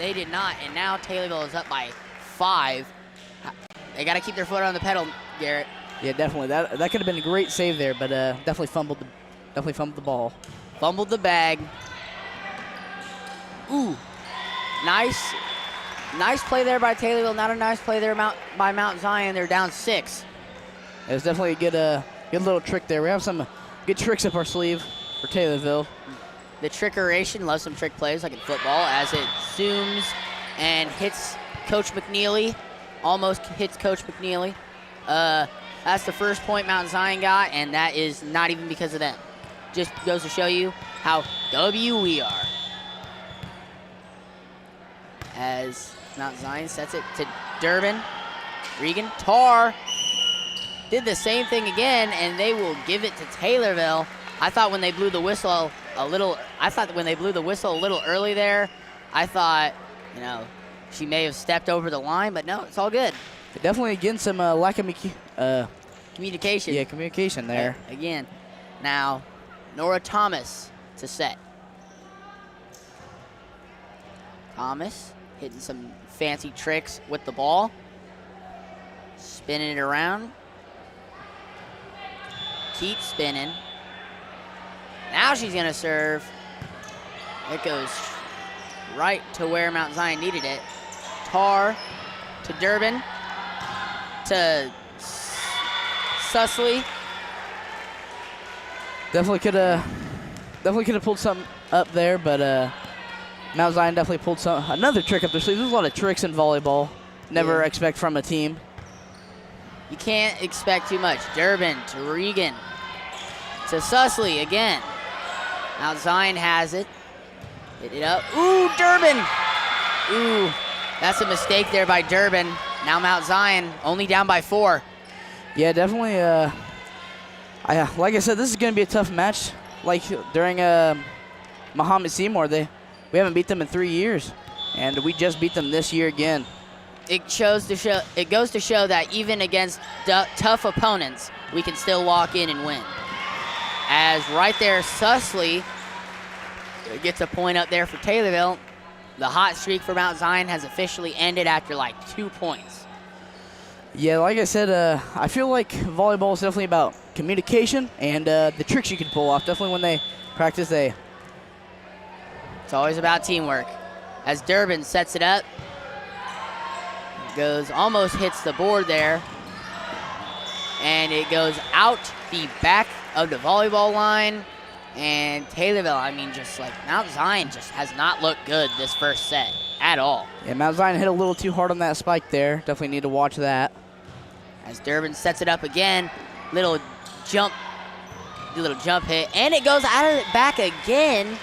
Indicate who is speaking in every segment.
Speaker 1: They did not, and now Taylorville is up by 5. They got to keep their foot on the pedal, Garrett.
Speaker 2: Yeah, definitely. That could have been a great save there, but definitely fumbled the ball.
Speaker 1: Fumbled the bag. Ooh, nice play there by Taylorville. Not a nice play there by Mount Zion. They're down 6.
Speaker 2: It was definitely a good little trick there. We have some good tricks up our sleeve for Taylorville.
Speaker 1: The trickeration, love some trick plays like in football, as it zooms and hits Coach McNeely. Almost hits Coach McNeely. That's the first point Mount Zion got, and that is not even because of them. Just goes to show you how W we are. As Mount Zion sets it to Durbin. Regan, Tar did the same thing again, and they will give it to Taylorville. I thought when they blew the whistle a little early there, I thought, she may have stepped over the line, but no, it's all good.
Speaker 2: Definitely again some lack of
Speaker 1: communication.
Speaker 2: Yeah, communication there.
Speaker 1: Again. Now, Nora Thomas to set. Thomas hitting some fancy tricks with the ball. Spinning it around. Keep spinning. Now she's going to serve. It goes right to where Mount Zion needed it. Tar to Durbin. To Susley.
Speaker 2: Definitely could have pulled something up there, but Mount Zion definitely pulled another trick up their sleeve. There's a lot of tricks in volleyball. Never expect from a team.
Speaker 1: You can't expect too much. Durbin to Regan. To Susley again. Mount Zion has it. Hit it up. Ooh, Durbin. Ooh, that's a mistake there by Durbin. Now Mount Zion only down by 4.
Speaker 2: Yeah, definitely. Like I said, this is going to be a tough match. Like during Muhammad Seymour, we haven't beat them in 3 years, and we just beat them this year again.
Speaker 1: It goes to show that even against tough opponents, we can still walk in and win. As right there, Susley gets a point up there for Taylorville. The hot streak for Mount Zion has officially ended after like 2 points.
Speaker 2: Yeah, like I said, I feel like volleyball is definitely about communication and the tricks you can pull off. Definitely when they practice, it's
Speaker 1: always about teamwork. As Durbin sets it up, almost hits the board there, and it goes out the back of the volleyball line. And Taylorville, Mount Zion just has not looked good this first set at all.
Speaker 2: Yeah, Mount Zion hit a little too hard on that spike there. Definitely need to watch that.
Speaker 1: As Durbin sets it up again, little jump hit, and it goes out of it back again.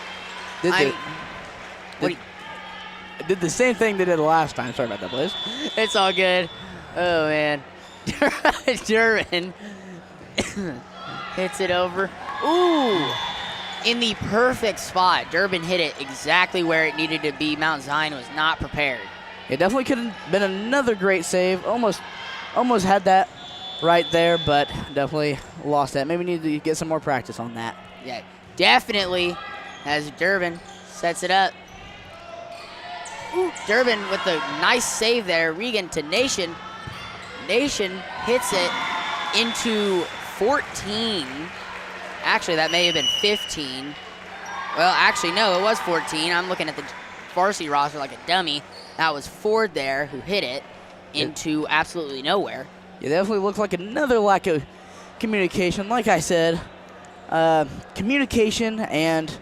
Speaker 2: Did the same thing they did last time. Sorry about that, boys.
Speaker 1: It's all good. Oh, man. Durbin hits it over. Ooh. In the perfect spot. Durbin hit it exactly where it needed to be. Mount Zion was not prepared.
Speaker 2: It definitely could have been another great save. Almost had that right there, but definitely lost that. Maybe need to get some more practice on that.
Speaker 1: Yeah, definitely. As Durbin sets it up. Ooh, Durbin with a nice save there. Regan to Nation. Nation hits it into 14. Actually, that may have been 15. Well, actually, no, it was 14. I'm looking at the varsity roster like a dummy. That was Ford there who hit it into absolutely nowhere.
Speaker 2: Yeah, definitely looked like another lack of communication. Like I said, communication and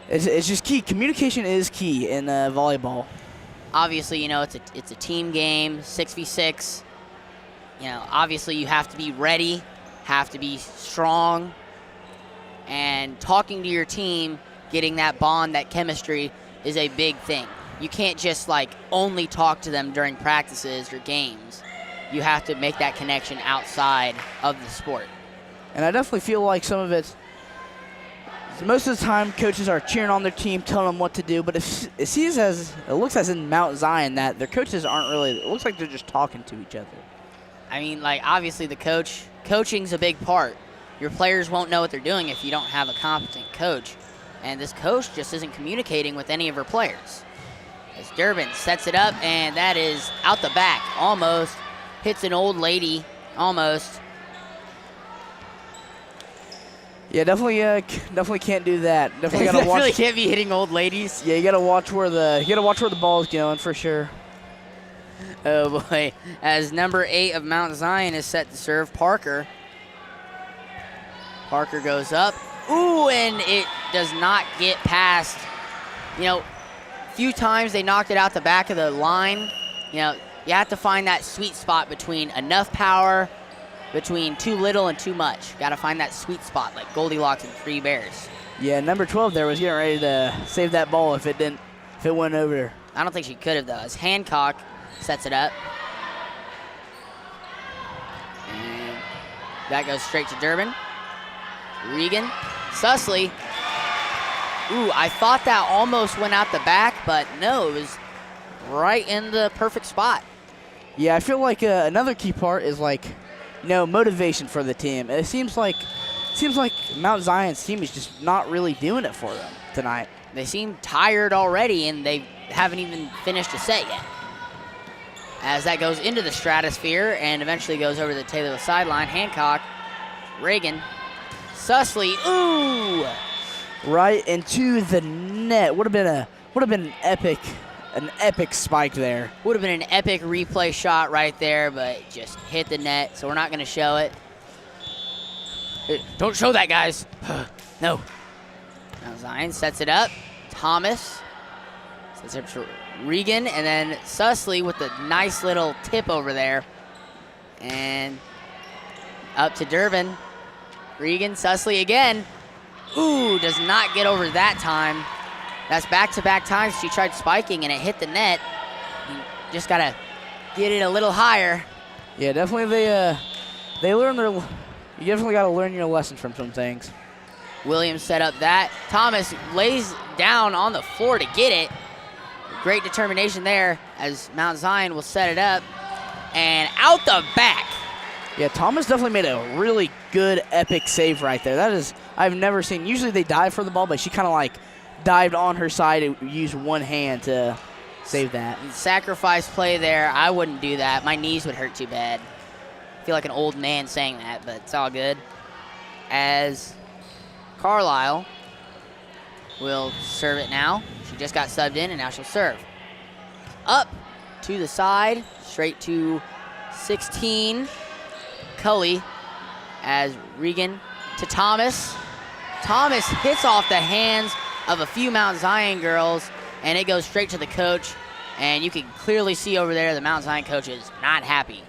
Speaker 2: it's just key. Communication is key in volleyball.
Speaker 1: Obviously, it's a team game, 6v6. Obviously you have to be ready, have to be strong, and talking to your team, getting that bond, that chemistry is a big thing. You can't just only talk to them during practices or games. You have to make that connection outside of the sport.
Speaker 2: And I definitely feel like some of it's, most of the time coaches are cheering on their team, telling them what to do, but it looks as in Mount Zion that their coaches aren't really, it looks like they're just talking to each other.
Speaker 1: Obviously the coaching's a big part. Your players won't know what they're doing if you don't have a competent coach. And this coach just isn't communicating with any of her players. As Durbin sets it up, and that is out the back. Almost hits an old lady. Almost.
Speaker 2: Yeah, definitely can't do that. Definitely gotta watch.
Speaker 1: Definitely can't be hitting old ladies.
Speaker 2: Yeah, you gotta watch where the ball is going for sure.
Speaker 1: Oh boy! As number 8 of Mount Zion is set to serve, Parker. Parker goes up. Ooh, and it does not get past. You know, a few times they knocked it out the back of the line. You know, you have to find that sweet spot between enough power, between too little and too much. Got to find that sweet spot like Goldilocks and Three Bears.
Speaker 2: Yeah, number 12 there was getting ready to save that ball if it went over.
Speaker 1: I don't think she could have though. As Hancock sets it up. And that goes straight to Durbin. Regan. Susley. Ooh, I thought that almost went out the back, but no, it was right in the perfect spot.
Speaker 2: Yeah, I feel like another key part is motivation for the team. It seems like Mount Zion's team is just not really doing it for them tonight.
Speaker 1: They seem tired already, and they haven't even finished a set yet. As that goes into the stratosphere and eventually goes over the Taylorville sideline, Hancock, Reagan, Susley, ooh!
Speaker 2: Right into the net. Would have been an epic spike there.
Speaker 1: Would have been an epic replay shot right there, but just hit the net, so we're not going to show it. Don't show that, guys. No. Now Zion sets it up. Thomas sets it up to Regan, and then Susley with the nice little tip over there. And up to Durbin. Regan, Susley again. Ooh, does not get over that time. That's back-to-back times she tried spiking, and it hit the net. You just got to get it a little higher.
Speaker 2: Yeah, definitely they learn their... You definitely got to learn your lesson from some things.
Speaker 1: Williams set up that. Thomas lays down on the floor to get it. Great determination there as Mount Zion will set it up. And out the back.
Speaker 2: Yeah, Thomas definitely made a really good, epic save right there. That is, I've never seen. Usually they dive for the ball, but she kind of dived on her side and used one hand to save that.
Speaker 1: Sacrifice play there. I wouldn't do that. My knees would hurt too bad. I feel like an old man saying that, but it's all good. As Carlisle will serve it now. She just got subbed in, and now she'll serve. Up to the side, straight to 16. Cully as Regan to Thomas. Thomas hits off the hands of a few Mount Zion girls, and it goes straight to the coach. And you can clearly see over there the Mount Zion coach is not happy.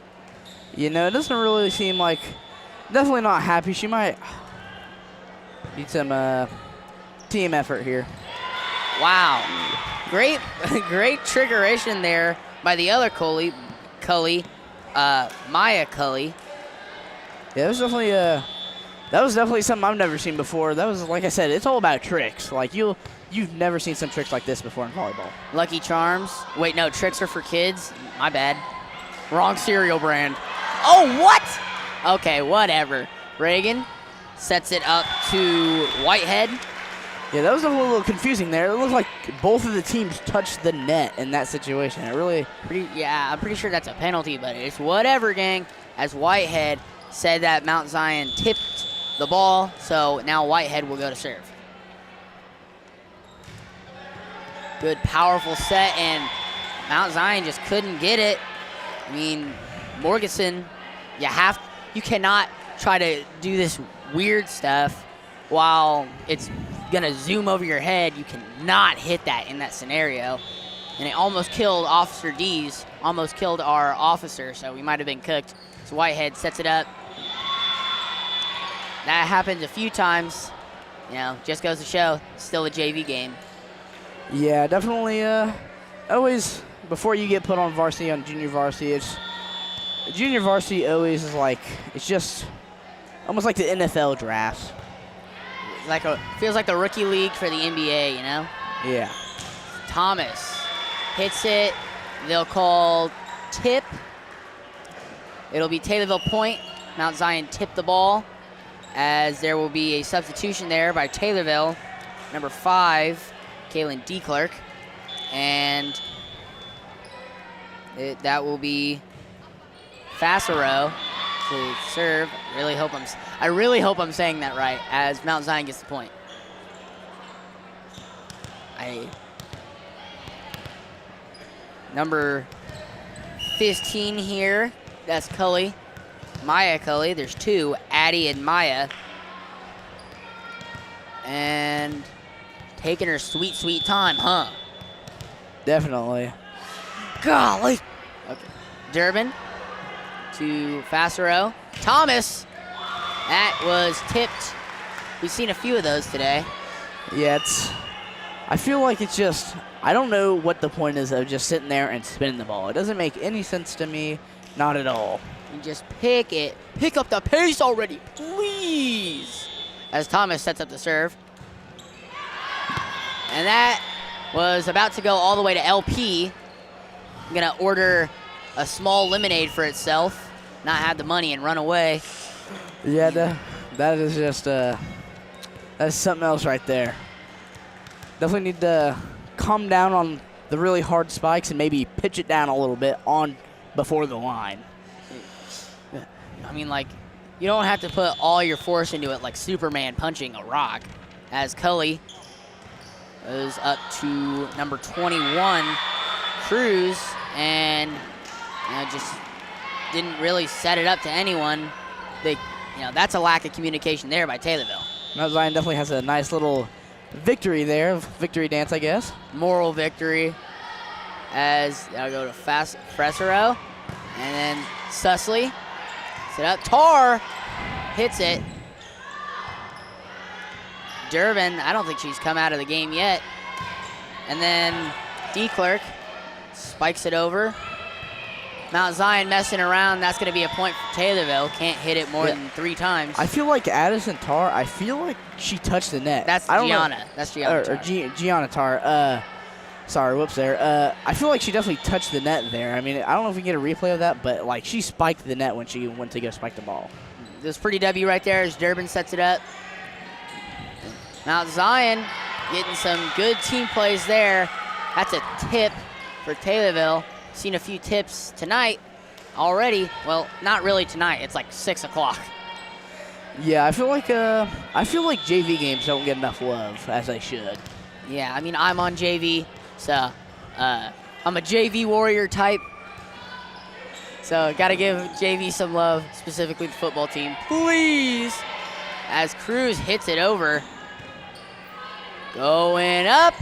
Speaker 2: You know, it doesn't really seem like, definitely not happy. She might need some team effort here.
Speaker 1: Wow. Great triggeration there by the other Cully, Maya Cully.
Speaker 2: Yeah, that was definitely something I've never seen before. That was, like I said, it's all about tricks. You've never seen some tricks like this before in volleyball.
Speaker 1: Lucky Charms. Wait, no, tricks are for kids. My bad. Wrong cereal brand. Oh, what? Okay, whatever. Reagan sets it up to Whitehead.
Speaker 2: Yeah, that was a little confusing there. It looked like both of the teams touched the net in that situation. It really...
Speaker 1: I'm pretty sure that's a penalty, but it's whatever, gang. As Whitehead said that Mount Zion tipped the ball, so now Whitehead will go to serve. Good, powerful set, and Mount Zion just couldn't get it. I mean, Morganson, you cannot try to do this weird stuff while it's gonna zoom over your head. You cannot hit that in that scenario. And it almost killed Officer D's, almost killed our officer, so we might have been cooked. So Whitehead sets it up. That happens a few times. You know, just goes to show, still a JV game.
Speaker 2: Yeah, definitely. Always, before you get put on varsity, on junior varsity, junior varsity always is it's just almost like the NFL draft.
Speaker 1: Feels like the rookie league for the NBA, you know?
Speaker 2: Yeah.
Speaker 1: Thomas hits it. They'll call tip. It'll be Taylorville point. Mount Zion tipped the ball, as there will be a substitution there by Taylorville, number 5, Kaylin D. Clark. And That will be Fassero to serve. I really hope I'm saying that right as Mount Zion gets the point. Number 15 here, that's Cully. Maya Cully, there's two, Addie and Maya. And taking her sweet, sweet time, huh?
Speaker 2: Definitely.
Speaker 1: Golly. Okay. Durbin to Fassero. Thomas, that was tipped. We've seen a few of those today.
Speaker 2: Yeah, I feel like it's just, I don't know what the point is of just sitting there and spinning the ball. It doesn't make any sense to me, not at all.
Speaker 1: You just pick it. Pick up the pace already, please. As Thomas sets up the serve. And that was about to go all the way to LP. I'm gonna order a small lemonade for itself, not have the money and run away.
Speaker 2: Yeah, that is just, that's something else right there. Definitely need to calm down on the really hard spikes and maybe pitch it down a little bit on before the line.
Speaker 1: I mean, like, you don't have to put all your force into it like Superman punching a rock. As Cully goes up to number 21, Cruz, and just didn't really set it up to anyone. That's a lack of communication there by Taylorville.
Speaker 2: Mount Zion definitely has a nice little victory there, victory dance, I guess.
Speaker 1: Moral victory as I'll go to Fassero, and then Susley. Set up. Tar hits it. Durbin, I don't think she's come out of the game yet. And then DeClerc spikes it over. Mount Zion messing around. That's going to be a point for Taylorville. Can't hit it more than 3 times.
Speaker 2: I feel like Addison Tar, I feel like she touched the net.
Speaker 1: That's Gianna. That's Gianna Tar.
Speaker 2: Gianna Tar. Sorry, whoops there. I feel like she definitely touched the net there. I mean, I don't know if we can get a replay of that, but, like, she spiked the net when she went to go spike the ball.
Speaker 1: It was pretty W right there as Durbin sets it up. Mount Zion getting some good team plays there. That's a tip for Taylorville. Seen a few tips tonight already. Well, not really tonight. It's like 6 o'clock.
Speaker 2: Yeah, I feel like JV games don't get enough love as they should.
Speaker 1: Yeah, I mean, I'm on JV, so I'm a JV warrior type. So got to give JV some love, specifically the football team, please. As Cruz hits it over. Going up.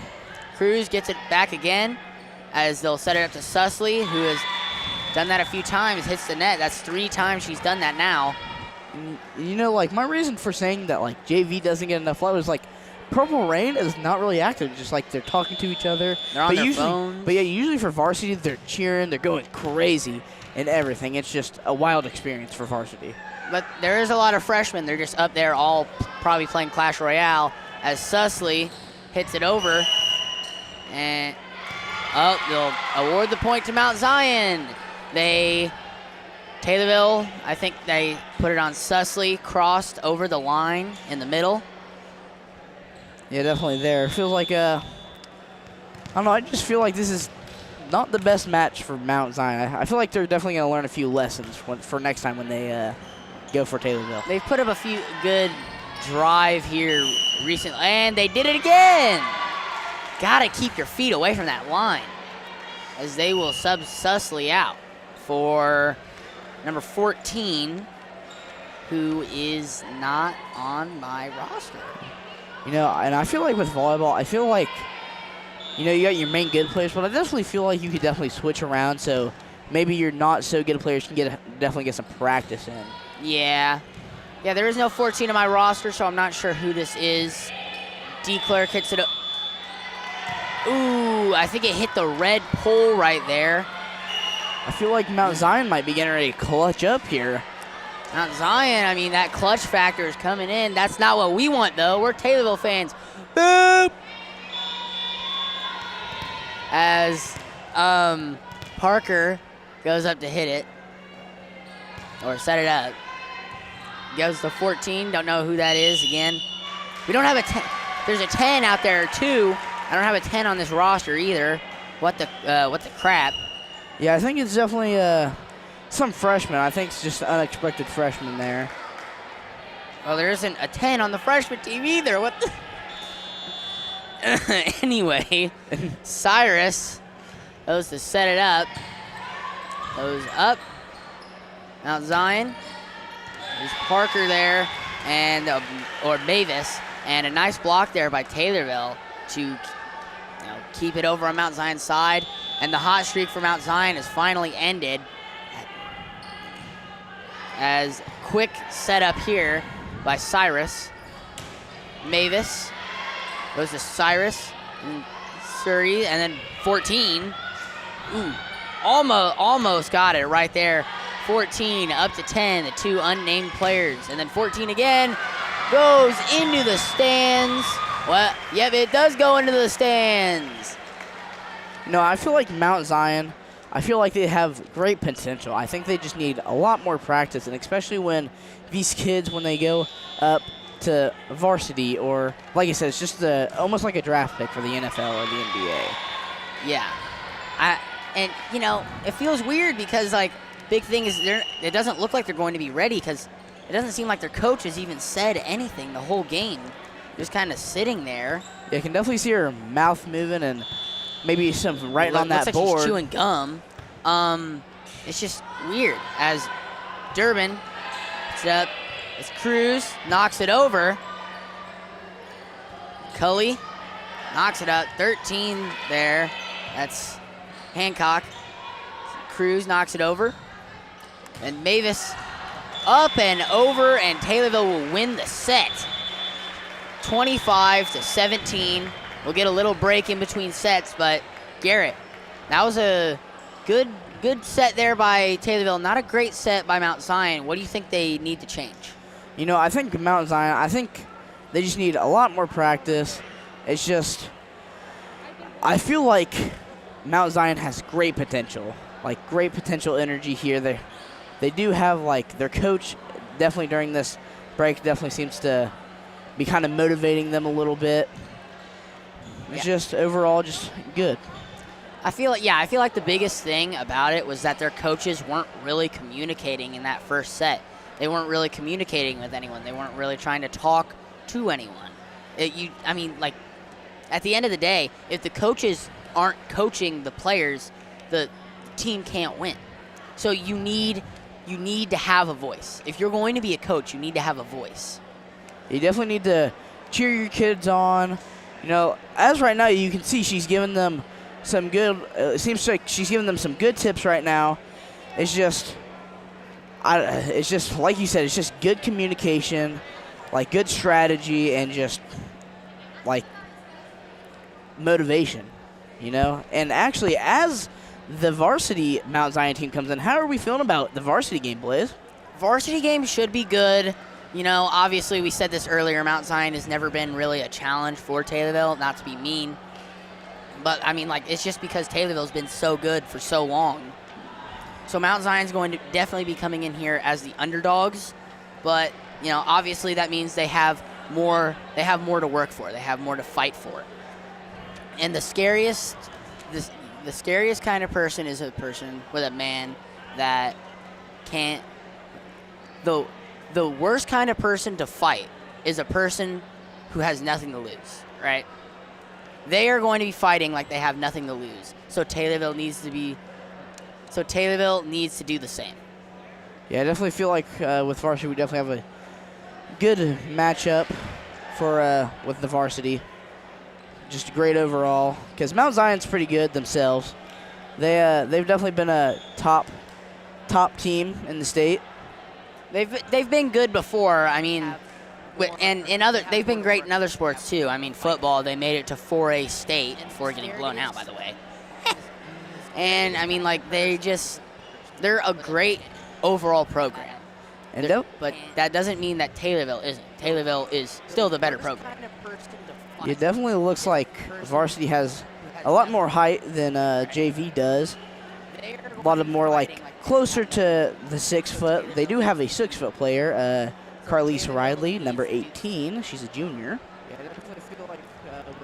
Speaker 1: Cruz gets it back again as they'll set it up to Susley, who has done that a few times, hits the net. That's 3 times she's done that now.
Speaker 2: You know, like, my reason for saying that, like, JV doesn't get enough love is, like, Purple Rain is not really active. Just, like, they're talking to each other.
Speaker 1: They're on their phones.
Speaker 2: But, yeah, usually for varsity, they're cheering. They're going crazy and everything. It's just a wild experience for varsity.
Speaker 1: But there is a lot of freshmen. They're just up there all probably playing Clash Royale as Susley hits it over. And, they'll award the point to Mount Zion. Taylorville, I think they put it on Susley, crossed over the line in the middle.
Speaker 2: Yeah, definitely there. Feels like, I don't know, I just feel like this is not the best match for Mount Zion. I feel like they're definitely going to learn a few lessons for next time when they go for Taylorville.
Speaker 1: They've put up a few good drive here recently, and they did it again. Got to keep your feet away from that line as they will sub Susley out for number 14, who is not on my roster.
Speaker 2: You know, and I feel like with volleyball, I feel like, you know, you got your main good players, but I definitely feel like you could definitely switch around so maybe your not so good players can definitely get some practice in.
Speaker 1: Yeah. Yeah, there is no 14 on my roster, so I'm not sure who this is. DeClerc hits it up. Ooh, I think it hit the red pole right there.
Speaker 2: I feel like Mount Zion might be getting ready to clutch up here.
Speaker 1: Mount Zion, I mean, that clutch factor is coming in. That's not what we want, though. We're Taylorville fans. Boop! As Parker goes up to hit it, or set it up. Goes to 14. Don't know who that is again. We don't have a 10. There's a 10 out there, too. I don't have a 10 on this roster either. What the crap.
Speaker 2: Yeah, I think it's definitely some freshmen. I think it's just unexpected freshmen there.
Speaker 1: Well, there isn't a 10 on the freshman team either. What the? Anyway, Cyrus goes to set it up. Goes up. Mount Zion. There's Parker there, and or Mavis, and a nice block there by Taylorville to keep it over on Mount Zion's side. And the hot streak for Mount Zion is finally ended. As quick setup here by Cyrus. Mavis goes to Cyrus and Surrey, and then 14. Ooh, almost got it right there. 14 up to 10, the two unnamed players. And then 14 again goes into the stands. Well, yep, it does go into the stands.
Speaker 2: No, I feel like Mount Zion, I feel like they have great potential. I think they just need a lot more practice, and especially when these kids, when they go up to varsity, or like I said, it's just almost like a draft pick for the NFL or the NBA.
Speaker 1: Yeah. And it feels weird because, like, big thing is it doesn't look like they're going to be ready because it doesn't seem like their coach has even said anything the whole game. Just kind of sitting there.
Speaker 2: Yeah, you can definitely see her mouth moving and maybe some writing on that
Speaker 1: looks like
Speaker 2: board.
Speaker 1: She's chewing gum. It's just weird as Durbin puts it up. As Cruz knocks it over. Cully knocks it up. 13 there. That's Hancock. Cruz knocks it over. And Mavis up and over, and Taylorville will win the set. 25-17. We'll get a little break in between sets, but Garrett, that was a good set there by Taylorville. Not a great set by Mount Zion. What do you think they need to change?
Speaker 2: I think Mount Zion, I think they just need a lot more practice. It's just, I feel like Mount Zion has great potential, like great potential energy here. They do have, like, their coach definitely during this break definitely seems to be kind of motivating them a little bit. It's just overall just good.
Speaker 1: I feel like the biggest thing about it was that their coaches weren't really communicating in that first set. They weren't really communicating with anyone. They weren't really trying to talk to anyone. At the end of the day, if the coaches aren't coaching the players, the team can't win. So you need to have a voice. If you're going to be a coach, you need to have a voice.
Speaker 2: You definitely need to cheer your kids on. As right now, you can see she's giving them some good, it seems like she's giving them some good tips right now. It's just like you said, it's just good communication, like good strategy, and just like motivation, And actually, as the varsity Mount Zion team comes in, how are we feeling about the varsity game, Blaze?
Speaker 1: Varsity game should be good. Obviously we said this earlier, Mount Zion has never been really a challenge for Taylorville, not to be mean. But, it's just because Taylorville's been so good for so long. So Mount Zion's going to definitely be coming in here as the underdogs. But, obviously that means they have more to work for. They have more to fight for. And the scariest kind of person is a person with a man that can't. The worst kind of person to fight is a person who has nothing to lose, right? They are going to be fighting like they have nothing to lose. So Taylorville needs to do the same.
Speaker 2: Yeah, I definitely feel like with varsity we definitely have a good matchup with the varsity. Just great overall because Mount Zion's pretty good themselves. They've definitely been a top team in the state.
Speaker 1: They've been good before. They've been great in other sports too. Football, they made it to 4A state before getting blown out, by the way. And they're a great overall program. But that doesn't mean that Taylorville isn't. Taylorville is still the better program.
Speaker 2: It definitely looks like varsity has a lot more height than JV does. A lot of more closer to the 6 foot. They do have a 6 foot player, Carlise Riley, number 18. She's a junior. Yeah, I definitely feel like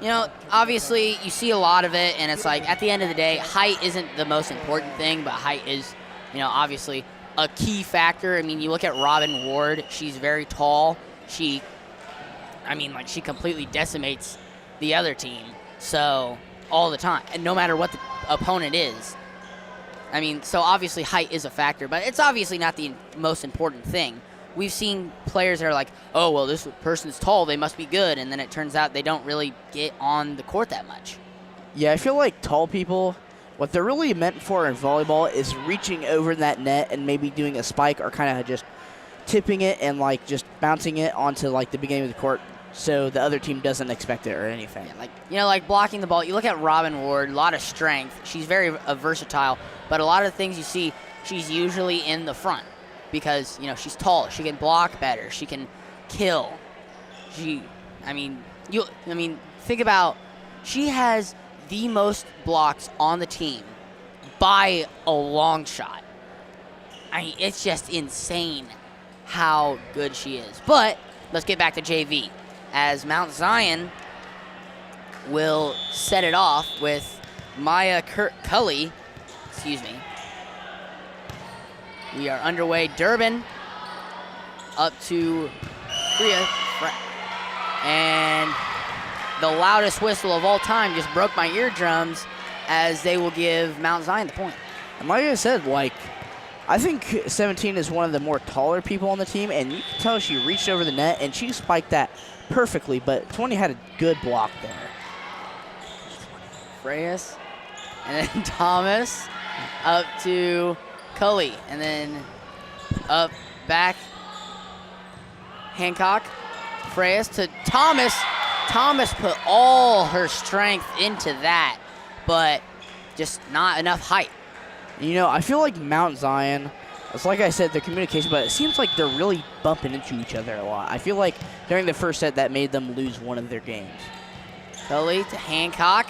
Speaker 1: You know, obviously you see a lot of it, and it's like at the end of the day, height isn't the most important thing, but height is, you know, obviously a key factor. I mean, you look at Robin Ward; she's very tall. She completely decimates the other team, so all the time, and no matter what the opponent is. I mean, so obviously height is a factor, but it's obviously not the most important thing. We've seen players that are like, oh, well, this person's tall, they must be good, and then it turns out they don't really get on the court that much.
Speaker 2: Yeah, I feel like tall people, what they're really meant for in volleyball is reaching over that net and maybe doing a spike or kind of just tipping it and like just bouncing it onto like the beginning of the court so the other team doesn't expect it or anything.
Speaker 1: Yeah, like blocking the ball. You look at Robin Ward, a lot of strength. She's very versatile, but a lot of the things you see, she's usually in the front because, she's tall. She can block better. She can kill. Think about, she has the most blocks on the team by a long shot. I mean, it's just insane how good she is. But let's get back to JV, as Mount Zion will set it off with Maya Cully. Excuse me. We are underway. Durbin up to Priya. And the loudest whistle of all time just broke my eardrums as they will give Mount Zion the point.
Speaker 2: And like I said, I think 17 is one of the more taller people on the team, and you can tell she reached over the net and she spiked that perfectly, but 20 had a good block there.
Speaker 1: Freyas, and then Thomas up to Cully, and then up back Hancock. Freyas to Thomas. Thomas put all her strength into that, but just not enough height.
Speaker 2: I feel like Mount Zion, it's like I said, their communication, but it seems like they're really bumping into each other a lot. I feel like during the first set that made them lose one of their games.
Speaker 1: Cully to Hancock.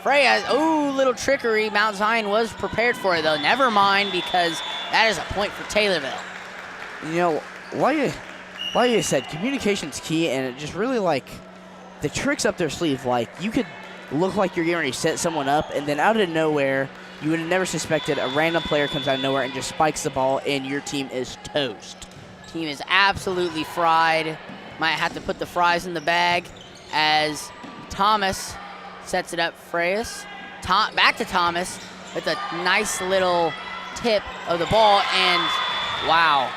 Speaker 1: Freya, ooh, little trickery. Mount Zion was prepared for it, though. Never mind, because that is a point for Taylorville.
Speaker 2: Like I said, communication's key, and it just really, the tricks up their sleeve. You could look like you're getting ready to set someone up, and then out of nowhere, you would have never suspected a random player comes out of nowhere and just spikes the ball, and your team is toast.
Speaker 1: Team is absolutely fried. Might have to put the fries in the bag as Thomas sets it up. Freyas. Back to Thomas with a nice little tip of the ball, and wow.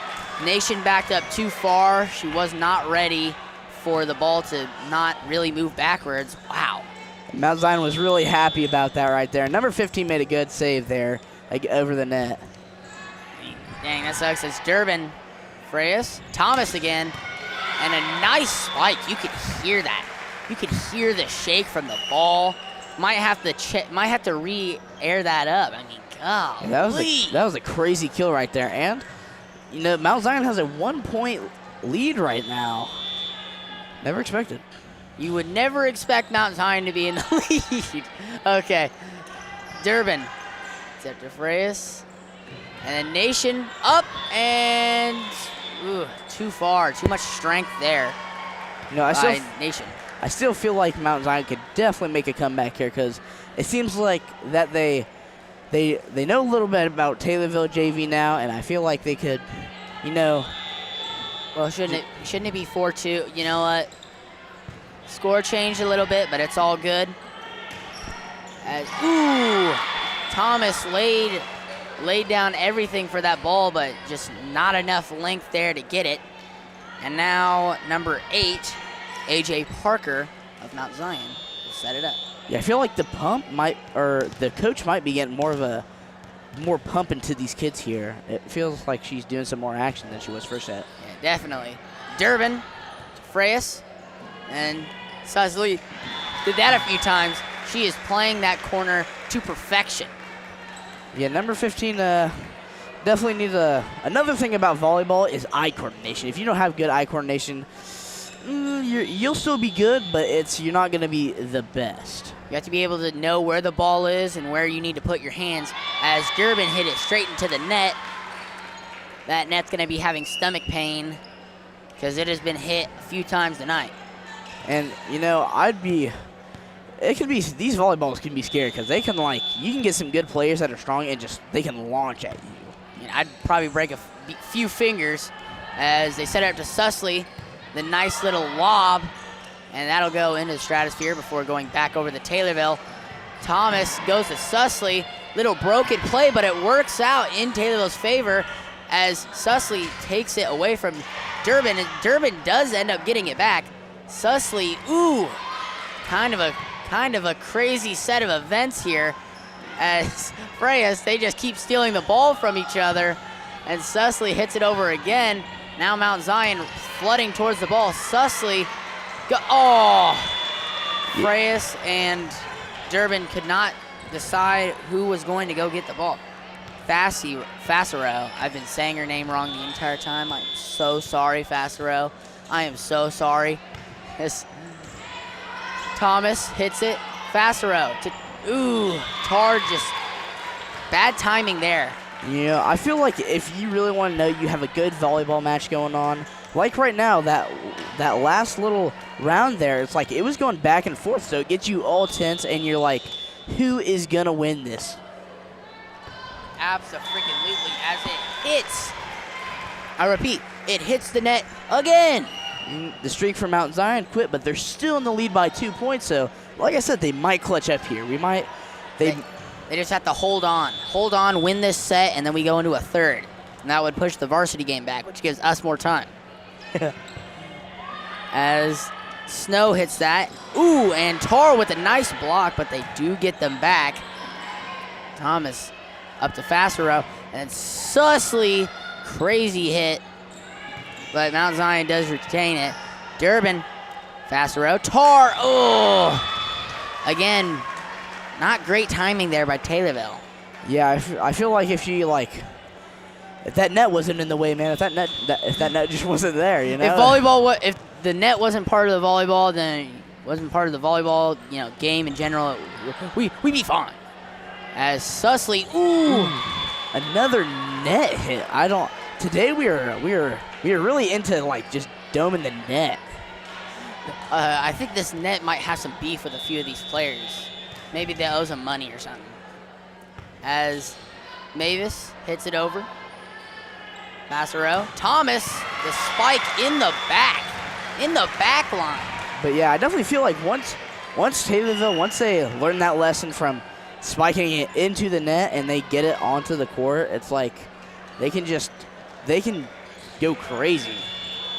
Speaker 1: Nation backed up too far. She was not ready for the ball to not really move backwards. Wow.
Speaker 2: Mount Zion was really happy about that right there. Number 15 made a good save there, over the net.
Speaker 1: Dang, that sucks. It's Durbin. Freyas. Thomas again. And a nice spike. You could hear that. You could hear the shake from the ball. Might have to re-air that up. I mean, God.
Speaker 2: That was a crazy kill right there. And, Mount Zion has a 1-point lead right now. Never expected.
Speaker 1: You would never expect Mount Zion to be in the lead. Okay. Durbin. Except to Freyas. And then Nation up and too far. Too much strength there. Nation.
Speaker 2: I still feel like Mount Zion could definitely make a comeback here because it seems like that they know a little bit about Taylorville JV now, and I feel like they could,
Speaker 1: Well, shouldn't it be 4-2? You know what? Score changed a little bit, but it's all good. Thomas laid down everything for that ball, but just not enough length there to get it. And now number 8, AJ Parker of Mount Zion will set it up.
Speaker 2: Yeah, I feel like the coach might be getting more pump into these kids here. It feels like she's doing some more action than she was first set.
Speaker 1: Yeah, definitely. Durbin, Freyas, and Sazli did that a few times. She is playing that corner to perfection.
Speaker 2: Yeah, number 15 definitely needs another thing about volleyball is eye coordination. If you don't have good eye coordination, you'll still be good, but you're not going to be the best.
Speaker 1: You have to be able to know where the ball is and where you need to put your hands. As Durbin hit it straight into the net, that net's going to be having stomach pain because it has been hit a few times tonight.
Speaker 2: And, you know, these volleyballs can be scary because they can, like, you can get some good players that are strong and just, they can launch at you.
Speaker 1: And I'd probably break a few fingers as they set it up to Susley. The nice little lob, and that'll go into the stratosphere before going back over to Taylorville. Thomas goes to Susley. Little broken play, but it works out in Taylorville's favor as Susley takes it away from Durbin, and Durbin does end up getting it back. Susley, ooh, kind of a crazy set of events here as Freyas, they just keep stealing the ball from each other, and Susley hits it over again. Now Mount Zion flooding towards the ball. Susley, Freyas and Durbin could not decide who was going to go get the ball. Fassero, I've been saying her name wrong the entire time. I'm so sorry, Fassero. I am so sorry. As Thomas hits it, Fassero Tar just bad timing there.
Speaker 2: Yeah, I feel like if you really want to know you have a good volleyball match going on, like right now, that last little round there, it's like it was going back and forth, so it gets you all tense, and you're like, who is going to win this?
Speaker 1: Abso-freaking-lutely as it hits. I repeat, it hits the net again.
Speaker 2: The streak for Mount Zion quit, but they're still in the lead by 2 points, so like I said, they might clutch up here. They
Speaker 1: just have to hold on, win this set, and then we go into a third. And that would push the varsity game back, which gives us more time. As Snow hits that. Ooh, and Tar with a nice block, but they do get them back. Thomas up to Fassero, and Susley, crazy hit. But Mount Zion does retain it. Durbin, Fassero, Tar, again, not great timing there by Taylorville.
Speaker 2: Yeah, I feel like if that net wasn't in the way, man, if that net just wasn't there, you know.
Speaker 1: If the net wasn't part of the volleyball, then it wasn't part of the volleyball, game in general, we'd be fine. As Susley,
Speaker 2: another net hit. Today we are really into like just doming the net.
Speaker 1: I think this net might have some beef with a few of these players. Maybe they owe some money or something. As Mavis hits it over. Fassero. Thomas, the spike in the back line.
Speaker 2: But yeah, I definitely feel like once Taylorville, once they learn that lesson from spiking it into the net and they get it onto the court, it's like they can go crazy.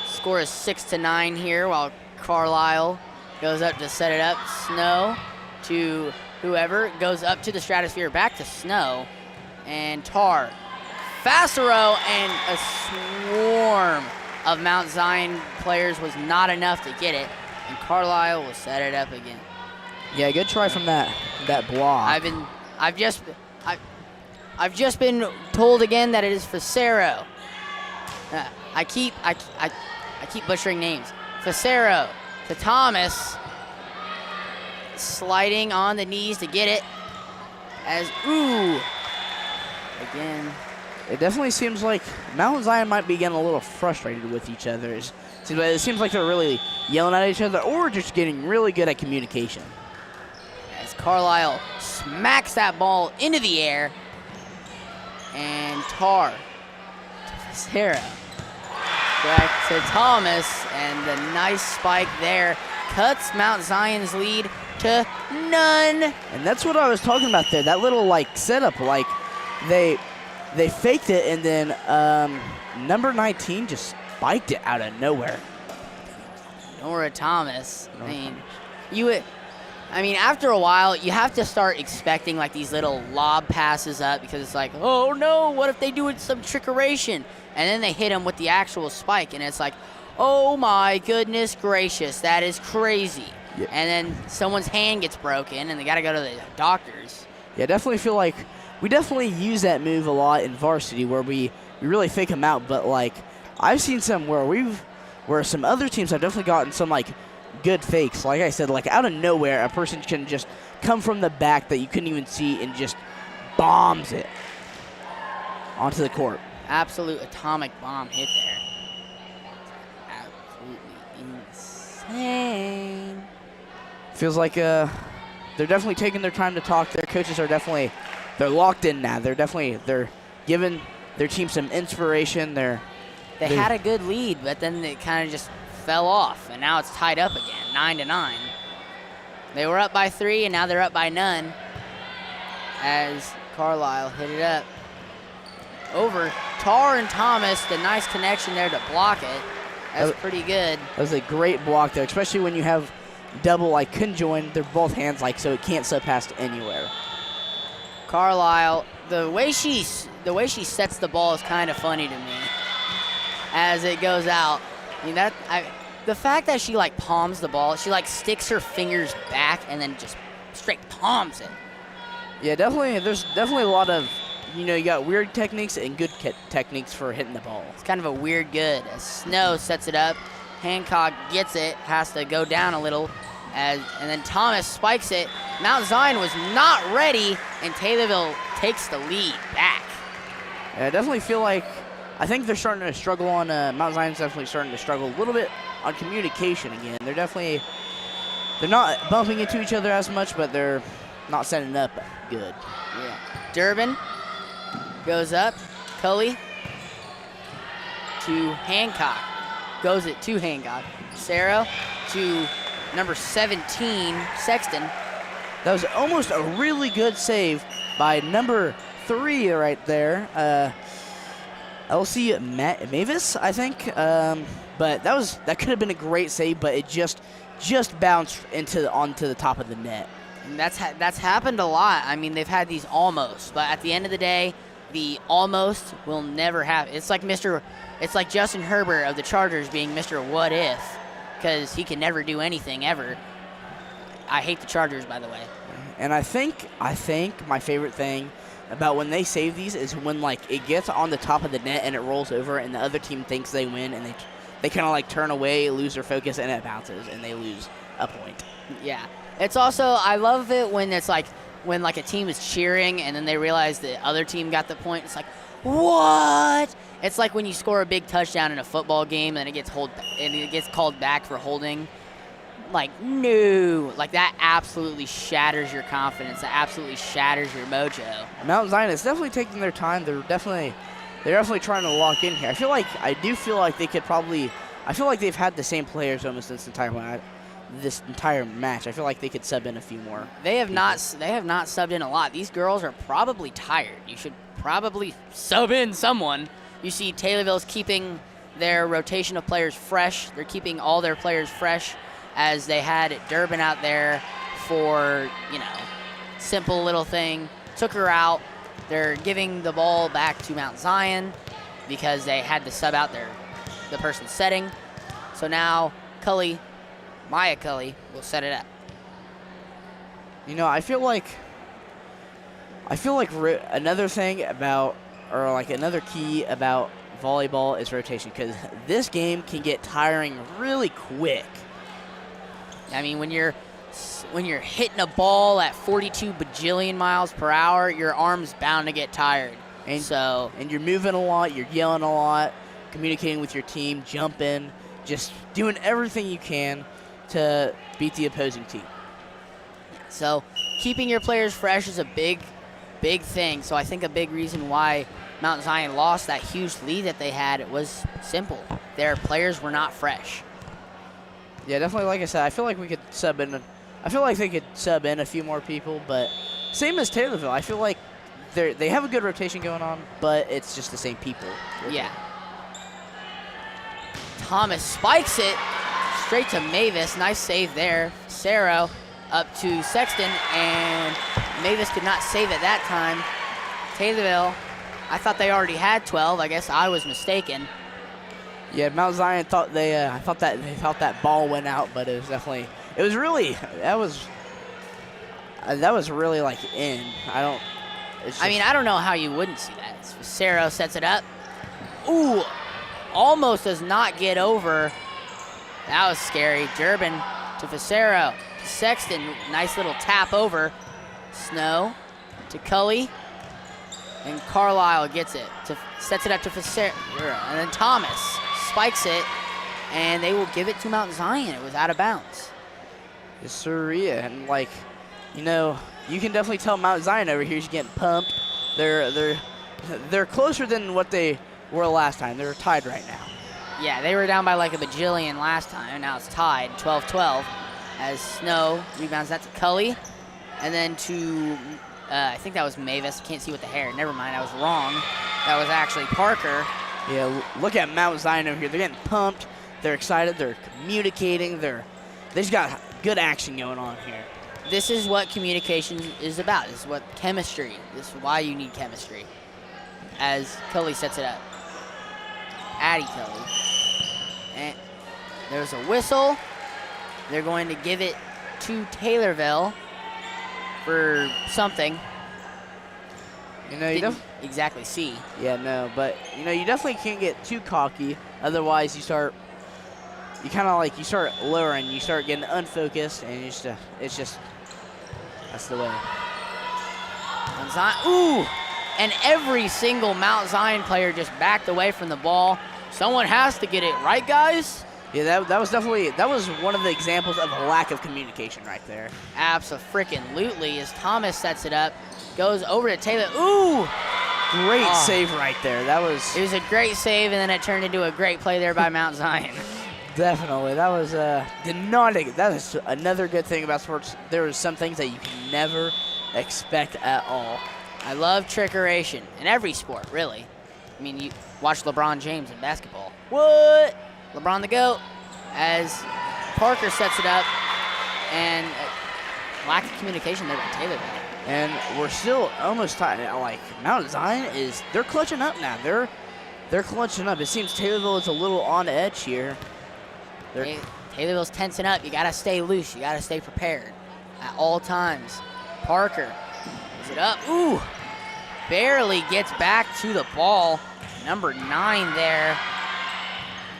Speaker 1: Score is 6-9 here while Carlisle goes up to set it up. Snow to whoever, goes up to the stratosphere, back to Snow, and Tar. Fassero, and a swarm of Mount Zion players was not enough to get it, and Carlisle will set it up again.
Speaker 2: Yeah, good try from that block.
Speaker 1: I've just been told again that it is Fassero. I keep butchering names. Fassero to Thomas, sliding on the knees to get it. As again.
Speaker 2: It definitely seems like Mount Zion might be getting a little frustrated with each other. It seems like they're really yelling at each other or just getting really good at communication.
Speaker 1: As Carlisle smacks that ball into the air. And Tar to Fassero. Back to Thomas, and the nice spike there cuts Mount Zion's lead to none.
Speaker 2: And that's what I was talking about there. That little setup, they faked it, and then number 19 just spiked it out of nowhere.
Speaker 1: Nora Thomas. After a while, you have to start expecting these little lob passes up, because it's like, oh no, what if they do some trickeration? And then they hit him with the actual spike, and it's like, oh my goodness gracious, that is crazy.
Speaker 2: Yep.
Speaker 1: And then someone's hand gets broken, and they got to go to the doctors.
Speaker 2: Yeah, I definitely feel like we definitely use that move a lot in varsity, where we really fake them out. But I've seen some where some other teams have definitely gotten some good fakes. Like I said, out of nowhere, a person can just come from the back that you couldn't even see and just bombs it onto the court.
Speaker 1: Absolute atomic bomb hit there. Absolutely insane.
Speaker 2: Feels like they're definitely taking their time to talk. Their coaches are they're locked in now. They're giving their team some inspiration.
Speaker 1: They had a good lead, but then it kind of just fell off, and now it's tied up again, 9-9. They were up by 3, and now they're up by none as Carlisle hit it up. Over Tar and Thomas, the nice connection there to block it. That's pretty good.
Speaker 2: That was a great block there, especially when you have double like conjoined. They're both hands like, so it can't slip past anywhere.
Speaker 1: Carlisle, the way she sets the ball is kind of funny to me as it goes out. I mean, the fact that she like palms the ball, she like sticks her fingers back and then just straight palms it.
Speaker 2: Yeah, definitely. There's definitely a lot of, you got weird techniques and good techniques for hitting the ball.
Speaker 1: It's kind of a weird good. As Snow sets it up, Hancock gets it, has to go down a little, and then Thomas spikes it. Mount Zion was not ready, and Taylorville takes the lead back.
Speaker 2: Yeah, I definitely feel like, I think they're starting to struggle on, Mount Zion's definitely starting to struggle a little bit on communication again. They're not bumping into each other as much, but they're not setting up good.
Speaker 1: Yeah. Durbin goes up. Cully to Hancock. Goes it to Hancock. Sarah to number 17, Sexton.
Speaker 2: That was almost a really good save by number 3 right there. Elsie Mavis, I think. But that could have been a great save, but it just bounced onto the top of the net.
Speaker 1: And that's happened a lot. I mean, they've had these almost, but at the end of the day, the almost will never happen. It's like Justin Herbert of the Chargers being Mr. What If, because he can never do anything ever. I hate the Chargers, by the way.
Speaker 2: And I think my favorite thing about when they save these is when like it gets on the top of the net and it rolls over and the other team thinks they win and they kind of like turn away, lose their focus, and it bounces and they lose a point.
Speaker 1: Yeah. It's also, I love it when it's like, when like a team is cheering and then they realize the other team got the point. It's like, what? It's like when you score a big touchdown in a football game and it gets called back for holding. Like, no. Like, that absolutely shatters your confidence. That absolutely shatters your mojo.
Speaker 2: Mount Zion is definitely taking their time. They're definitely trying to lock in here. I feel like they've had the same players almost this entire match. I feel like they could sub in a few more.
Speaker 1: They have not subbed in a lot. These girls are probably tired. You should probably sub in someone. You see Taylorville's keeping their rotation of players fresh. They're keeping all their players fresh as they had Durbin out there for, simple little thing. Took her out. They're giving the ball back to Mount Zion because they had to sub out the person setting. So now Maya Cully will set it up.
Speaker 2: I feel like another thing about, or like another key about volleyball is rotation, because this game can get tiring really quick.
Speaker 1: I mean, when you're hitting a ball at 42 bajillion miles per hour, your arm's bound to get tired.
Speaker 2: And you're moving a lot, you're yelling a lot, communicating with your team, jumping, just doing everything you can to beat the opposing team.
Speaker 1: So keeping your players fresh is a big thing. So I think a big reason why Mount Zion lost that huge lead that they had was simple. Their players were not fresh.
Speaker 2: Yeah, definitely. Like I said, I feel like we could sub in. I feel like they could sub in a few more people, but same as Taylorville. I feel like they have a good rotation going on, but it's just the same people.
Speaker 1: Yeah. Thomas spikes it straight to Mavis. Nice save there. Sarah up to Sexton, and Mavis could not save it that time. Taylorville, I thought they already had 12. I guess I was mistaken.
Speaker 2: Yeah, Mount Zion thought they thought that ball went out, but that was really like in.
Speaker 1: I don't know how you wouldn't see that. Sarah sets it up. Ooh, almost does not get over. That was scary. Durbin to Facero. To Sexton, nice little tap over. Snow to Cully. And Carlisle gets it. Sets it up to Facero. And then Thomas spikes it. And they will give it to Mount Zion. It was out of bounds.
Speaker 2: It's surreal, and like, you know, you can definitely tell Mount Zion over here is getting pumped. They're closer than what they were last time. They're tied right now.
Speaker 1: Yeah, they were down by like a bajillion last time. Now it's tied, 12-12, as Snow rebounds that to Cully. And then to, I think that was Mavis. Can't see with the hair. Never mind, I was wrong. That was actually Parker.
Speaker 2: Yeah, look at Mount Zion over here. They're getting pumped. They're excited. They're communicating. They just got good action going on here.
Speaker 1: This is what communication is about. This is what chemistry. This is why you need chemistry. As Cully sets it up. Addie Cully. And there's a whistle. They're going to give it to Taylorville for something.
Speaker 2: You know, you
Speaker 1: Didn't exactly see.
Speaker 2: Yeah, no, but you know, you definitely can't get too cocky. Otherwise, you start lowering. You start getting unfocused, and it's just that's the way.
Speaker 1: Mount Zion, ooh! And every single Mount Zion player just backed away from the ball. Someone has to get it right, guys.
Speaker 2: Yeah, that was one of the examples of a lack of communication right there.
Speaker 1: Abso-freaking-lutely as Thomas sets it up, goes over to Taylor. Ooh!
Speaker 2: Great save right there.
Speaker 1: It was a great save, and then it turned into a great play there by Mount Zion.
Speaker 2: Definitely, that was that is another good thing about sports. There are some things that you can never expect at all.
Speaker 1: I love trickeration in every sport, really. I mean, you watch LeBron James in basketball. What? LeBron the GOAT, as Parker sets it up, and lack of communication there by Taylorville.
Speaker 2: And we're still almost tied. Like, Mount Zion they're clutching up now. They're clutching up. It seems Taylorville is a little on edge here.
Speaker 1: Taylorville's tensing up. You got to stay loose. You got to stay prepared at all times. Parker is it up. Ooh, barely gets back to the ball. Number 9 there.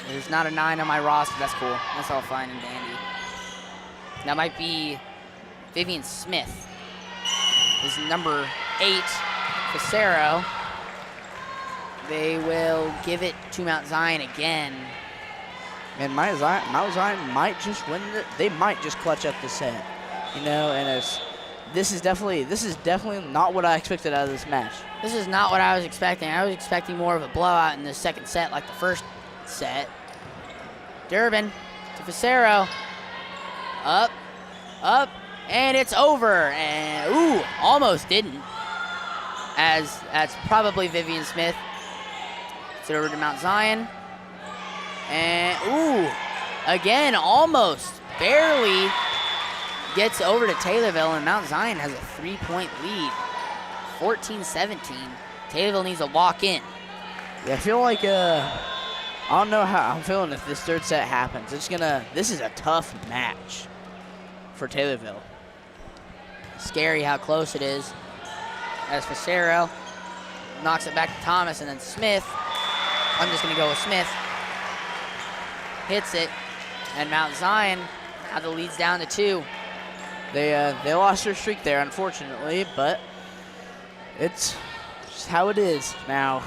Speaker 1: There's not a 9 on my roster. That's cool. That's all fine and dandy. That might be Vivian Smith. Is number 8, Facero. They will give it to Mount Zion again.
Speaker 2: And Mount Zion might just win it. They might just clutch up the set, you know. And this is definitely not what I expected out of this match.
Speaker 1: This is not what I was expecting. I was expecting more of a blowout in the second set, like the first set. Durbin to Facero. Up, and it's over. And ooh, almost didn't. As that's probably Vivian Smith. It's over to Mount Zion. And, ooh, again, almost, barely gets over to Taylorville, and Mount Zion has a 3-point lead, 14-17. Taylorville needs to lock in.
Speaker 2: Yeah, I feel like, I don't know how I'm feeling if this third set happens. This is a tough match for Taylorville.
Speaker 1: Scary how close it is. As Facero knocks it back to Thomas, and then Smith, I'm just going to go with Smith. Hits it, and Mount Zion, now the lead's down to 2.
Speaker 2: They lost their streak there, unfortunately, but it's just how it is now.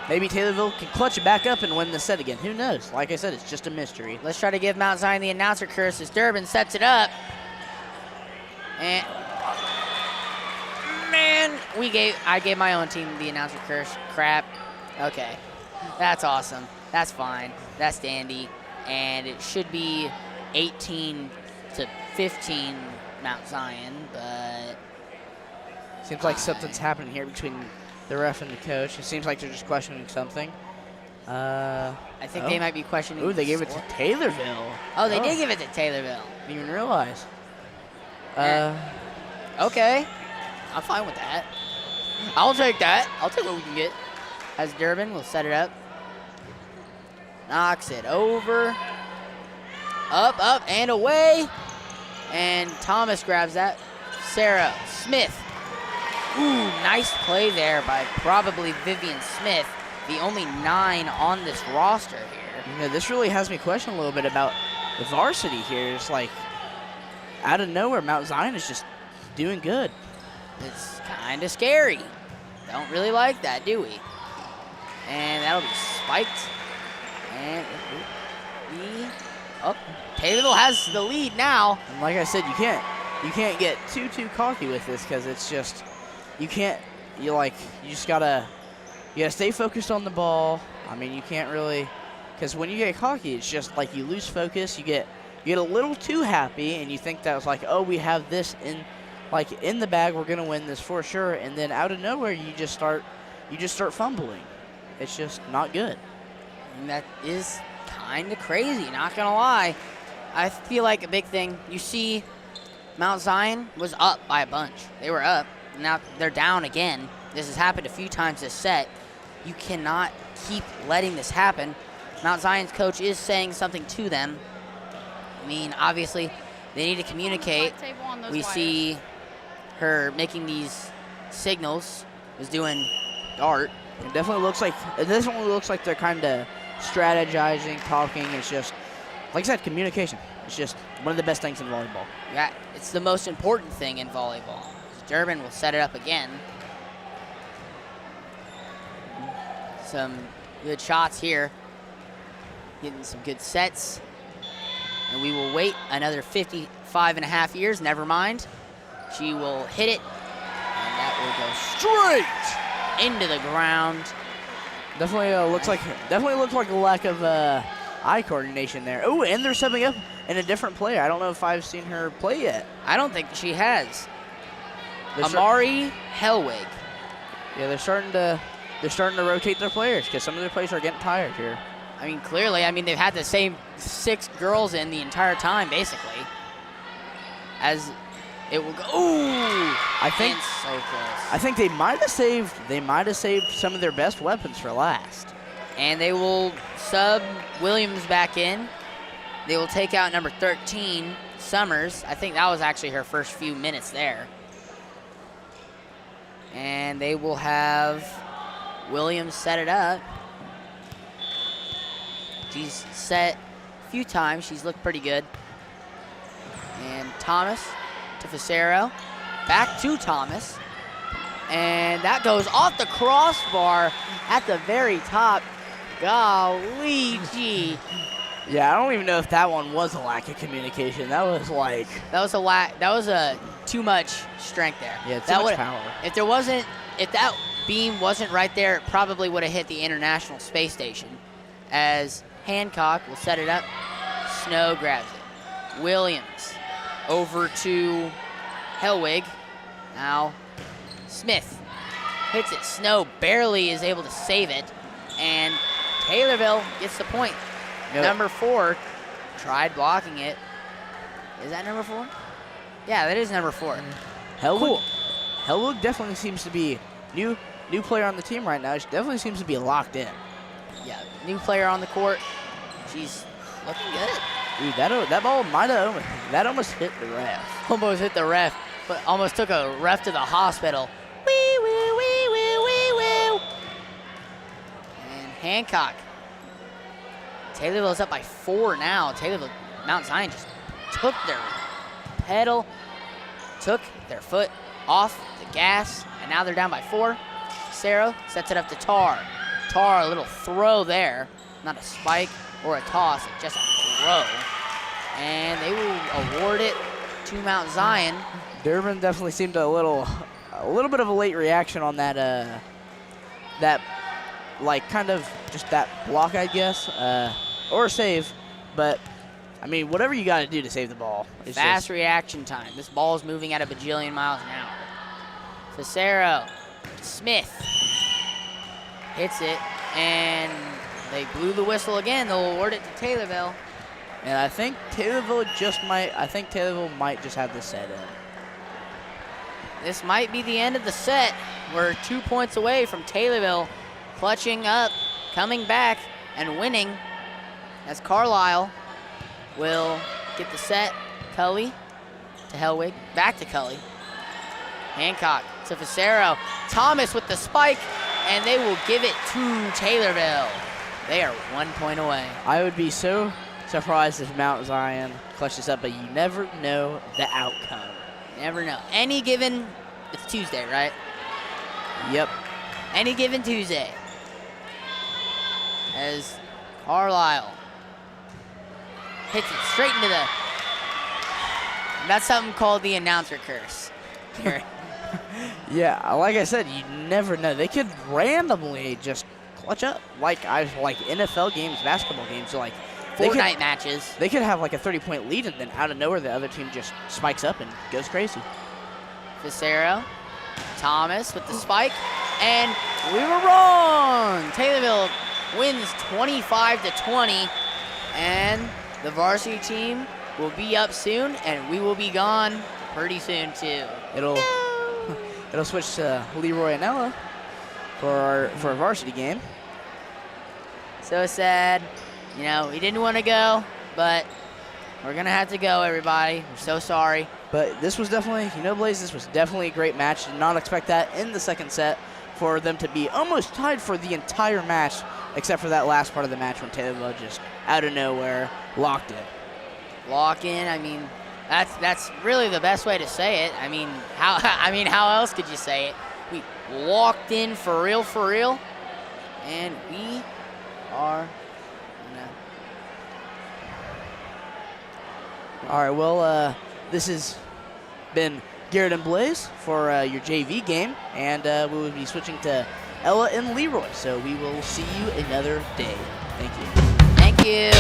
Speaker 2: Maybe Taylorville can clutch it back up and win the set again. Who knows? Like I said, it's just a mystery.
Speaker 1: Let's try to give Mount Zion the announcer curse as Durbin sets it up. And man, I gave my own team the announcer curse. Crap. Okay, that's awesome. That's fine. That's dandy. And it should be 18-15 Mount Zion, but
Speaker 2: seems like something's happening here between the ref and the coach. It seems like they're just questioning something.
Speaker 1: I think they might be questioning.
Speaker 2: Ooh, they gave it to Taylorville.
Speaker 1: Oh, they did give it to Taylorville.
Speaker 2: Didn't even realize.
Speaker 1: Okay, I'm fine with that. I'll take that. I'll take what we can get. As Durbin will set it up. Knocks it over. Up, and away. And Thomas grabs that. Sarah Smith. Ooh, nice play there by probably Vivian Smith, the only 9 on this roster here.
Speaker 2: You know, this really has me question a little bit about the varsity here. It's like, out of nowhere, Mount Zion is just doing good.
Speaker 1: It's kind of scary. Don't really like that, do we? And that'll be spiked. And Oh, Taylorville has the lead now.
Speaker 2: And like I said, you can't get too cocky with this because it's just you just gotta stay focused on the ball. I mean, you can't really, because when you get cocky, it's just like you lose focus. You get a little too happy, and you think that was like, oh, we have this in the bag. We're gonna win this for sure. And then out of nowhere, you just start fumbling. It's just not good.
Speaker 1: And that is kind of crazy, not gonna lie. I feel like a big thing, you see Mount Zion was up by a bunch. They were up, now they're down again. This has happened a few times this set. You cannot keep letting this happen. Mount Zion's coach is saying something to them. I mean, obviously, they need to communicate. We see her making these signals, is doing art.
Speaker 2: It definitely looks like they're kind of strategizing, talking. It's just, like I said, communication. It's just one of the best things in volleyball.
Speaker 1: Yeah, it's the most important thing in volleyball. Durbin will set it up again. Some good shots here. Getting some good sets. And we will wait another 55.5 years, never mind. She will hit it, and that will go straight into the ground.
Speaker 2: Definitely looks like a lack of eye coordination there. Oh, and they're subbing up in a different player. I don't know if I've seen her play yet.
Speaker 1: I don't think she has. Amari Hellwig.
Speaker 2: Yeah, they're starting to rotate their players because some of their players are getting tired here.
Speaker 1: I mean, clearly, they've had the same 6 girls in the entire time, basically. As it will go. Ooh!
Speaker 2: I think
Speaker 1: so close.
Speaker 2: I think they might have saved some of their best weapons for last.
Speaker 1: And they will sub Williams back in. They will take out number 13, Summers. I think that was actually her first few minutes there. And they will have Williams set it up. She's set a few times. She's looked pretty good. And Thomas to Facero. Back to Thomas. And that goes off the crossbar at the very top. Golly gee.
Speaker 2: Yeah, I don't even know if that one was a lack of communication. That was like...
Speaker 1: That was a too much strength there.
Speaker 2: Yeah, too much power.
Speaker 1: If that beam wasn't right there, it probably would have hit the International Space Station. As Hancock will set it up. Snow grabs it. Williams over to Hellwig. Now Smith hits it. Snow barely is able to save it. And Taylorville gets the point. Yep. Number 4 tried blocking it. Is that number 4? Yeah, that is number 4.
Speaker 2: Hellwig definitely seems to be new player on the team right now. She definitely seems to be locked in.
Speaker 1: Yeah, new player on the court. She's looking good.
Speaker 2: Dude, that ball almost hit the ref.
Speaker 1: Almost hit the ref, but almost took a ref to the hospital. Wee, wee, wee, wee, wee, wee. And Hancock. Taylorville's up by 4 now. Taylorville, Mount Zion just took their foot off the gas, and now they're down by 4. Sarah sets it up to Tar. Tar, a little throw there. Not a spike or a toss, just a throw. And they will award it to Mount Zion.
Speaker 2: Durbin definitely seemed a little bit of a late reaction on that kind of just that block, I guess, or save. But I mean, whatever you got to do to save the ball.
Speaker 1: Fast reaction time. This ball is moving at a bajillion miles an hour. Facero, Smith hits it, and they blew the whistle again. They'll award it to Taylorville.
Speaker 2: And I think Taylorville might just have this set in.
Speaker 1: This might be the end of the set. We're 2 points away from Taylorville clutching up, coming back, and winning as Carlisle will get the set. Cully to Hellwig, back to Cully. Hancock to Facero. Thomas with the spike, and they will give it to Taylorville. They are 1 point away.
Speaker 2: I would be so surprised if Mount Zion clutches up, but you never know the outcome.
Speaker 1: Never know. Any given, it's Tuesday, right?
Speaker 2: Yep.
Speaker 1: Any given Tuesday. As Carlisle hits it straight into the. That's something called the announcer curse.
Speaker 2: Yeah, like I said, you never know. They could randomly just clutch up, like NFL games, basketball games, like
Speaker 1: Fortnite matches.
Speaker 2: They could have like a 30-point lead, and then out of nowhere, the other team just spikes up and goes crazy.
Speaker 1: Cicero, Thomas with the spike, and we were wrong. Taylorville wins 25-20, and the varsity team will be up soon, and we will be gone pretty soon too.
Speaker 2: It'll switch to Leroy and Ella for a varsity game.
Speaker 1: So sad. You know, we didn't want to go, but we're going to have to go, everybody. We're so sorry.
Speaker 2: But this was definitely, Blaze, this was definitely a great match. Did not expect that in the second set for them to be almost tied for the entire match, except for that last part of the match when Taylorville just out of nowhere locked it.
Speaker 1: Lock in, I mean, that's really the best way to say it. I mean, how else could you say it? We locked in for real, and we are.
Speaker 2: All right, well, this has been Garrett and Blaze for your JV game, and we will be switching to Ella and Leroy. So we will see you another day. Thank you.
Speaker 1: Thank you.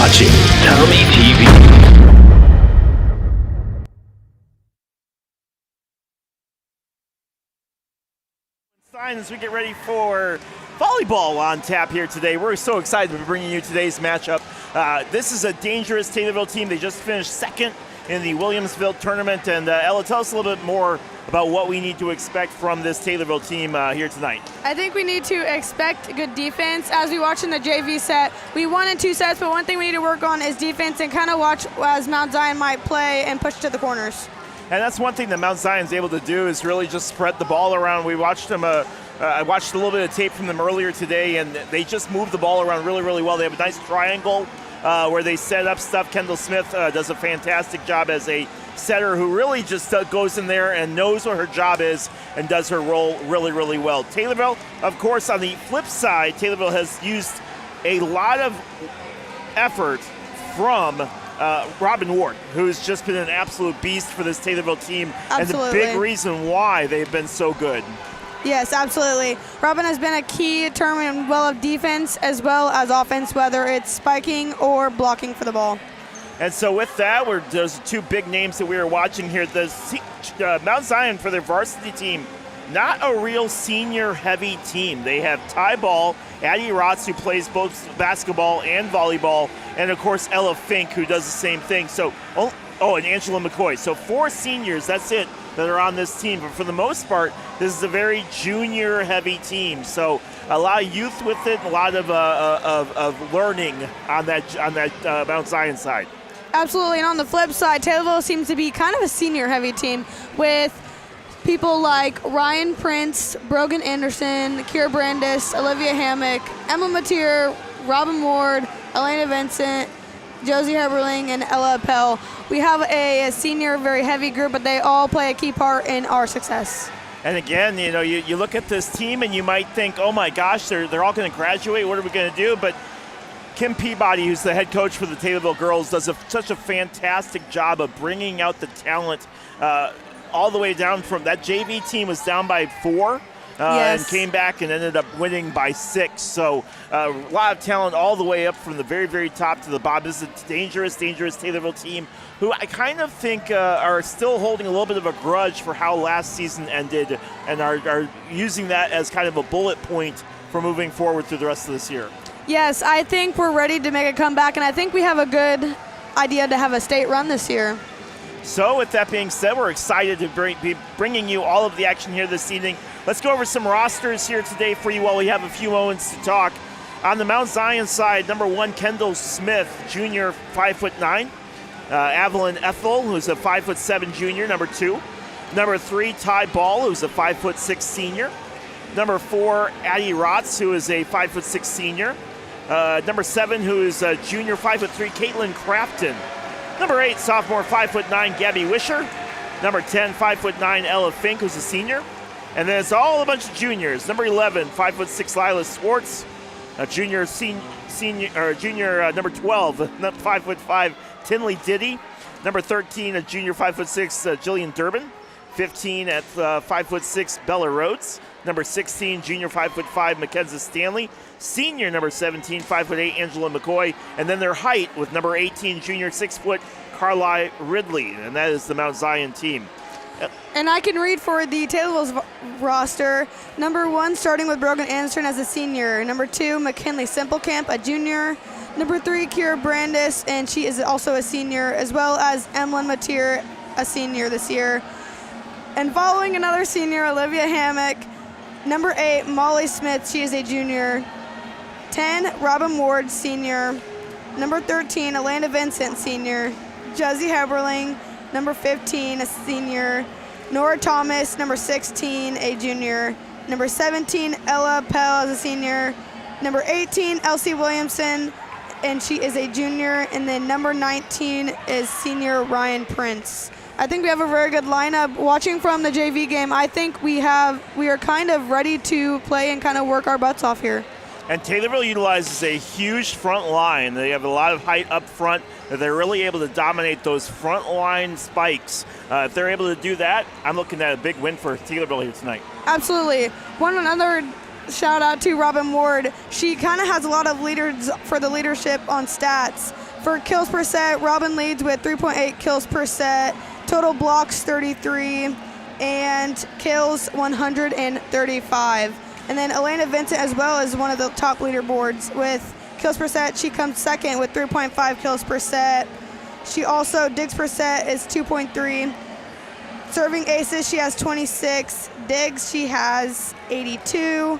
Speaker 3: watching Tommy TV.
Speaker 4: As we get ready for volleyball on tap here today. We're so excited to be bringing you today's matchup. This is a dangerous Taylorville team. They just finished second in the Williamsville tournament. And Ella, tell us a little bit more about what we need to expect from this Taylorville team here tonight.
Speaker 5: I think we need to expect good defense. As we watched in the JV set, we won in 2 sets, but one thing we need to work on is defense and kind of watch as Mount Zion might play and push to the corners.
Speaker 4: And that's one thing that Mount Zion's able to do is really just spread the ball around. We watched them, I watched a little bit of tape from them earlier today, and they just move the ball around really, really well. They have a nice triangle where they set up stuff. Kendall Smith does a fantastic job as a setter who really just goes in there and knows what her job is and does her role really, really well. Taylorville, of course, on the flip side, Taylorville has used a lot of effort from Robin Ward, who's just been an absolute beast for this Taylorville team.
Speaker 5: Absolutely.
Speaker 4: And the big reason why they've been so good.
Speaker 5: Yes, absolutely. Robin has been a key determinant well of defense as well as offense, whether it's spiking or blocking for the ball.
Speaker 4: And so with that, there's 2 big names that we are watching here. The Mount Zion, for their varsity team, not a real senior-heavy team. They have Ty Ball, Addie Rotz, who plays both basketball and volleyball, and, of course, Ella Fink, who does the same thing. So, and Angela McCoy. So 4 seniors, that's it, that are on this team. But for the most part, this is a very junior-heavy team. So a lot of youth with it, a lot of learning on that Mount Zion side.
Speaker 5: Absolutely, and on the flip side, Taylorville seems to be kind of a senior-heavy team with people like Ryan Prince, Brogan Anderson, Kira Brandis, Olivia Hammock, Emma Mateer, Robin Ward, Elena Vincent, Josie Heberling, and Ella Appel. We have a senior, very heavy group, but they all play a key part in our success.
Speaker 4: And again, you look at this team and you might think, oh my gosh, they're all going to graduate. What are we going to do? But Kim Peabody, who's the head coach for the Taylorville girls, does such a fantastic job of bringing out the talent all the way down from that JV team was down by 4
Speaker 5: yes.
Speaker 4: and came back and ended up winning by 6. So a lot of talent all the way up from the very, very top to the bottom. This is a dangerous Taylorville team who I kind of think are still holding a little bit of a grudge for how last season ended and are using that as kind of a bullet point for moving forward through the rest of this year.
Speaker 5: Yes, I think we're ready to make a comeback, and I think we have a good idea to have a state run this year.
Speaker 4: So with that being said, we're excited to be bringing you all of the action here this evening. Let's go over some rosters here today for you while we have a few moments to talk. On the Mount Zion side, number 1, Kendall Smith, junior, 5'9". Evelyn Ethel, who's a 5'7" junior, number 2. Number 3, Ty Ball, who's a 5'6" senior. Number 4, Addie Rotz, who is a 5'6" senior. Number 7, who is a junior, 5'3", Caitlin Crafton. Number 8, sophomore, 5'9", Gabby Wisher. Number 10, 5'9", Ella Fink, who's a senior. And then it's all a bunch of juniors. Number 11, 5'6", Lila Swartz. Junior, number 12, 5'5", Tinley Diddy. Number 13, a junior, 5'6", Jillian Durbin. 15 at 5'6", Bella Rhodes. Number 16, junior, 5'5", Mackenzie Stanley. Senior, number 17, 5'8", Angela McCoy. And then their height with number 18, junior, 6 foot, Carly Ridley. And that is the Mount Zion team.
Speaker 5: And I can read for the Taylorville's roster. Number 1, starting with Brogan Anderson as a senior. Number 2, McKinley Simplecamp, a junior. Number 3, Kira Brandis, and she is also a senior, as well as Emlyn Mateer, a senior this year. And following another senior, Olivia Hammock. Number 8, Molly Smith, she is a junior. 10, Robin Ward, senior. Number 13, Elena Vincent, senior. Josie Heberling, number 15, a senior. Nora Thomas, number 16, a junior. Number 17, Ella Pell as a senior. Number 18, Elsie Williamson, and she is a junior. And then number 19 is senior Ryan Prince. I think we have a very good lineup. Watching from the JV game, I think we are kind of ready to play and kind of work our butts off here.
Speaker 4: And Taylorville utilizes a huge front line. They have a lot of height up front. They're really able to dominate those front line spikes. If they're able to do that, I'm looking at a big win for Taylorville here tonight.
Speaker 5: Absolutely. Another shout out to Robin Ward. She kind of has a lot of leaders for the leadership on stats. For kills per set, Robin leads with 3.8 kills per set, total blocks 33, and kills 135. And then Elena Vincent as well is one of the top leaderboards with kills per set. She comes second with 3.5 kills per set. She also, digs per set is 2.3. Serving aces, she has 26. Digs, she has 82.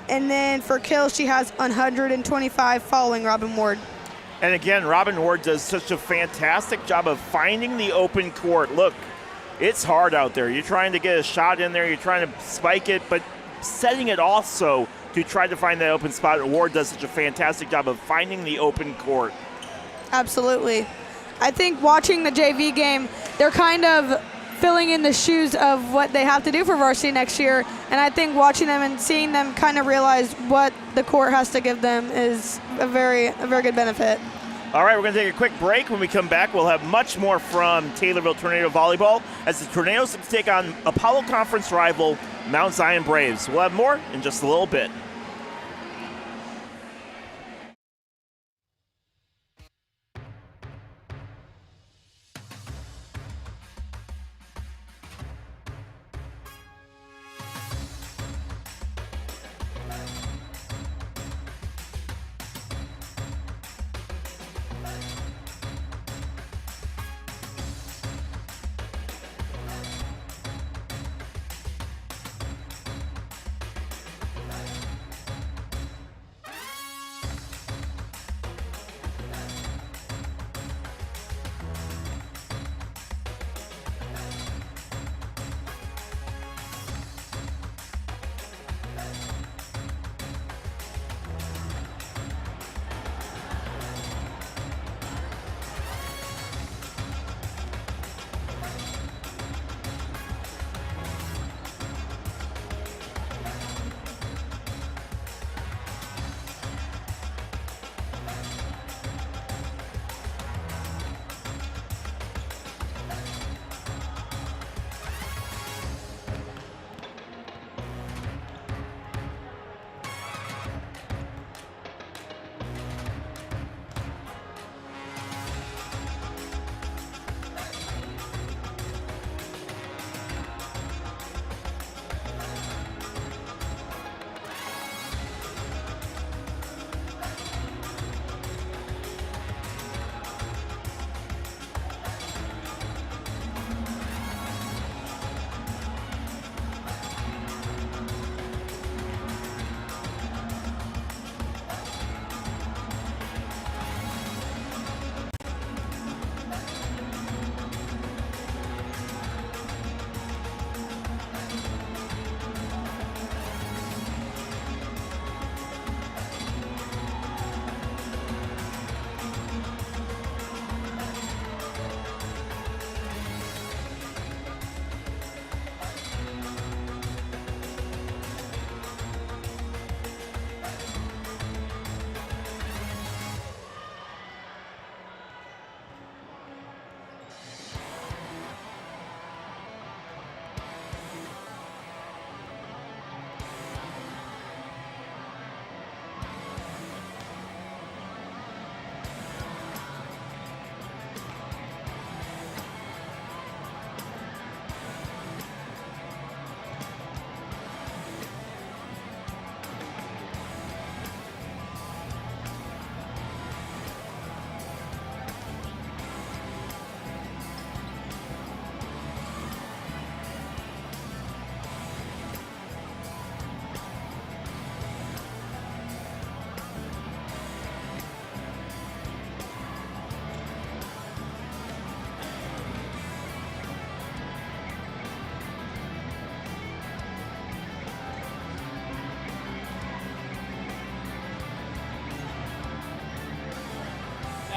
Speaker 5: And then for kills, she has 125 following Robin Ward.
Speaker 4: And again, Robin Ward does such a fantastic job of finding the open court. Look, it's hard out there. You're trying to get a shot in there. You're trying to spike it, but setting it also to try to find that open spot. Ward does such a fantastic job of finding the open court.
Speaker 5: Absolutely. I think watching the JV game, they're kind of filling in the shoes of what they have to do for varsity next year. And I think watching them and seeing them kind of realize what the court has to give them is a very good benefit.
Speaker 4: All right, we're going to take a quick break. When we come back, we'll have much more from Taylorville Tornado Volleyball as the Tornadoes take on Apollo Conference rival Mount Zion Braves. We'll have more in just a little bit.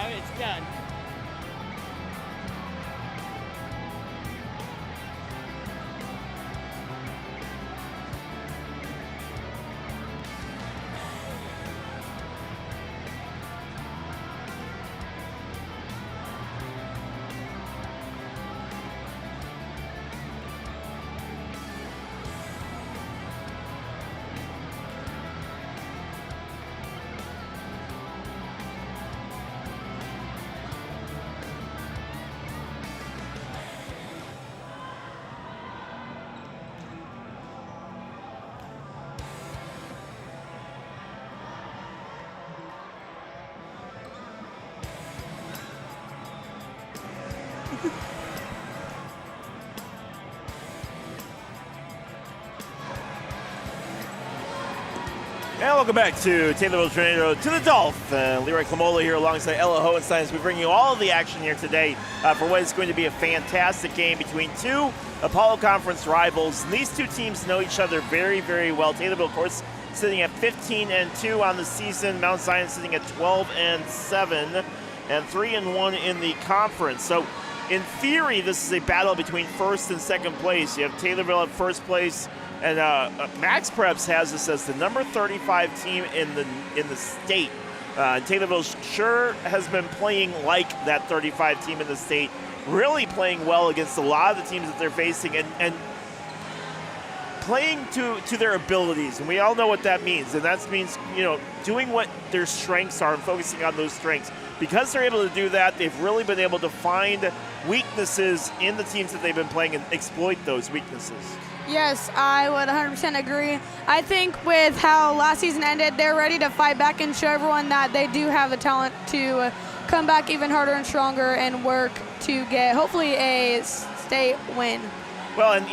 Speaker 1: It's done.
Speaker 4: And welcome back to Taylorville Tornado to the Dolph. Leroy Clamola here alongside Ella Hohenstein as we bring you all of the action here today for what is going to be a fantastic game between two Apollo Conference rivals. And these two teams know each other very, very well. Taylorville, of course, sitting at 15-2 on the season. Mount Zion sitting at 12-7 and 3-1 in the conference. So in theory, this is a battle between first and second place. You have Taylorville at first place. And Max Preps has this as the number 35 team in the state. Taylorville sure has been playing like that 35 team in the state, really playing well against a lot of the teams that they're facing and playing to their abilities. And we all know what that means. And that means, doing what their strengths are and focusing on those strengths. Because they're able to do that, they've really been able to find weaknesses in the teams that they've been playing and exploit those weaknesses.
Speaker 5: Yes, I would 100% agree. I think with how last season ended, they're ready to fight back and show everyone that they do have the talent to come back even harder and stronger and work to get hopefully a state win.
Speaker 4: Well, and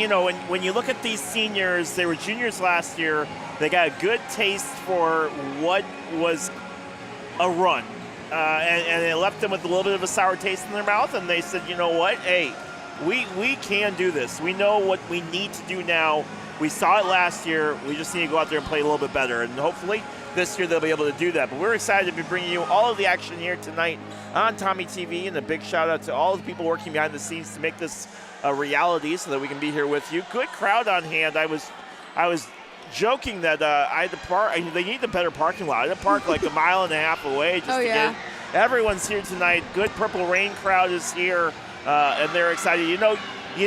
Speaker 4: when you look at these seniors, they were juniors last year. They got a good taste for what was a run. And it left them with a little bit of a sour taste in their mouth, and they said, you know what, hey, we can do this. We know what we need to do now. We saw it last year. We just need to go out there and play a little bit better, and hopefully this year they'll be able to do that. But we're excited to be bringing you all of the action here tonight on Tommy TV, and a big shout-out to all the people working behind the scenes to make this a reality so that we can be here with you. Good crowd on hand. I was joking that I had to park. They need a better parking lot. I had to park like a mile and a half away just to get. Everyone's here tonight. Good Purple Rain crowd is here, and they're excited. You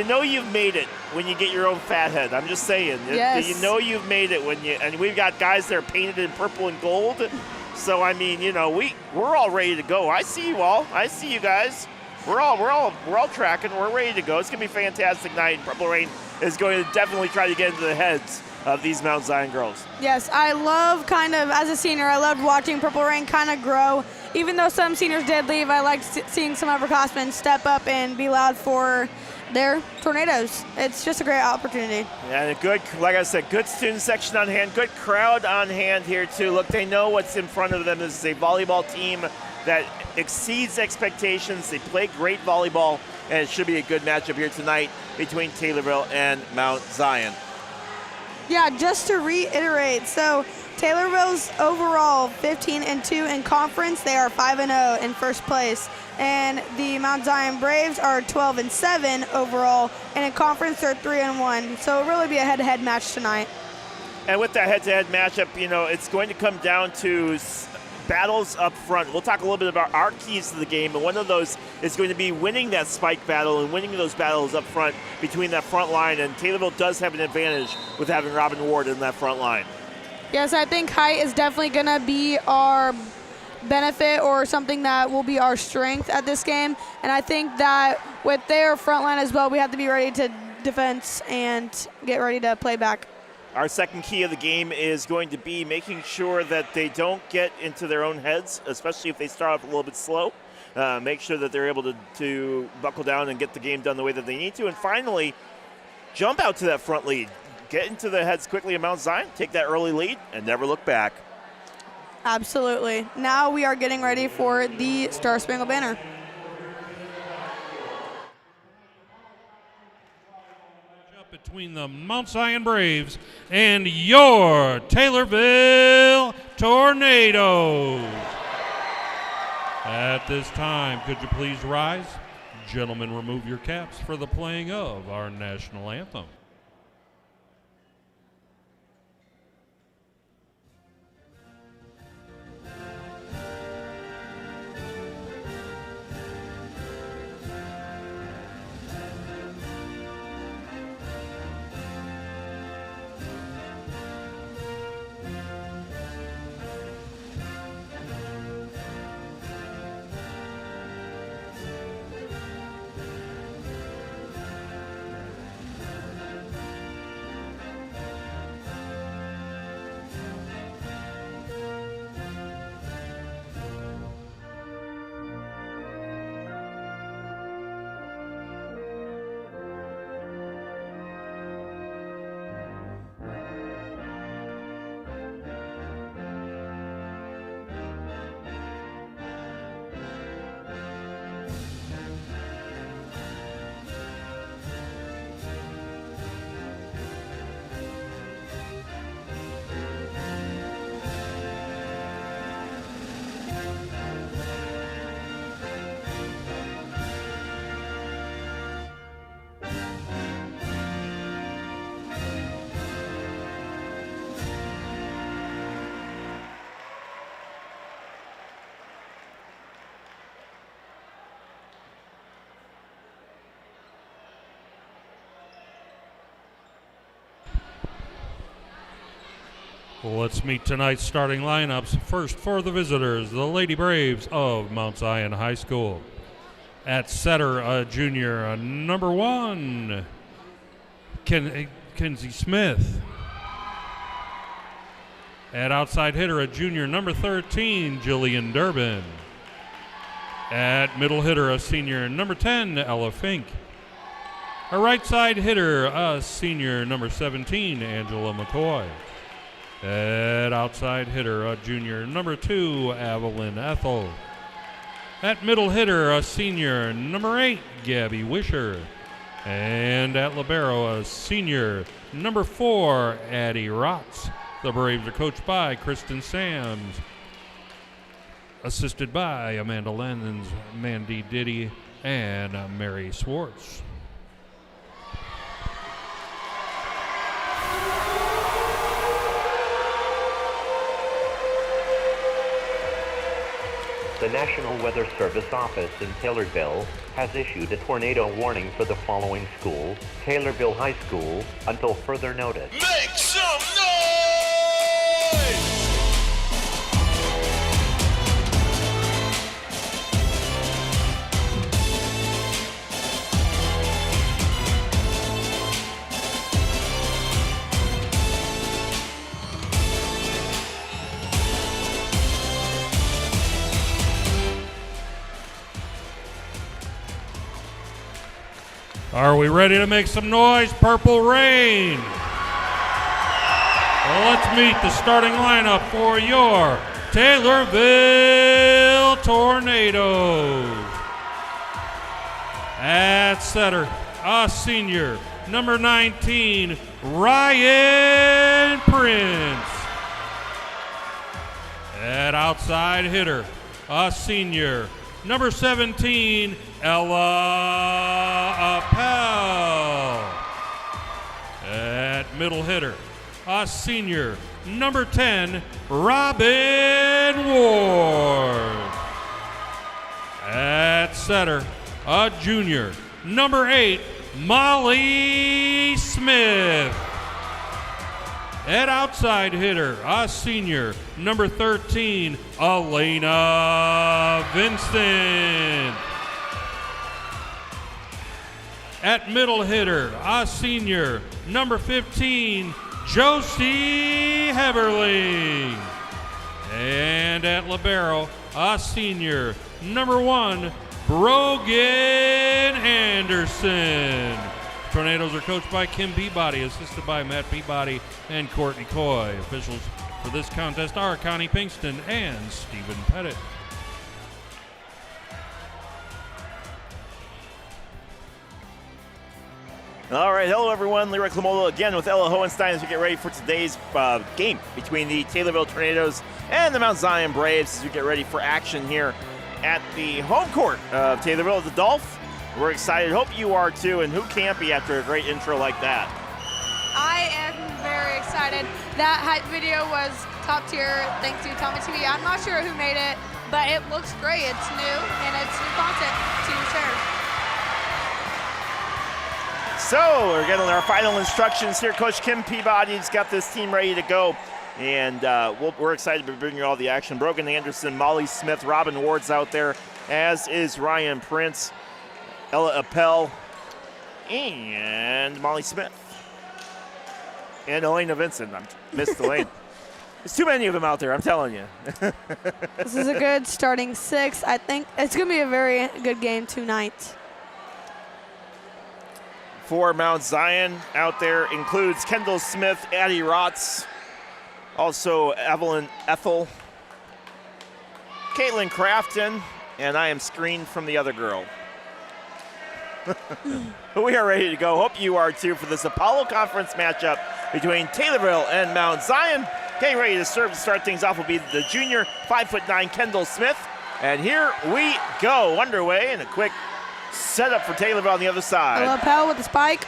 Speaker 4: know you've made it when you get your own fat head. I'm just saying.
Speaker 5: Yes.
Speaker 4: You know you've made it and we've got guys that are painted in purple and gold. So I mean, we're all ready to go. I see you all. I see you guys. We're all tracking. We're ready to go. It's gonna be a fantastic night. Purple Rain is going to definitely try to get into the heads of these Mount Zion girls.
Speaker 5: Yes, I love as a senior, I loved watching Purple Rain kind of grow. Even though some seniors did leave, I liked seeing some upperclassmen step up and be loud for their Tornadoes. It's just a great opportunity.
Speaker 4: And like I said, good student section on hand, good crowd on hand here too. Look, they know what's in front of them. This is a volleyball team that exceeds expectations. They play great volleyball, and it should be a good matchup here tonight between Taylorville and Mount Zion.
Speaker 5: Yeah, just to reiterate, so Taylorville's overall 15-2 in conference. They are 5-0 in first place. And the Mount Zion Braves are 12-7 overall, and in conference they're 3-1. So it'll really be a head-to-head match tonight.
Speaker 4: And with that head-to-head matchup, it's going to come down to battles up front. We'll talk a little bit about our keys to the game, and one of those is going to be winning that spike battle and winning those battles up front between that front line. And Taylorville does have an advantage with having Robin Ward in that front line.
Speaker 5: Yes, I think height is definitely going to be our benefit or something that will be our strength at this game. And I think that with their front line as well, we have to be ready to defense and get ready to play back.
Speaker 4: Our second key of the game is going to be making sure that they don't get into their own heads, especially if they start off a little bit slow. Make sure that they're able to buckle down and get the game done the way that they need to. And finally, jump out to that front lead. Get into the heads quickly of Mount Zion, take that early lead, and never look back.
Speaker 5: Absolutely. Now we are getting ready for the Star Spangled Banner.
Speaker 3: Between the Mount Zion Braves and your Taylorville Tornadoes. At this time, could you please rise? Gentlemen, remove your caps for the playing of our national anthem. Let's meet tonight's starting lineups. First for the visitors, the Lady Braves of Mount Zion High School. At setter, a junior, number 1, Kenzie Smith. At outside hitter, a junior, number 13, Jillian Durbin. At middle hitter, a senior, number 10, Ella Fink. A right side hitter, a senior, number 17, Angela McCoy. At outside hitter, a junior, number 2, Evelyn Ethel. At middle hitter, a senior, number 8, Gabby Wisher. And at libero, a senior, number 4, Addie Rotz. The Braves are coached by Kristen Sams, assisted by Amanda Lennons, Mandy Diddy, and Mary Swartz.
Speaker 6: The National Weather Service office in Taylorville has issued a tornado warning for the following schools: Taylorville High School until further notice.
Speaker 7: Make some noise!
Speaker 3: Are we ready to make some noise? Purple Rain. Well, let's meet the starting lineup for your Taylorville Tornadoes. At setter, a senior, number 19, Ryan Prince. At outside hitter, a senior, number 17, Ella Appel. At middle hitter, a senior, number 10, Robin Ward. At setter, a junior, number 8, Molly Smith. At outside hitter, a senior, number 13, Elena Vincent. At middle hitter, a senior, number 15, Josie Heberling. And at libero, a senior, number 1, Brogan Anderson. Tornadoes are coached by Kim Peabody, assisted by Matt Peabody and Courtney Coy. Officials for this contest are Connie Pinkston and Stephen Pettit.
Speaker 4: All right, hello everyone. Lyric Lamola again with Ella Hohenstein as we get ready for today's game between the Taylorville Tornadoes and the Mount Zion Braves as we get ready for action here at the home court of Taylorville at the Dolph. We're excited. Hope you are too. And who can't be after a great intro like that?
Speaker 5: I am very excited. That hype video was top tier thanks to Tommy TV. I'm not sure who made it, but it looks great. It's new, and it's new content to share.
Speaker 4: So we're getting our final instructions here. Coach Kim Peabody's got this team ready to go. And we're excited to bring you all the action. Brogan Anderson, Molly Smith, Robin Ward's out there, as is Ryan Prince, Ella Appel, and Molly Smith. And Elena Vincent. I missed Elaine. There's too many of them out there, I'm telling you.
Speaker 5: This is a good starting 6. I think it's going to be a very good game tonight.
Speaker 4: For Mount Zion out there includes Kendall Smith, Addie Rotz, also Evelyn Ethel, Caitlin Crafton, and I am screened from the other girl. But we are ready to go. Hope you are too for this Apollo Conference matchup between Taylorville and Mount Zion. Getting ready to serve to start things off will be the junior 5'9" Kendall Smith. And here we go. Underway and a quick setup for Taylorville on the other side.
Speaker 5: Appel with the spike.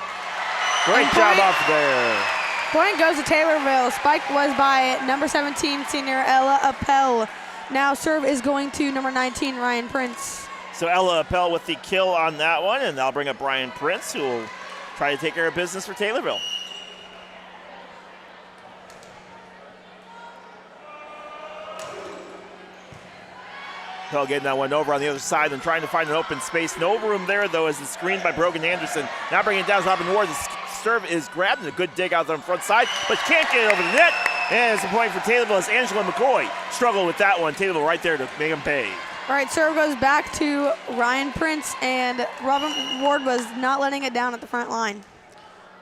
Speaker 4: Great job off there.
Speaker 5: Point goes to Taylorville. Spike was by number 17 senior Ella Appel. Now serve is going to number 19 Ryan Prince.
Speaker 4: So Ella Appel with the kill on that one, and I'll bring up Brian Prince, who will try to take care of business for Taylorville. Appel getting that one over on the other side and trying to find an open space. No room there, though, as it's screened by Brogan Anderson. Now bringing it down to Robin Ward. The serve is grabbed, and a good dig out on the front side, but can't get it over the net. And it's a point for Taylorville as Angela McCoy struggled with that one. Taylorville right there to make him pay.
Speaker 5: All right, serve goes back to Ryan Prince, and Robin Ward was not letting it down at the front line.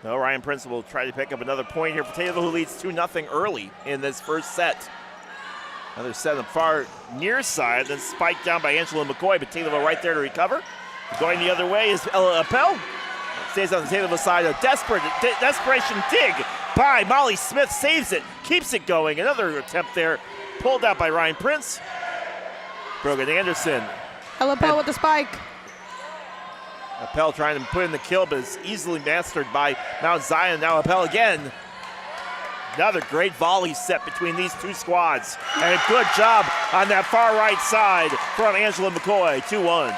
Speaker 4: No, Ryan Prince will try to pick up another point here for Taylorville, who leads 2-0 early in this first set. Another set on the far near side, then spiked down by Angela McCoy, but Taylorville right there to recover. Going the other way is Ella Appel. Stays on the Taylorville side. A desperation dig by Molly Smith, saves it, keeps it going. Another attempt there, pulled out by Ryan Prince. Brogan Anderson.
Speaker 5: Ella Appel with the spike.
Speaker 4: Appel trying to put in the kill, but it's easily mastered by Mount Zion. Now Appel again. Another great volley set between these two squads. And a good job on that far right side from Angela McCoy, 2-1.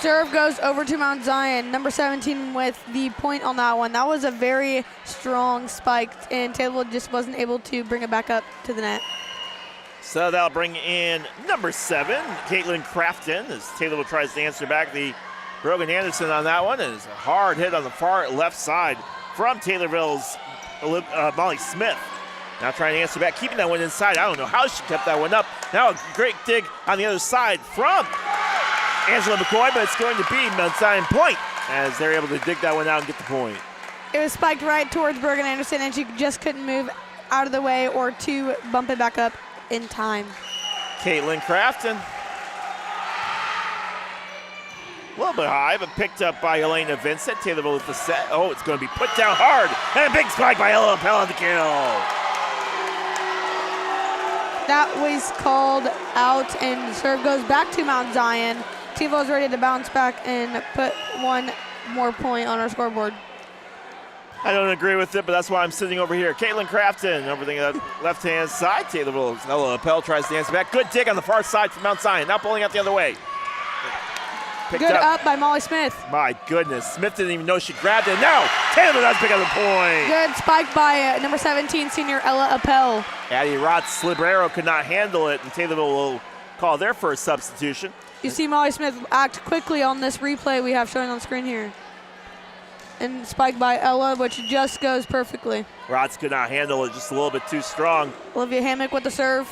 Speaker 5: Serve goes over to Mount Zion, number 17 with the point on that one. That was a very strong spike, and Taylorville just wasn't able to bring it back up to the net.
Speaker 4: So that'll bring in number 7, Caitlin Crafton, as Taylorville tries to answer back the Brogan Anderson on that one. And it's a hard hit on the far left side from Taylorville's Molly Smith. Now trying to answer back, keeping that one inside. I don't know how she kept that one up. Now a great dig on the other side from Angela McCoy, but it's going to be Mount Zion point as they're able to dig that one out and get the point.
Speaker 5: It was spiked right towards Brogan Anderson, and she just couldn't move out of the way or to bump it back up in time.
Speaker 4: Caitlin Crafton. A little bit high, but picked up by Elena Vincent. Taylorville with the set. Oh, it's going to be put down hard. And a big spike by Ella Appel on the kill.
Speaker 5: That was called out, and the serve goes back to Mount Zion. Taylorville is ready to bounce back and put one more point on our scoreboard.
Speaker 4: I don't agree with it, but that's why I'm sitting over here. Caitlin Crafton over the left-hand side. Taylorville, Ella Appel tries to answer back. Good dig on the far side from Mount Zion. Now pulling out the other way.
Speaker 5: Good up by Molly Smith.
Speaker 4: My goodness, Smith didn't even know she grabbed it. Now Taylorville does pick up the point.
Speaker 5: Good spike by number 17 senior Ella Appel.
Speaker 4: Addie Rotz-Librero could not handle it, and Taylorville will call their first substitution.
Speaker 5: You see Molly Smith act quickly on this replay we have showing on screen here. And spike by Ella, which just goes perfectly.
Speaker 4: Rotz could not handle it, just a little bit too strong.
Speaker 5: Olivia Hammock with the serve.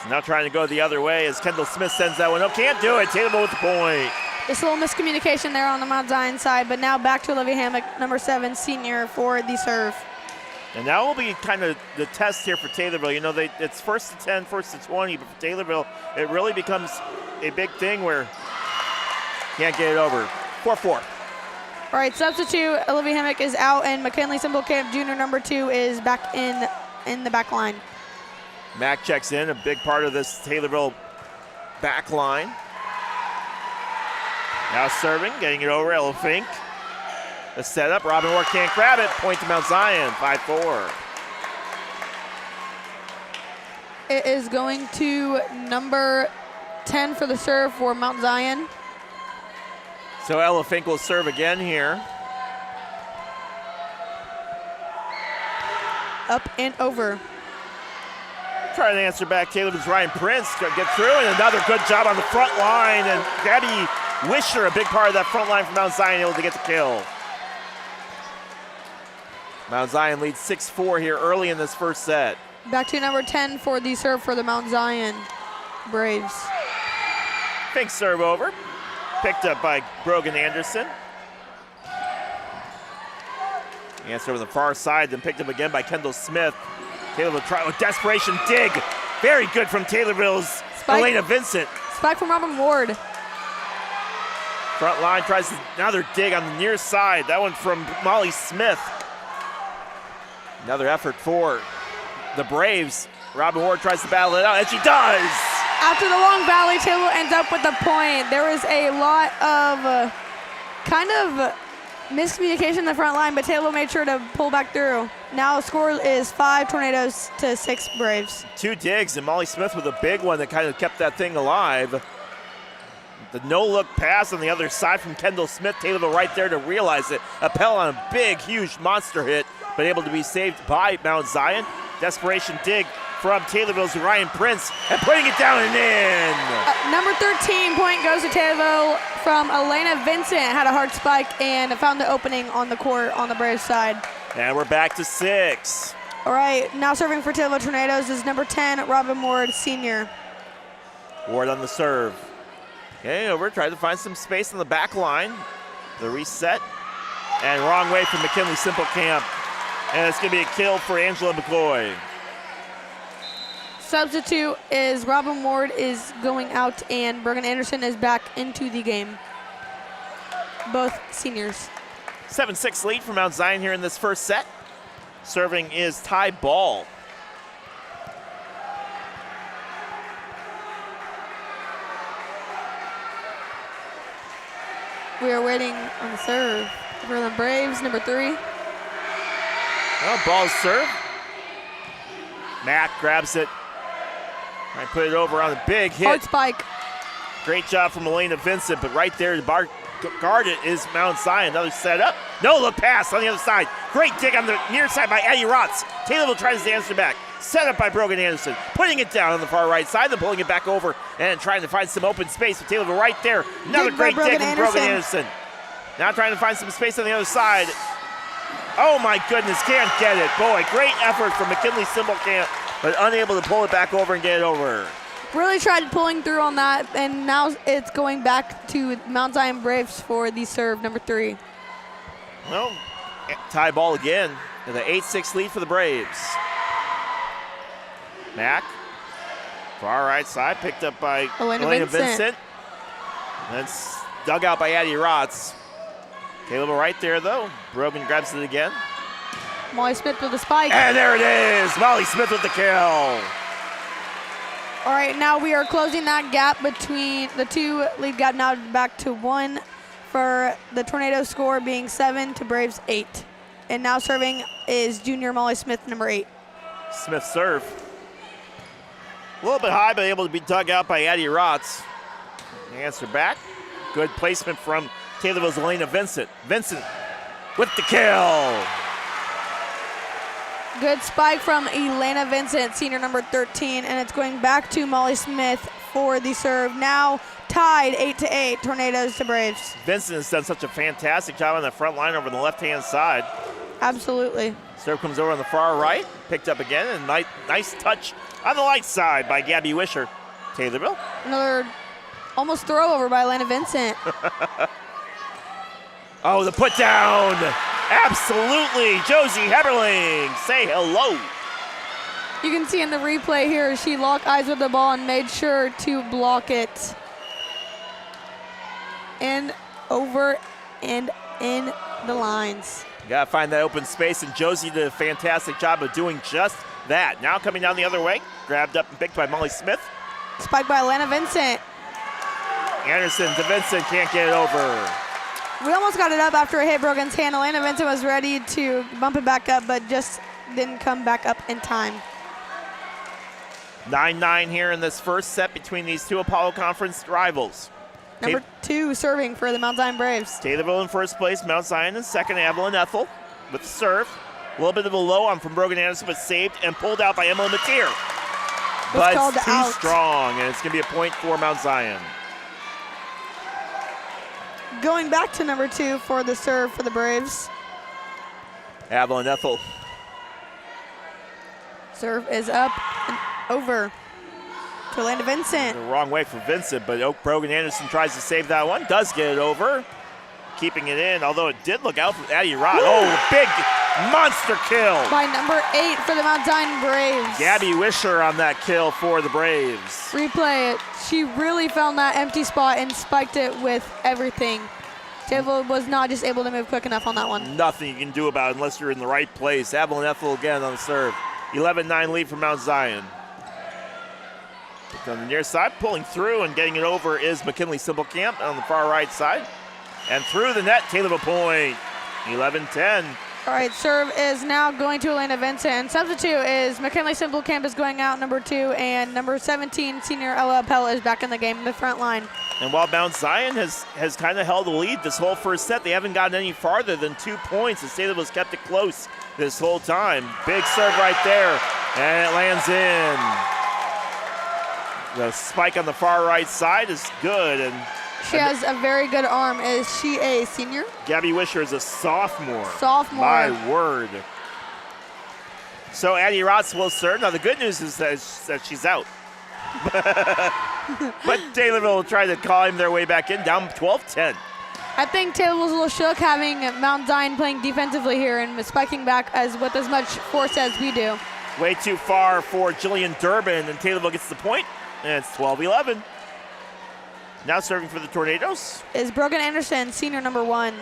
Speaker 4: Now trying to go the other way as Kendall Smith sends that one up. Can't do it. Taylorville with the point.
Speaker 5: Just a little miscommunication there on the Mount Zion side, but now back to Olivia Hammock, number 7 senior for the serve.
Speaker 4: And that will be kind of the test here for Taylorville. You know, it's first to 10, first to 20, but for Taylorville, it really becomes a big thing where can't get it over. 4-4.
Speaker 5: All right, substitute Olivia Hammock is out, and McKinley Simplecamp Jr. number 2 is back in the back line.
Speaker 4: Mack checks in, a big part of this Taylorville back line. Now serving, getting it over, Ella Fink. The setup, Robin Ward can't grab it. Point to Mount Zion, 5-4.
Speaker 5: It is going to number 10 for the serve for Mount Zion.
Speaker 4: So Ella Fink will serve again here.
Speaker 5: Up and over.
Speaker 4: Trying to answer back, Taylorville's Ryan Prince to get through, and another good job on the front line. And Gabby Wisher, a big part of that front line for Mount Zion, able to get the kill. Mount Zion leads 6-4 here early in this first set.
Speaker 5: Back to number 10 for the serve for the Mount Zion Braves.
Speaker 4: Fink serve over, picked up by Brogan Anderson. Answer over the far side, then picked up again by Kendall Smith. Taylorville try with desperation dig. Very good from Taylorville's Elena Vincent.
Speaker 5: Spike from Robin Ward.
Speaker 4: Front line tries another dig on the near side. That one from Molly Smith. Another effort for the Braves. Robin Ward tries to battle it out, and she does.
Speaker 5: After the long volley, Taylorville ends up with the point. There was a lot of kind of miscommunication in the front line, but Taylorville made sure to pull back through. Now the score is 5 Tornadoes to 6 Braves.
Speaker 4: 2 digs, and Molly Smith with a big one that kind of kept that thing alive. The no-look pass on the other side from Kendall Smith. Taylorville right there to realize it. Appel on a big, huge monster hit, but able to be saved by Mount Zion. Desperation dig from Taylorville's Ryan Prince and putting it down and in.
Speaker 5: Number 13 point goes to Taylorville from Elena Vincent. Had a hard spike and found the opening on the court on the Braves side.
Speaker 4: And we're back to 6.
Speaker 5: All right, now serving for Taylorville Tornadoes is number 10, Robin Ward, senior.
Speaker 4: Ward on the serve. Okay, over, tried to find some space on the back line. The reset. And wrong way from McKinley Simplecamp. And it's going to be a kill for Angela McCoy.
Speaker 5: Substitute is Robin Ward is going out and Brogan Anderson is back into the game. Both seniors.
Speaker 4: 7-6 lead for Mount Zion here in this first set. Serving is Ty Ball.
Speaker 5: We are waiting on the serve for the Braves, number 3.
Speaker 4: Well, ball's serve. Mack grabs it. Might put it over on a big hit.
Speaker 5: Hard spike.
Speaker 4: Great job from Elena Vincent, but right there to guard it is Mount Zion. Another setup. No look pass on the other side. Great dig on the near side by Addie Rotz. Taylorville tries to answer back. Set up by Brogan Anderson. Putting it down on the far right side, then pulling it back over and trying to find some open space with Taylorville right there. Another great dig from Brogan Anderson. Now trying to find some space on the other side. Oh my goodness, can't get it. Boy, great effort from McKinley Simplecamp, but unable to pull it back over and get it over.
Speaker 5: Really tried pulling through on that, and now it's going back to Mount Zion Braves for the serve, number 3.
Speaker 4: Well, tie ball again. The 8-6 lead for the Braves. Mack, far right side, picked up by Elena Vincent. That's dug out by Addie Rotz. Taylorville right there, though. Brogan grabs it again.
Speaker 5: Molly Smith with the spike.
Speaker 4: And there it is. Molly Smith with the kill.
Speaker 5: All right, now we are closing that gap between the two. Lead gap now back to 1 for the Tornado score being 7 to Braves 8. And now serving is junior Molly Smith, number 8.
Speaker 4: Smith serve. A little bit high, but able to be dug out by Addie Rotz. Answer back. Good placement from Taylorville's Elena Vincent. Vincent with the kill.
Speaker 5: Good spike from Elena Vincent, senior number 13, and it's going back to Molly Smith for the serve. Now tied 8-8, Tornadoes to Braves.
Speaker 4: Vincent has done such a fantastic job on the front line over the left-hand side.
Speaker 5: Absolutely.
Speaker 4: Serve comes over on the far right, picked up again, and nice touch on the light side by Gabby Wisher. Taylorville.
Speaker 5: Another almost throw over by Elena Vincent.
Speaker 4: Oh, the put down. Absolutely. Josie Heberling, say hello.
Speaker 5: You can see in the replay here, she locked eyes with the ball and made sure to block it. And over and in the lines.
Speaker 4: You gotta find that open space, and Josie did a fantastic job of doing just that. Now coming down the other way, grabbed up and picked by Molly Smith.
Speaker 5: Spiked by Elena Vincent.
Speaker 4: Anderson to Vincent, can't get it over.
Speaker 5: We almost got it up after it hit Brogan's hand. Elena Vincent was ready to bump it back up, but just didn't come back up in time.
Speaker 4: 9-9 here in this first set between these two Apollo Conference rivals.
Speaker 5: Number 2 serving for the Mount Zion Braves.
Speaker 4: Taylorville in first place, Mount Zion in second, Evelyn Ethel with the serve. A little bit of a low on from Brogan Anderson, but saved and pulled out by Emily Mateer. But it's too strong, and it's going to be a point for Mount Zion.
Speaker 5: Going back to number 2 for the serve for the Braves.
Speaker 4: Evelyn Ethel.
Speaker 5: Serve is up and over to Elena Vincent.
Speaker 4: The wrong way for Vincent, but Brogan Anderson tries to save that one. Does get it over. Keeping it in, although it did look out for Addie Rod. Oh, big monster kill.
Speaker 5: By number 8 for the Mount Zion Braves.
Speaker 4: Gabby Wisher on that kill for the Braves.
Speaker 5: Replay it. She really found that empty spot and spiked it with everything. Taylorville was not just able to move quick enough on that one.
Speaker 4: Nothing you can do about it unless you're in the right place. Evelyn Ethel again on the serve. 11-9 lead for Mount Zion. On the near side, pulling through and getting it over is McKinley Simplecamp on the far right side. And through the net, Taylorville point. 11-10.
Speaker 5: All right, serve is now going to Elena Vincent. And substitute is McKinley Simplecamp is going out, number 2, and number 17, senior Ella Appel, is back in the game in the front line.
Speaker 4: And while Mount Zion has kind of held the lead this whole first set, they haven't gotten any farther than 2 points. The Taylorville's kept it close this whole time. Big serve right there And it lands in. The spike on the far right side is good. And
Speaker 5: She has a very good arm. Is she a senior?
Speaker 4: Gabby Wisher is a sophomore.
Speaker 5: Sophomore.
Speaker 4: My word. So Addie Rotz will serve. Now the good news is that she's out. But Taylorville will try to climb their way back in, down 12-10.
Speaker 5: I think Taylorville's a little shook having Mount Zion playing defensively here and spiking back with as much force as we do.
Speaker 4: Way too far for Jillian Durbin, and Taylorville gets the point, and it's 12-11. Now serving for the Tornadoes
Speaker 5: is Brogan Anderson, senior number 1.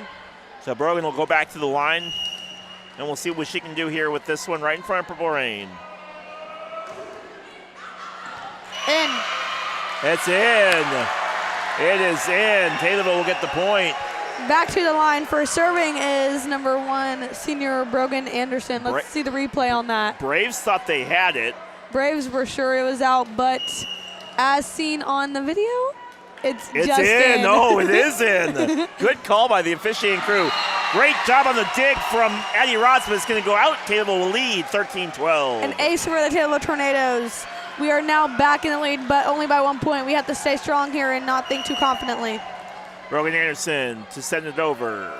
Speaker 4: So Brogan will go back to the line, and we'll see what she can do here with this one right in front of Purple Rain.
Speaker 5: In.
Speaker 4: It's in. It is in. Taylorville will get the point.
Speaker 5: Back to the line for serving is number 1, senior Brogan Anderson. Let's see the replay on that.
Speaker 4: Braves thought they had it.
Speaker 5: Braves were sure it was out, but as seen on the video, it's just
Speaker 4: in.
Speaker 5: in.
Speaker 4: No, it is in. Good call by the officiating crew. Great job on the dig from Addie Rotz, but it's going to go out. Taylorville will lead 13-12.
Speaker 5: An ace for the Taylorville Tornadoes. We are now back in the lead, but only by 1 point. We have to stay strong here and not think too confidently.
Speaker 4: Brogan Anderson to send it over.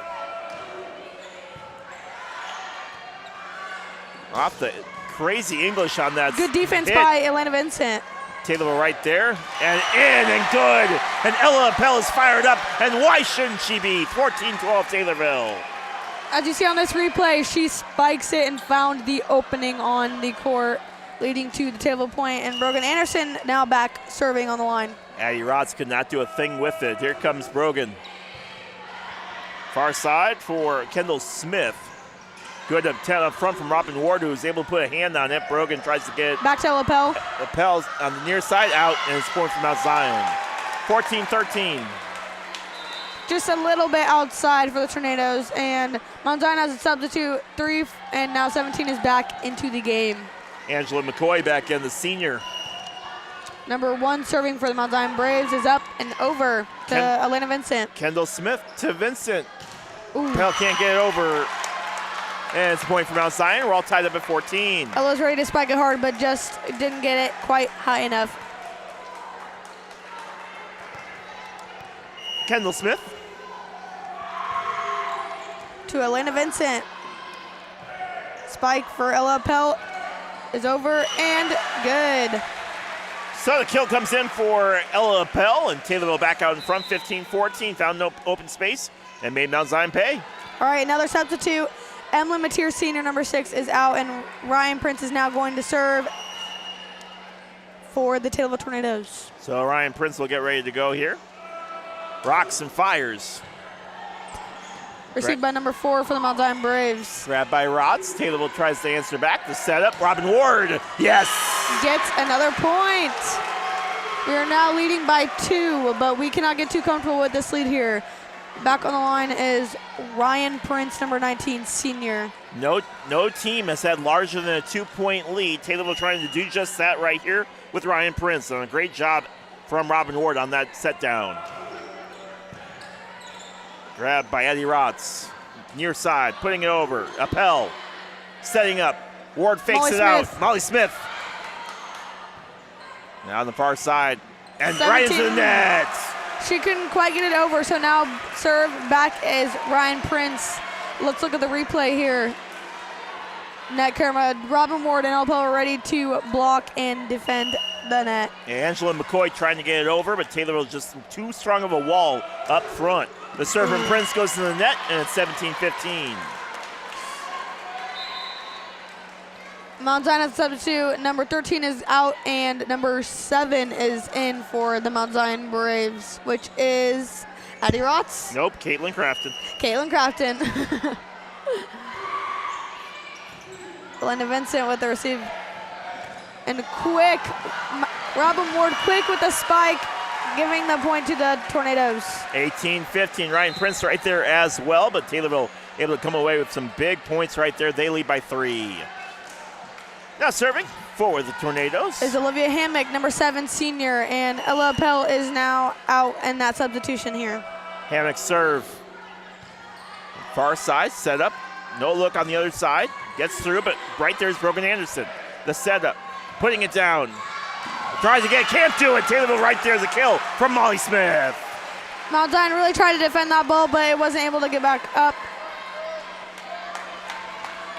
Speaker 4: Off the crazy English on that.
Speaker 5: Good defense
Speaker 4: hit.
Speaker 5: by Elena Vincent.
Speaker 4: Taylorville right there, and in and good. And Ella Appel is fired up, and why shouldn't she be? 14-12 Taylorville.
Speaker 5: As you see on this replay, she spikes it and found the opening on the court, leading to the Taylorville point. And Brogan Anderson now back serving on the line.
Speaker 4: Addie Rotz could not do a thing with it. Here comes Brogan. Far side for Kendall Smith. Good up front from Robin Ward, who's able to put a hand on it. Brogan tries to get it.
Speaker 5: Back to Lapel.
Speaker 4: Lapel's on the near side, out, and it's point from Mount Zion. 14-13.
Speaker 5: Just a little bit outside for the Tornadoes, and Mount Zion has a substitute 3, and now 17 is back into the game.
Speaker 4: Angela McCoy back in, the senior.
Speaker 5: Number 1 serving for the Mount Zion Braves is up and over to Elena Vincent.
Speaker 4: Kendall Smith to Vincent.
Speaker 5: Ooh.
Speaker 4: Pell can't get it over. And it's a point for Mount Zion. We're all tied up at 14.
Speaker 5: Ella's ready to spike it hard, but just didn't get it quite high enough.
Speaker 4: Kendall Smith.
Speaker 5: To Elena Vincent. Spike for Ella Pell is over and good.
Speaker 4: So the kill comes in for Ella Appel, and Taylorville back out in front, 15-14. Found no open space and made Mount Zion pay.
Speaker 5: All right, another substitute. Emily Mateer, senior number 6, is out, and Ryan Prince is now going to serve for the Taylorville Tornadoes.
Speaker 4: So Ryan Prince will get ready to go here. Rocks and fires.
Speaker 5: Received by number 4 for the Mount Zion Braves.
Speaker 4: Grabbed by Rotz. Taylorville tries to answer back. The setup. Robin Ward. Yes.
Speaker 5: Gets another point. We are now leading by 2, but we cannot get too comfortable with this lead here. Back on the line is Ryan Prince, number 19, senior.
Speaker 4: No team has had larger than a 2-point lead. Taylorville trying to do just that right here with Ryan Prince. And a great job from Robin Ward on that set down. Grabbed by Addie Rotz. Near side, putting it over. Appel setting up. Ward fakes
Speaker 5: Molly
Speaker 4: it
Speaker 5: Smith.
Speaker 4: out. Molly Smith. Now on the far side. And right into the net.
Speaker 5: She couldn't quite get it over, so now serve back is Ryan Prince. Let's look at the replay here. Net camera, Robin Ward and Elpo are ready to block and defend the net.
Speaker 4: Angela McCoy trying to get it over, but Taylorville is just too strong of a wall up front. The serve from Prince goes to the net, and it's 17-15.
Speaker 5: Mount Zion has a substitute. Number 13 is out, and number 7 is in for the Mount Zion Braves, which is Addie Rotz.
Speaker 4: Nope, Caitlin Crafton.
Speaker 5: Caitlin Crafton. Elena Vincent with the receive. And quick, Robin Ward quick with the spike, giving the point to the Tornadoes.
Speaker 4: 18-15, Ryan Prince right there as well, but Taylorville able to come away with some big points right there. They lead by 3. Now serving for the Tornadoes
Speaker 5: is Olivia Hammock, number 7, senior, and Ella Appel is now out in that substitution here.
Speaker 4: Hammock serve. Far side, set up. No look on the other side. Gets through, but right there is Brogan Anderson. The setup, putting it down. Tries again, can't do it. Taylorville right there is a kill from Molly Smith.
Speaker 5: Mount Zion really tried to defend that ball, but it wasn't able to get back up.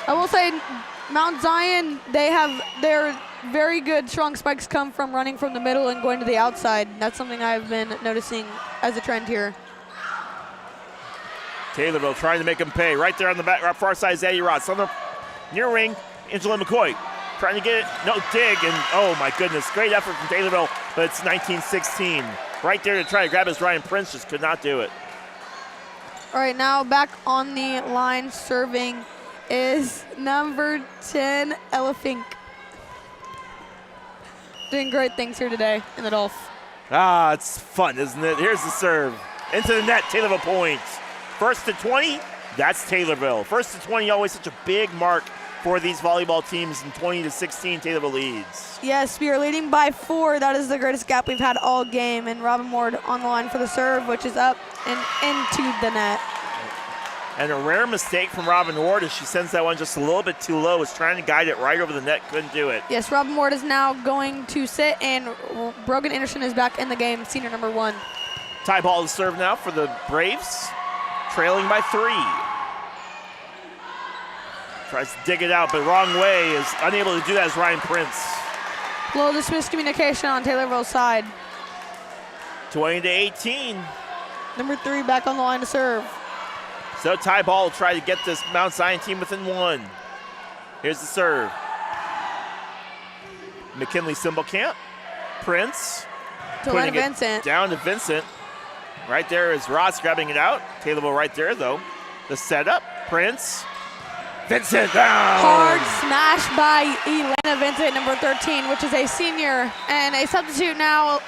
Speaker 5: I will say, Mount Zion, their very good strong spikes come from running from the middle and going to the outside. That's something I've been noticing as a trend here.
Speaker 4: Taylorville trying to make him pay. Right there on the back, far side is Eddie Ross. On the near wing, Angela McCoy trying to get it. No dig, and oh my goodness, great effort from Taylorville, but it's 19-16. Right there to try to grab his Ryan Prince, just could not do it.
Speaker 5: All right, now back on the line serving is number 10, Ella Fink. Doing great things here today in the Dolph.
Speaker 4: Ah, it's fun, isn't it? Here's the serve. Into the net, Taylorville points. First to 20, that's Taylorville. First to 20, always such a big mark for these volleyball teams, and 20-16, Taylorville leads.
Speaker 5: Yes, we are leading by 4. That is the greatest gap we've had all game. And Robin Ward on the line for the serve, which is up and into the net.
Speaker 4: And a rare mistake from Robin Ward as she sends that one just a little bit too low. Was trying to guide it right over the net, couldn't do it.
Speaker 5: Yes, Robin Ward is now going to sit, and Brogan Anderson is back in the game, senior number 1.
Speaker 4: Tie ball to serve now for the Braves, trailing by 3. Tries to dig it out, but wrong way, is unable to do that as Ryan Prince.
Speaker 5: A little miscommunication on Taylorville's side.
Speaker 4: 20-18.
Speaker 5: Number 3 back on the line to serve.
Speaker 4: So tie ball will try to get this Mount Zion team within 1. Here's the serve. McKinley Simblecamp. Prince.
Speaker 5: To
Speaker 4: putting it
Speaker 5: Vincent.
Speaker 4: Down to Vincent. Right there is Ross grabbing it out. Taylorville right there though. The setup. Prince. Vincent down.
Speaker 5: Hard smash by Elena Vincent, number 13, which is a senior. And a substitute now.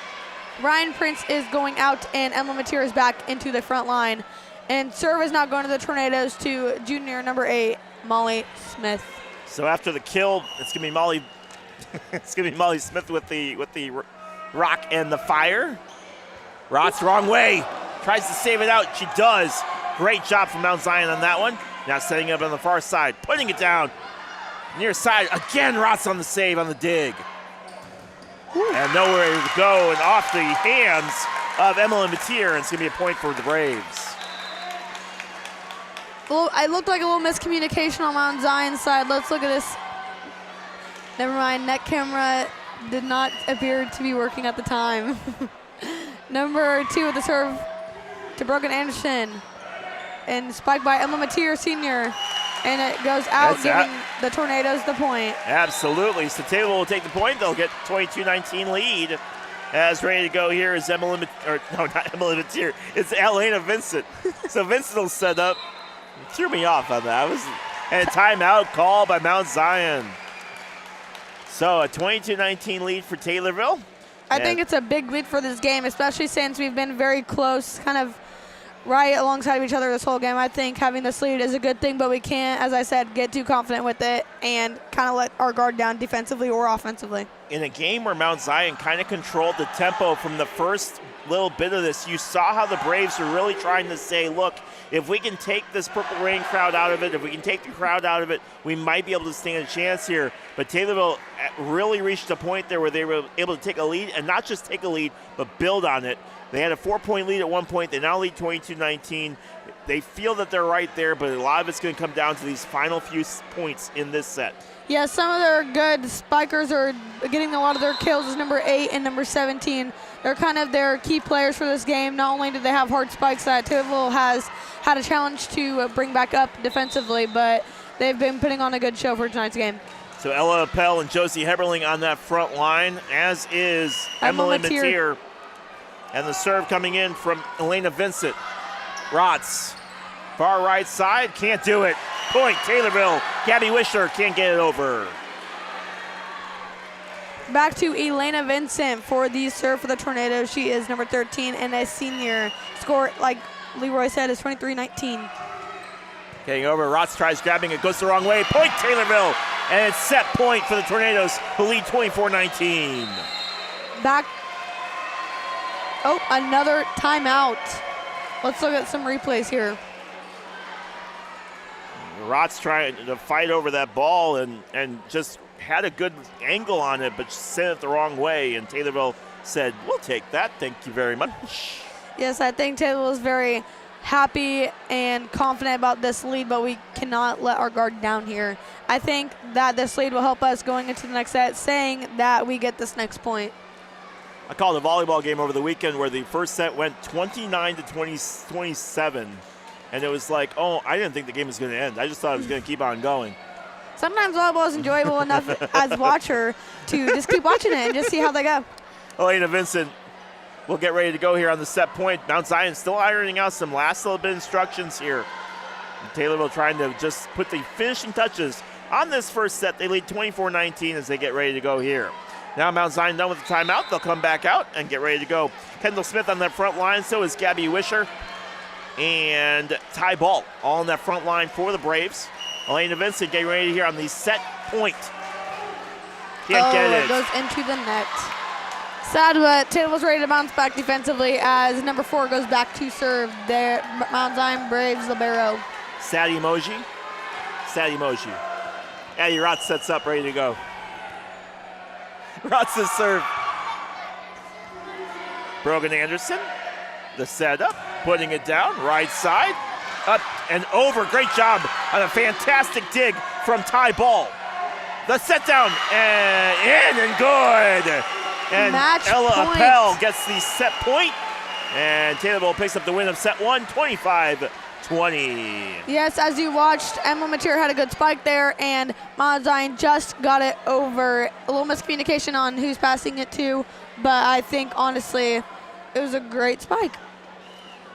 Speaker 5: Ryan Prince is going out, and Emma Mateer is back into the front line. And serve is now going to the Tornadoes to junior number 8, Molly Smith.
Speaker 4: So after the kill, it's gonna be Molly. It's gonna be Molly Smith with the rock and the fire. Ross wrong way. Tries to save it out. She does. Great job from Mount Zion on that one. Now setting up on the far side, putting it down. Near side, again Ross on the save on the dig. And nowhere to go, and off the hands of Emily Mateer, and it's gonna be a point for the Braves.
Speaker 5: Well, it looked like a little miscommunication on Mount Zion's side. Let's look at this. Never mind, net camera did not appear to be working at the time. Number 2 with the serve to Brogan Anderson. And spiked by Emma Mateer, senior. And it goes out, giving the Tornadoes the point.
Speaker 4: Absolutely. So Taylor will take the point. They'll get 22-19 lead. As ready to go here is Emily, or no, not Emily Mateer. It's Elena Vincent. So Vincent will set up. Threw me off on that. And a timeout call by Mount Zion. So a 22-19 lead for Taylorville.
Speaker 5: I think it's a big lead for this game, especially since we've been very close, kind of right alongside of each other this whole game. I think having this lead is a good thing, but we can't, as I said, get too confident with it and kind of let our guard down defensively or offensively.
Speaker 4: In a game where Mount Zion kind of controlled the tempo from the first little bit of this, you saw how the Braves were really trying to say, look, if we can take this Purple Rain crowd out of it, if we can take the crowd out of it, we might be able to stand a chance here. But Taylorville really reached a point there where they were able to take a lead, and not just take a lead, but build on it. They had a 4-point lead at one point. They now lead 22-19. They feel that they're right there, but a lot of it's going to come down to these final few points in this set.
Speaker 5: Yeah, some of their good spikers are getting a lot of their kills is number 8 and number 17. They're kind of their key players for this game. Not only do they have hard spikes that Taylorville has had a challenge to bring back up defensively, but they've been putting on a good show for tonight's game.
Speaker 4: So Ella Appel and Josie Heberling on that front line, as is Emily Mateer. And the serve coming in from Elena Vincent. Rotz, far right side, can't do it. Point, Taylorville. Gabby Wisher can't get it over.
Speaker 5: Back to Elena Vincent for the serve for the Tornadoes. She is number 13 and a senior. Score, like Leroy said, is 23-19.
Speaker 4: Getting over, Rotz tries grabbing it, goes the wrong way. Point, Taylorville. And it's set point for the Tornadoes, who lead 24-19.
Speaker 5: Back. Oh, another timeout. Let's look at some replays here.
Speaker 4: Rotz trying to fight over that ball and just had a good angle on it, but sent it the wrong way, and Taylorville said, we'll take that, thank you very much.
Speaker 5: Yes, I think Taylorville is very happy and confident about this lead, but we cannot let our guard down here. I think that this lead will help us going into the next set, saying that we get this next point.
Speaker 4: I called a volleyball game over the weekend where the first set went 29 to 27, and it was like, oh, I didn't think the game was going to end. I just thought it was going to keep on going.
Speaker 5: Sometimes volleyball is enjoyable enough as a watcher to just keep watching it and just see how they go.
Speaker 4: Elena Vincent will get ready to go here on the set point. Mount Zion still ironing out some last little bit of instructions here. And Taylorville trying to just put the finishing touches on this first set. They lead 24-19 as they get ready to go here. Now Mount Zion done with the timeout. They'll come back out and get ready to go. Kendall Smith on that front line. So is Gabby Wisher and Ty Ball all on that front line for the Braves. Elena Vincent getting ready here on the set point. Can't get it.
Speaker 5: It goes into the net. Sad, but Taylorville's ready to bounce back defensively as number 4 goes back to serve their Mount Zion Braves libero.
Speaker 4: Sadie Emoji. Addie Rotz sets up, ready to go. Rotz's serve. Brogan Anderson, the setup, putting it down, right side, up and over. Great job on a fantastic dig from Ty Ball. The set down and in and good. And
Speaker 5: Match
Speaker 4: Ella
Speaker 5: point.
Speaker 4: Appel gets the set point, and Taylorville picks up the win of set 1, 25-20.
Speaker 5: Yes, as you watched, Emma Mateer had a good spike there, and Mount Zion just got it over. A little miscommunication on who's passing it to, but I think, honestly, it was a great spike.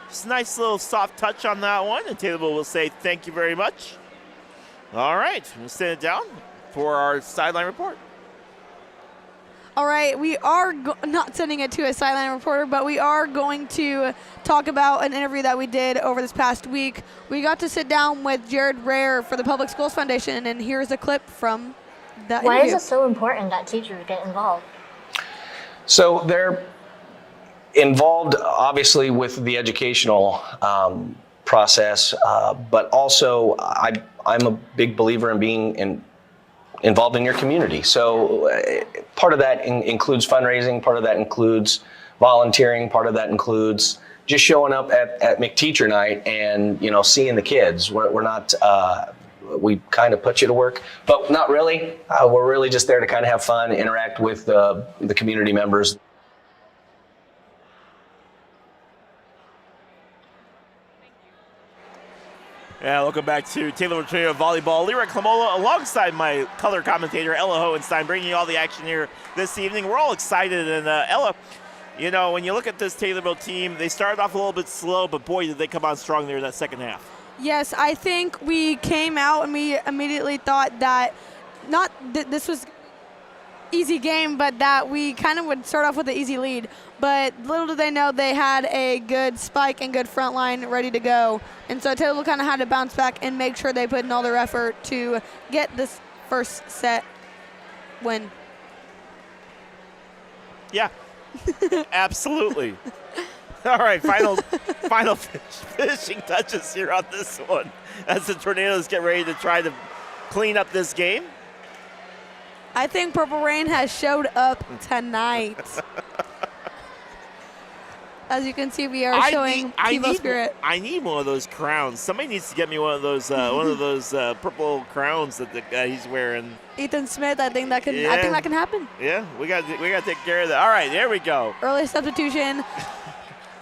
Speaker 4: Just a nice little soft touch on that one, and Taylorville will say thank you very much. All right, we'll send it down for our sideline report.
Speaker 5: All right, we are not sending it to a sideline reporter, but we are going to talk about an interview that we did over this past week. We got to sit down with Jared Rare for the Public Schools Foundation, and here's a clip from that
Speaker 7: Why
Speaker 5: interview.
Speaker 7: is it so important that teachers get involved?
Speaker 8: So they're involved, obviously, with the educational process, but also I'm a big believer in being involved in your community. So part of that includes fundraising, part of that includes volunteering, part of that includes just showing up at McTeacher Night and, seeing the kids. We're not, we kind of put you to work, but not really. We're really just there to kind of have fun, interact with the community members.
Speaker 4: Yeah, welcome back to Taylorville Tornado Volleyball. Lyra Clamola alongside my color commentator, Ella Hohenstein, bringing you all the action here this evening. We're all excited, and Ella, when you look at this Taylorville team, they started off a little bit slow, but boy, did they come on strong there in that second half.
Speaker 5: Yes, I think we came out and we immediately thought that this was easy game, but that we kind of would start off with an easy lead. But little did they know they had a good spike and good front line ready to go. And so Taylorville kind of had to bounce back and make sure they put in all their effort to get this first set win.
Speaker 4: Yeah, absolutely. All right, final finishing touches here on this one as the Tornadoes get ready to try to clean up this game.
Speaker 5: I think Purple Rain has showed up tonight. As you can see, we are showing Kivo Spirit.
Speaker 4: I need one of those crowns. Somebody needs to get me one of those purple crowns that he's wearing.
Speaker 5: Ethan Smith, I think that can happen.
Speaker 4: Yeah, we got to take care of that. All right, there we go.
Speaker 5: Early substitution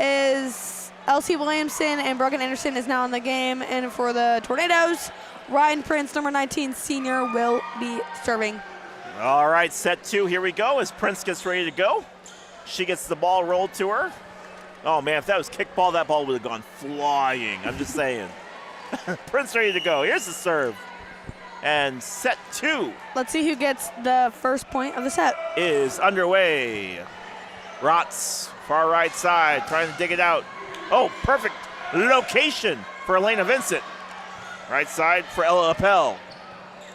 Speaker 5: is Elsie Williamson, and Brogan Anderson is now in the game. And for the Tornadoes, Ryan Prince, number 19 senior, will be serving.
Speaker 4: All right, set 2, here we go as Prince gets ready to go. She gets the ball rolled to her. Oh, man, if that was kickball, that ball would have gone flying. I'm just saying. Prince ready to go. Here's the serve. And set 2.
Speaker 5: Let's see who gets the first point of the set.
Speaker 4: Is underway. Rotz, far right side, trying to dig it out. Oh, perfect location for Elena Vincent. Right side for Ella Appel.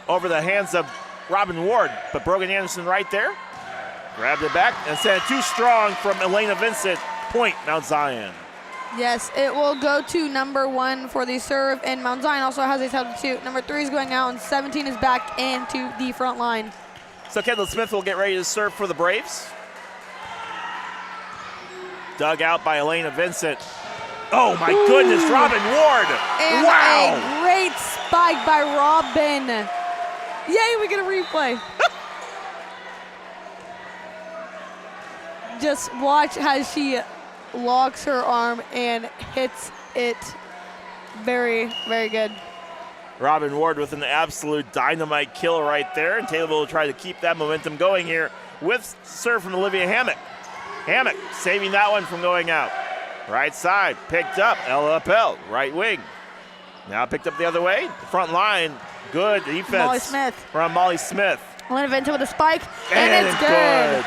Speaker 4: Over the hands of Robin Ward, but Brogan Anderson right there. Grabbed it back and sent it too strong from Elena Vincent. Point, Mount Zion.
Speaker 5: Yes, it will go to number 1 for the serve, and Mount Zion also has a substitute. Number 3 is going out, and 17 is back into the front line.
Speaker 4: So Kendall Smith will get ready to serve for the Braves. Dug out by Elena Vincent. Oh my goodness, Robin Ward.
Speaker 5: And
Speaker 4: wow.
Speaker 5: a great spike by Robin. Yay, we get a replay. Just watch how she locks her arm and hits it very, very good.
Speaker 4: Robin Ward with an absolute dynamite kill right there, and Taylorville will try to keep that momentum going here with serve from Olivia Hammock. Hammock saving that one from going out. Right side, picked up, Ella Appel, right wing. Now picked up the other way, front line, good defense.
Speaker 5: Molly Smith.
Speaker 4: From Molly Smith.
Speaker 5: Elena Vincent with a spike, and it's good.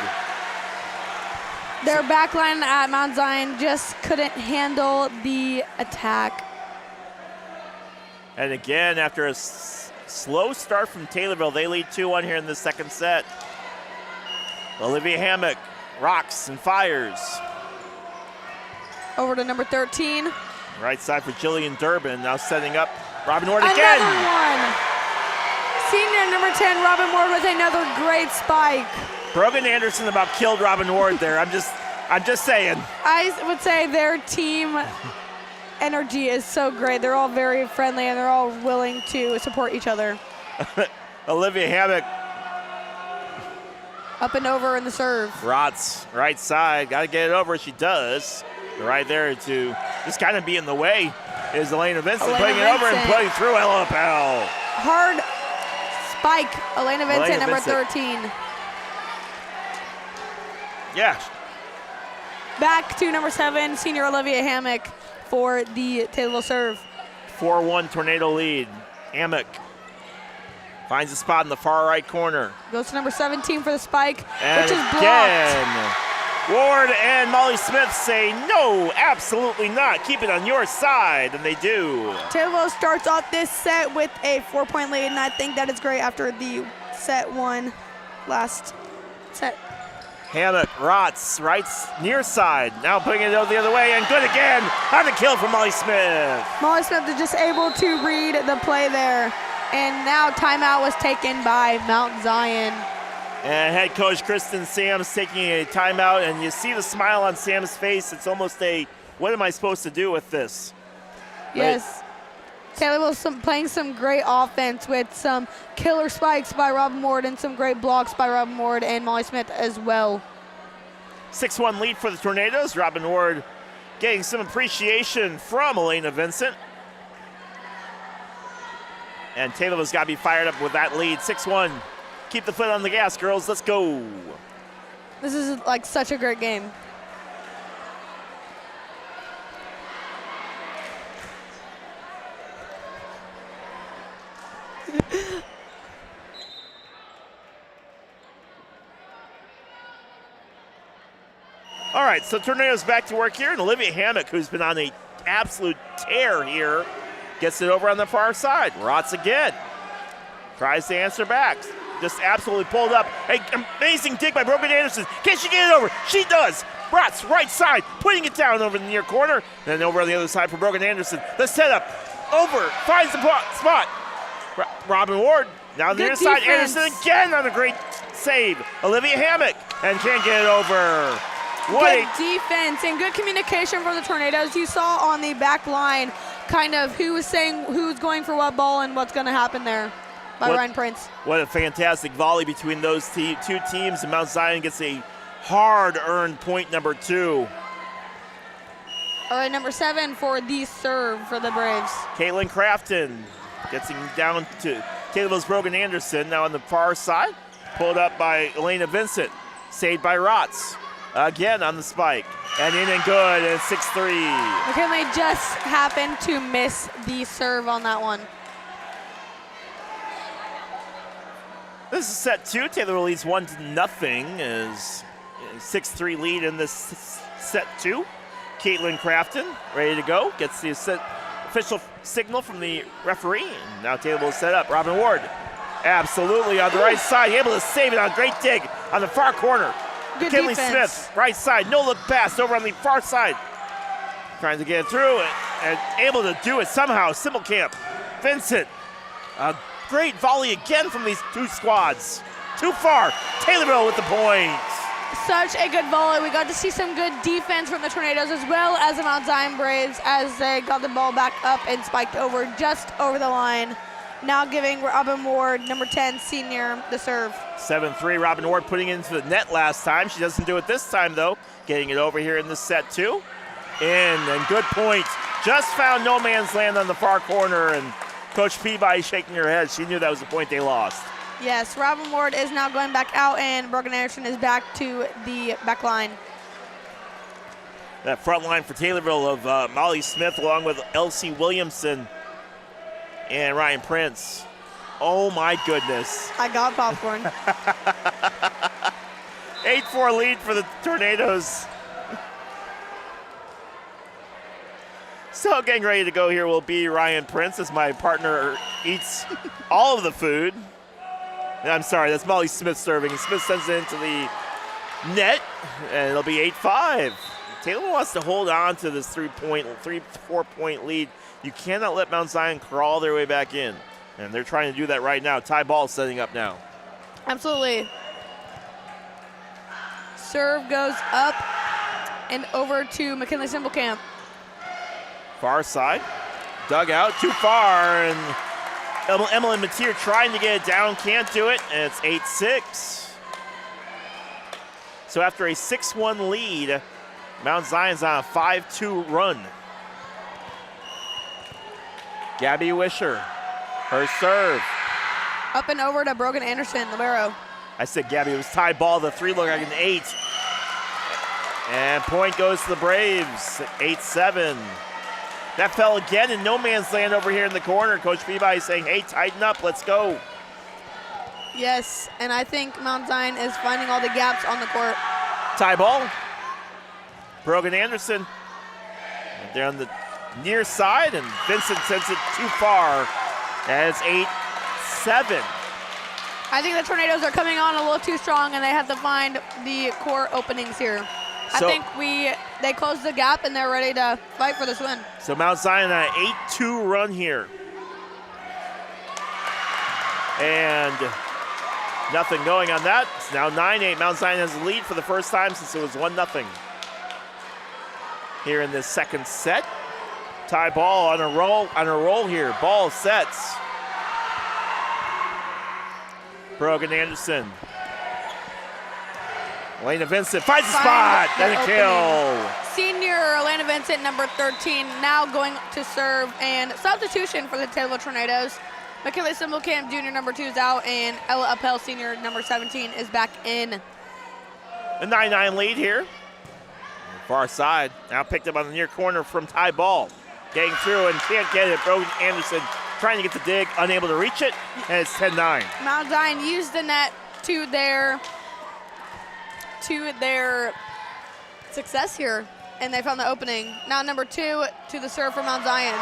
Speaker 5: Their back line at Mount Zion just couldn't handle the attack.
Speaker 4: And again, after a slow start from Taylorville, they lead 2-1 here in the second set. Olivia Hammock rocks and fires.
Speaker 5: Over to number 13.
Speaker 4: Right side for Jillian Durbin, now setting up Robin Ward
Speaker 5: Another
Speaker 4: again.
Speaker 5: one. Senior number 10, Robin Ward with another great spike.
Speaker 4: Brogan Anderson about killed Robin Ward there. I'm just saying.
Speaker 5: I would say their team energy is so great. They're all very friendly and they're all willing to support each other.
Speaker 4: Olivia Hammock.
Speaker 5: Up and over in the serve.
Speaker 4: Rotz, right side, got to get it over. She does. Right there to just kind of be in the way is Elena Vincent, putting it over and putting through Ella Appel.
Speaker 5: Hard spike, Elena Vincent, number
Speaker 4: Vincent.
Speaker 5: 13.
Speaker 4: Yeah.
Speaker 5: Back to number 7, senior Olivia Hammock for the Taylorville serve.
Speaker 4: 4-1 Tornado lead. Hammock finds a spot in the far right corner.
Speaker 5: Goes to number 17 for the spike,
Speaker 4: And
Speaker 5: which is blocked.
Speaker 4: again, Ward and Molly Smith say no, absolutely not. Keep it on your side, and they do.
Speaker 5: Taylorville starts off this set with a 4-point lead, and I think that is great after the set one last set.
Speaker 4: Hammock, Rotz, right near side. Now putting it out the other way, and good again. On the kill from Molly Smith.
Speaker 5: Molly Smith is just able to read the play there, and now timeout was taken by Mount Zion.
Speaker 4: And head coach Kristen Sams taking a timeout, and you see the smile on Sam's face. It's almost a, what am I supposed to do with this?
Speaker 5: Yes. Taylorville's playing some great offense with some killer spikes by Robin Ward and some great blocks by Robin Ward and Molly Smith as well.
Speaker 4: 6-1 lead for the Tornadoes. Robin Ward getting some appreciation from Elena Vincent. And Taylorville's got to be fired up with that lead. 6-1. Keep the foot on the gas, girls. Let's go.
Speaker 5: This is like such a great game.
Speaker 4: All right, so Tornadoes back to work here, and Olivia Hammock, who's been on an absolute tear here, gets it over on the far side. Rotz again. Tries to answer back. Just absolutely pulled up. An amazing dig by Brogan Anderson. Can she get it over? She does. Rotz, right side, putting it down over in the near corner. Then over on the other side for Brogan Anderson. The setup. Over. Finds the spot. Robin Ward. Now on the near side. Anderson again on a great save. Olivia Hammock. And can't get it over.
Speaker 5: Good defense and good communication from the Tornadoes. You saw on the back line kind of who was saying who's going for what ball and what's going to happen there by Ryan Prince.
Speaker 4: What a fantastic volley between those two teams, and Mount Zion gets a hard-earned point number 2.
Speaker 5: All right, number 7 for the serve for the Braves.
Speaker 4: Caitlin Crafton gets him down to Taylorville's Brogan Anderson. Now on the far side, pulled up by Elena Vincent, saved by Rotz. Again on the spike, and in and good, and 6-3.
Speaker 5: McKinley just happened to miss the serve on that one.
Speaker 4: This is set 2. Taylorville leads 1-0 as 6-3 lead in this set 2. Caitlin Crafton ready to go, gets the official signal from the referee, and now Taylorville is set up. Robin Ward, absolutely on the right side, able to save it on a great dig on the far corner.
Speaker 5: Good
Speaker 4: Kinley
Speaker 5: defense.
Speaker 4: Smith, right side, no look pass over on the far side. Trying to get it through and able to do it somehow. Simplecamp, Vincent, a great volley again from these two squads. Too far. Taylorville with the point.
Speaker 5: Such a good volley. We got to see some good defense from the Tornadoes as well as the Mount Zion Braves as they got the ball back up and spiked over just over the line. Now giving Robin Ward, number 10 senior, the serve.
Speaker 4: 7-3, Robin Ward putting it into the net last time. She doesn't do it this time, though. Getting it over here in this set, too. In, and good point. Just found no man's land on the far corner, and Coach Peabody shaking her head. She knew that was the point they lost.
Speaker 5: Yes, Robin Ward is now going back out, and Brogan Anderson is back to the back line.
Speaker 4: That front line for Taylorville of Molly Smith along with Elsie Williamson and Ryan Prince. Oh, my goodness.
Speaker 5: I got popcorn.
Speaker 4: 8-4 lead for the Tornadoes. So getting ready to go here will be Ryan Prince as my partner eats all of the food. I'm sorry, that's Molly Smith serving. Smith sends it into the net, and it'll be 8-5. Taylor wants to hold on to this 4-point lead. You cannot let Mount Zion crawl their way back in, and they're trying to do that right now. Ty Ball setting up now.
Speaker 5: Absolutely. Serve goes up and over to McKinley Simplecamp.
Speaker 4: Far side, dug out, too far, and Emily Mateer trying to get it down, can't do it, and it's 8-6. So after a 6-1 lead, Mount Zion's on a 5-2 run. Gabby Wisher, her serve.
Speaker 5: Up and over to Brogan Anderson, libero.
Speaker 4: I said Gabby, it was Ty Ball, the 3 look like an 8. And point goes to the Braves, 8-7. That fell again in no man's land over here in the corner. Coach Peabody saying, hey, tighten up, let's go.
Speaker 5: Yes, and I think Mount Zion is finding all the gaps on the court.
Speaker 4: Ty Ball. Brogan Anderson. They're on the near side, and Vincent sends it too far. And it's 8-7.
Speaker 5: I think the Tornadoes are coming on a little too strong, and they have to find the court openings here. I think they closed the gap, and they're ready to fight for this win.
Speaker 4: So Mount Zion on an 8-2 run here. And nothing going on that. It's now 9-8. Mount Zion has the lead for the first time since it was 1-0. Here in this second set. Ty Ball on a roll here. Ball sets. Brogan Anderson. Elena Vincent finds the spot. Then a kill.
Speaker 5: Senior Elena Vincent, number 13, now going to serve, and substitution for the Taylorville Tornadoes. McKinley Simplecamp, junior, number 2 is out, and Ella Appel, senior, number 17, is back in.
Speaker 4: A 9-9 lead here. Far side. Now picked up on the near corner from Ty Ball. Getting through and can't get it. Brogan Anderson trying to get the dig, unable to reach it, and it's 10-9.
Speaker 5: Mount Zion used the net to their success here, and they found the opening. Now number 2 to the serve for Mount Zion.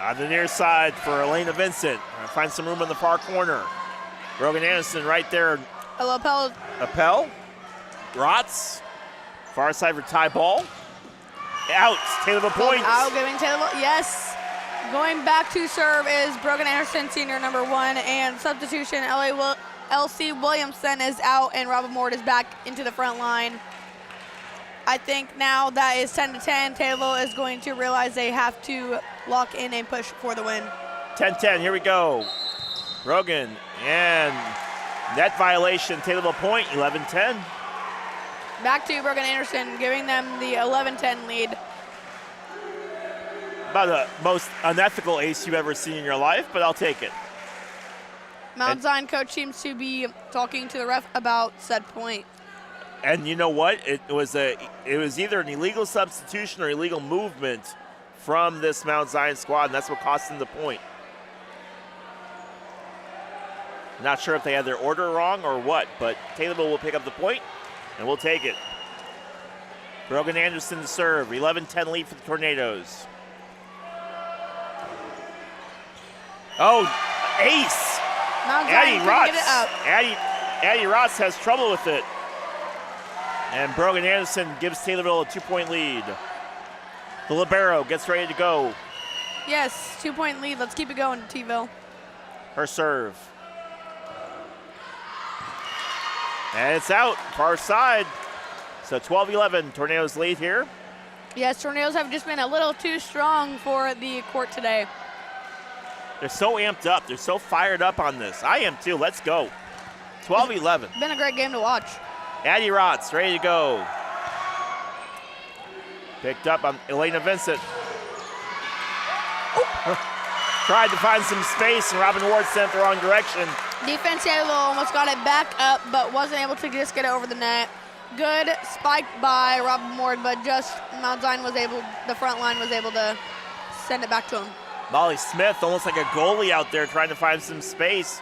Speaker 4: On the near side for Elena Vincent. Find some room in the far corner. Brogan Anderson right there.
Speaker 5: Ella Appel.
Speaker 4: Appel. Rotz. Far side for Ty Ball. Out. Taylorville points.
Speaker 5: Out, giving Taylorville. Yes. Going back to serve is Brogan Anderson, senior, number 1, and substitution Elsie Williamson is out, and Robin Ward is back into the front line. I think now that is 10-10. Taylorville is going to realize they have to lock in and push for the win.
Speaker 4: 10-10, here we go. Brogan, and net violation, Taylorville point, 11-10.
Speaker 5: Back to Brogan Anderson, giving them the 11-10 lead.
Speaker 4: About the most unethical ace you've ever seen in your life, but I'll take it.
Speaker 5: Mount Zion coach seems to be talking to the ref about said point.
Speaker 4: And you know what? It was either an illegal substitution or illegal movement from this Mount Zion squad, and that's what cost them the point. Not sure if they had their order wrong or what, but Taylorville will pick up the point, and we'll take it. Brogan Anderson to serve, 11-10 lead for the Tornadoes. Oh, ace!
Speaker 5: Mount Zion
Speaker 4: Addie
Speaker 5: can get it up.
Speaker 4: Rotz. Addie Rotz has trouble with it. And Brogan Anderson gives Taylorville a 2-point lead. The libero gets ready to go.
Speaker 5: Yes, 2-point lead. Let's keep it going, T-ville.
Speaker 4: Her serve. And it's out, far side. So 12-11, Tornadoes lead here.
Speaker 5: Yes, Tornadoes have just been a little too strong for the court today.
Speaker 4: They're so amped up. They're so fired up on this. I am too. Let's go. 12-11.
Speaker 5: Been a great game to watch.
Speaker 4: Addie Rotz ready to go. Picked up on Elena Vincent. Tried to find some space, and Robin Ward sent the wrong direction.
Speaker 5: Defense Taylorville almost got it back up, but wasn't able to just get it over the net. Good spike by Robin Ward, but just Mount Zion was able, the front line was able to send it back to him.
Speaker 4: Molly Smith, almost like a goalie out there, trying to find some space.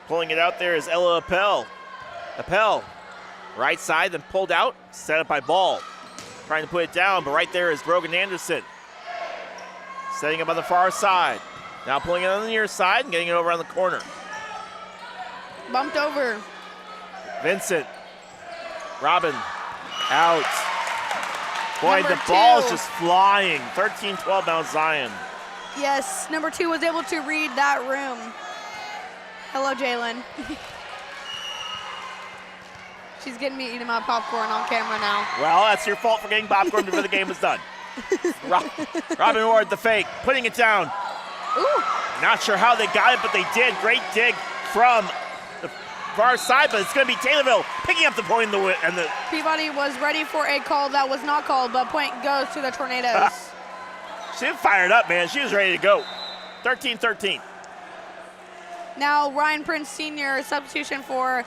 Speaker 4: Pulling it out there is Ella Appel. Appel, right side, then pulled out, set up by Ball. Trying to put it down, but right there is Brogan Anderson. Setting up on the far side. Now pulling it on the near side and getting it over on the corner.
Speaker 5: Bumped over.
Speaker 4: Vincent. Robin. Out. Boy,
Speaker 5: Number
Speaker 4: the ball's
Speaker 5: two.
Speaker 4: just flying. 13-12 Mount Zion.
Speaker 5: Yes, number 2 was able to read that room. Hello, Jalen. She's getting me eating my popcorn on camera now.
Speaker 4: Well, that's your fault for getting popcorn before the game was done. Robin Ward, the fake, putting it down.
Speaker 5: Ooh.
Speaker 4: Not sure how they got it, but they did. Great dig from the far side, but it's going to be Taylorville picking up the point and the
Speaker 5: Peabody was ready for a call that was not called, but point goes to the Tornadoes.
Speaker 4: She fired up, man. She was ready to go. 13-13.
Speaker 5: Now Ryan Prince Sr. substitution for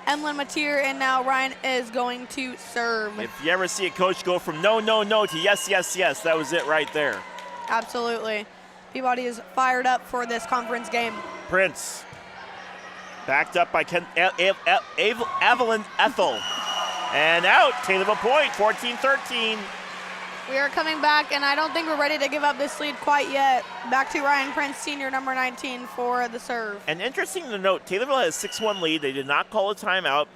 Speaker 5: Emlyn Mateer, and now Ryan is going to serve.
Speaker 4: If you ever see a coach go from no, no, no to yes, yes, yes, that was it right there.
Speaker 5: Absolutely. Peabody is fired up for this conference game.
Speaker 4: Prince. Backed up by Evelyn Ethel. And out. Taylorville point, 14-13.
Speaker 5: We are coming back, and I don't think we're ready to give up this lead quite yet. Back to Ryan Prince Sr., number 19, for the serve.
Speaker 4: And interesting to note, Taylorville has a 6-1 lead. They did not call a timeout.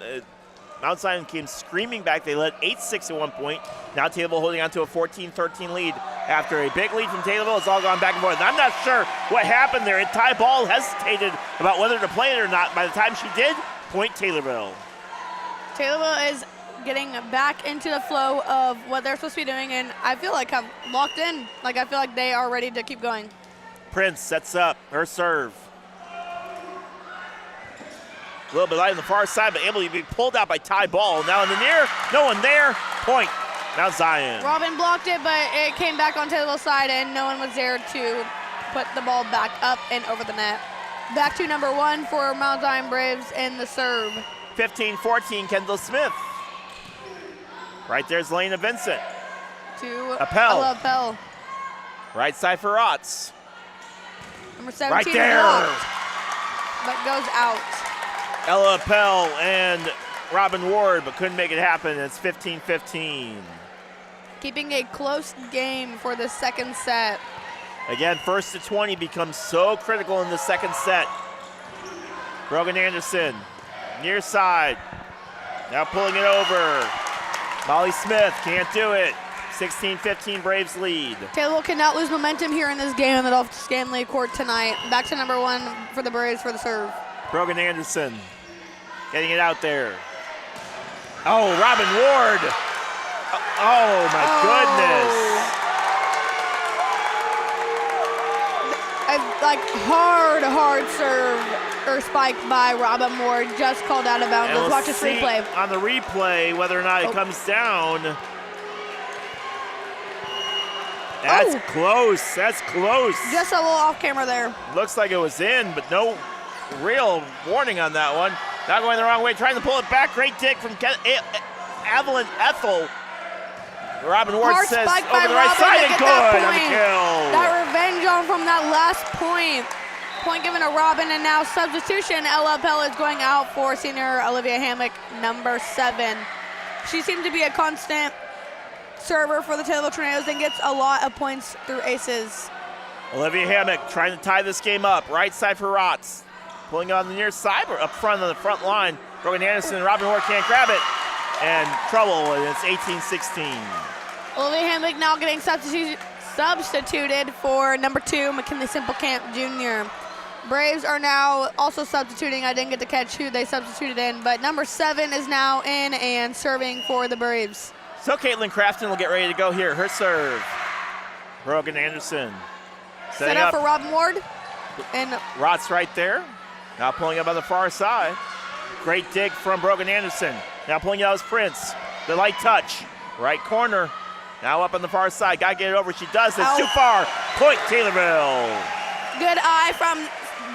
Speaker 4: Mount Zion came screaming back. They led 8-6 at one point. Now Taylorville holding on to a 14-13 lead. After a big lead from Taylorville, it's all gone back and forth. And I'm not sure what happened there. Ty Ball hesitated about whether to play it or not. By the time she did, point Taylorville.
Speaker 5: Taylorville is getting back into the flow of what they're supposed to be doing, and I feel like have locked in. Like, I feel like they are ready to keep going.
Speaker 4: Prince sets up her serve. A little bit light on the far side, but able to be pulled out by Ty Ball. Now in the near, no one there. Point, Mount Zion.
Speaker 5: Robin blocked it, but it came back on Taylorville's side, and no one was there to put the ball back up and over the net. Back to number 1 for Mount Zion Braves in the serve.
Speaker 4: 15-14, Kendall Smith. Right there's Lena Vincent.
Speaker 5: To
Speaker 4: Appel.
Speaker 5: Ella Appel.
Speaker 4: Right side for Rotz.
Speaker 5: Number 17
Speaker 4: Right there.
Speaker 5: blocked, but goes out.
Speaker 4: Ella Appel and Robin Ward, but couldn't make it happen. It's 15-15.
Speaker 5: Keeping a close game for the second set.
Speaker 4: Again, 1st to 20 becomes so critical in the second set. Brogan Anderson, near side. Now pulling it over. Molly Smith can't do it. 16-15 Braves lead.
Speaker 5: Taylorville cannot lose momentum here in this game in the Dolph Scanley court tonight. Back to number 1 for the Braves for the serve. Brogan
Speaker 4: Anderson getting it out there. Oh, Robin Ward. Oh, my goodness.
Speaker 5: Like hard serve or spike by Robin Ward, just called out of bounds.
Speaker 4: And
Speaker 5: Let's watch this
Speaker 4: see
Speaker 5: replay.
Speaker 4: On the replay, whether or not it comes down. That's close. That's close.
Speaker 5: Just a little off camera there.
Speaker 4: Looks like it was in, but no real warning on that one. Not going the wrong way, trying to pull it back. Great dig from Evelyn Ethel. Robin Ward
Speaker 5: Hard
Speaker 4: says
Speaker 5: spike
Speaker 4: over
Speaker 5: by
Speaker 4: the right
Speaker 5: Robin
Speaker 4: side
Speaker 5: to
Speaker 4: and
Speaker 5: get
Speaker 4: good
Speaker 5: that
Speaker 4: on the
Speaker 5: point.
Speaker 4: kill.
Speaker 5: That revenge on from that last point. Point given to Robin, and now substitution. Ella Appel is going out for senior Olivia Hammock, number 7. She seems to be a constant server for the Taylorville Tornadoes and gets a lot of points through aces.
Speaker 4: Olivia Hammock trying to tie this game up. Right side for Rotz. Pulling on the near side, or up front on the front line. Brogan Anderson and Robin Ward can't grab it. And trouble, and it's 18-16.
Speaker 5: Olivia Hammock now getting substituted for number 2, McKinley Simplecamp Jr. Braves are now also substituting. I didn't get to catch who they substituted in, but number 7 is now in and serving for the Braves.
Speaker 4: So Caitlin Crafton will get ready to go here. Her serve. Brogan Anderson.
Speaker 5: Set up for Robin Ward. And
Speaker 4: Rott's right there. Now pulling up on the far side. Great dig from Brogan Anderson. Now pulling out his Prince. The light touch. Right corner. Now up on the far side. Got to get it over. She does. It's too far. Point Taylorville.
Speaker 5: Good eye from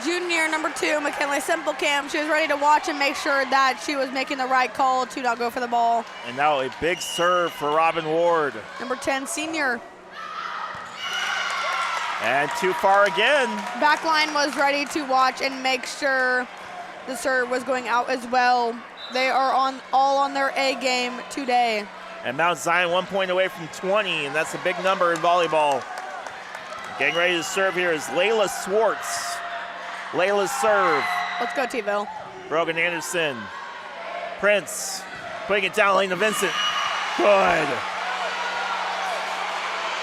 Speaker 5: junior number 2, McKinley Simplecamp. She was ready to watch and make sure that she was making the right call to not go for the ball.
Speaker 4: And now a big serve for Robin Ward.
Speaker 5: Number 10, senior.
Speaker 4: And too far again.
Speaker 5: Backline was ready to watch and make sure the serve was going out as well. They are all on their A game today.
Speaker 4: And Mount Zion 1 point away from 20, and that's a big number in volleyball. Getting ready to serve here is Layla Swartz. Layla's serve.
Speaker 5: Let's go, T-Ville.
Speaker 4: Brogan Anderson. Prince putting it down, Elena Vincent. Good.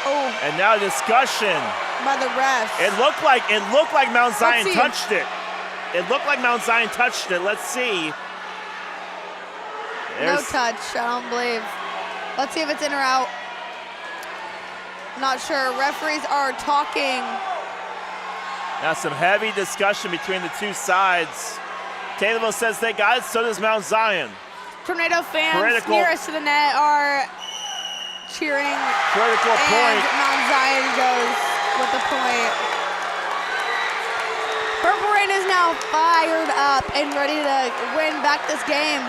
Speaker 5: Oh.
Speaker 4: And now discussion.
Speaker 5: By the refs.
Speaker 4: It looked like Mount Zion
Speaker 5: see.
Speaker 4: touched it. It looked like Mount Zion touched it. Let's see.
Speaker 5: No touch, I don't believe. Let's see if it's in or out. Not sure. Referees are talking.
Speaker 4: Now some heavy discussion between the two sides. Taylorville says they got it, so does Mount Zion.
Speaker 5: Tornado fans nearest to the net are cheering.
Speaker 4: Critical point.
Speaker 5: Mount Zion goes with the point. Purple Rain is now fired up and ready to win back this game.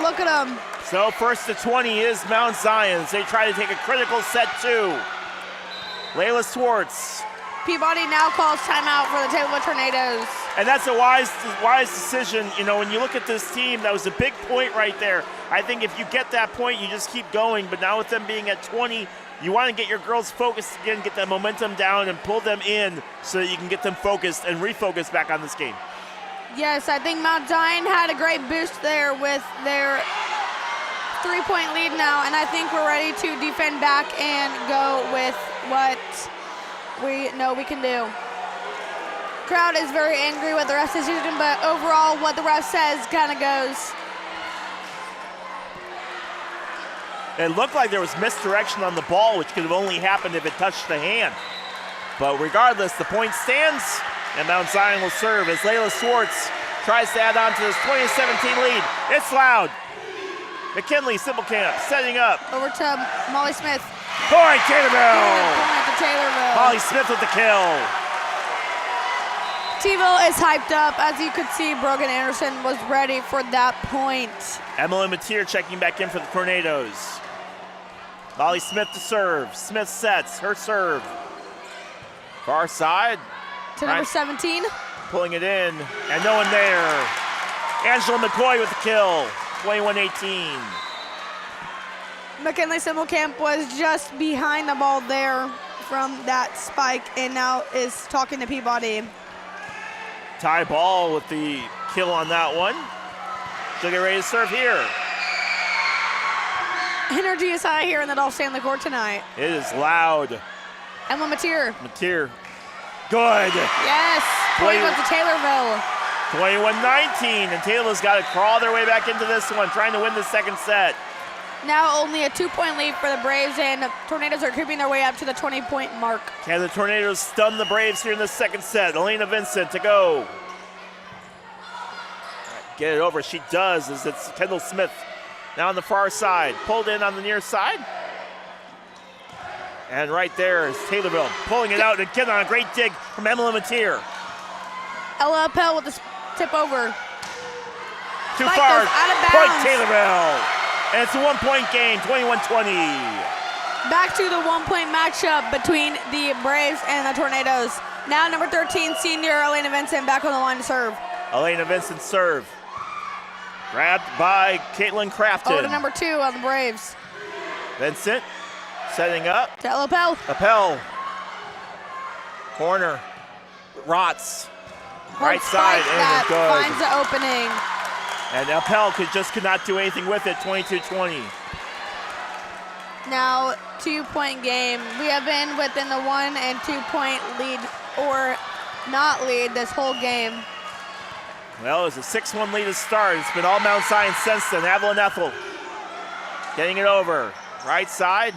Speaker 5: Look at them.
Speaker 4: So first to 20 is Mount Zion. They try to take a critical set 2. Layla Swartz.
Speaker 5: Peabody now calls timeout for the Taylorville Tornadoes.
Speaker 4: And that's a wise decision. You know, when you look at this team, that was a big point right there. I think if you get that point, you just keep going. But now with them being at 20, you want to get your girls focused again, get that momentum down and pull them in so that you can get them focused and refocus back on this game.
Speaker 5: Yes, I think Mount Zion had a great boost there with their 3-point lead now, and I think we're ready to defend back and go with what we know we can do. Crowd is very angry with the ref decision, but overall what the ref says kind of goes.
Speaker 4: It looked like there was misdirection on the ball, which could have only happened if it touched the hand. But regardless, the point stands, and Mount Zion will serve as Layla Swartz tries to add on to this 2017 lead. It's loud. McKinley Simplecamp setting up.
Speaker 5: Over to Molly Smith.
Speaker 4: Point Taylorville.
Speaker 5: Point to Taylorville.
Speaker 4: Molly Smith with the kill.
Speaker 5: T-Ville is hyped up. As you could see, Brogan Anderson was ready for that point.
Speaker 4: Emily Mateer checking back in for the Tornadoes. Molly Smith to serve. Smith sets her serve. Far side.
Speaker 5: To number 17.
Speaker 4: Pulling it in, and no one there. Angela McCoy with the kill. 21-18.
Speaker 5: McKinley Simplecamp was just behind the ball there from that spike and now is talking to Peabody.
Speaker 4: Ty Ball with the kill on that one. She'll get ready to serve here.
Speaker 5: Energy is high here in the Dolph Stanley Court tonight.
Speaker 4: It is loud.
Speaker 5: Emma Mateer.
Speaker 4: Mateer. Good.
Speaker 5: Yes. Point goes to Taylorville.
Speaker 4: 21-19, and Taylorville's got to crawl their way back into this one, trying to win the second set.
Speaker 5: Now only a 2-point lead for the Braves, and Tornadoes are creeping their way up to the 20-point mark.
Speaker 4: Can the Tornadoes stun the Braves here in the second set? Elena Vincent to go. Get it over. She does, as it's Kendall Smith now on the far side. Pulled in on the near side. And right there is Taylorville pulling it out again on a great dig from Emily Mateer.
Speaker 5: Ella Appel with the tip over.
Speaker 4: Too
Speaker 5: Spike
Speaker 4: far.
Speaker 5: goes out of
Speaker 4: Point
Speaker 5: bounds.
Speaker 4: Taylorville. And it's a 1-point game, 21-20.
Speaker 5: Back to the 1-point matchup between the Braves and the Tornadoes. Now number 13, senior Elena Vincent back on the line to serve.
Speaker 4: Elena Vincent serve. Grabbed by Caitlin Crafton.
Speaker 5: Over to number 2 on the Braves.
Speaker 4: Vincent setting up.
Speaker 5: To Ella Appel.
Speaker 4: Appel. Corner. Rotz. Right
Speaker 5: Hard
Speaker 4: side,
Speaker 5: spike
Speaker 4: and
Speaker 5: that
Speaker 4: good.
Speaker 5: finds the opening.
Speaker 4: And Appel could not do anything with it, 22-20.
Speaker 5: Now 2-point game. We have been within the 1- and 2-point lead or not lead this whole game.
Speaker 4: Well, it was a 6-1 lead to start. It's been all Mount Zion since then. Avalon Ethel getting it over. Right side.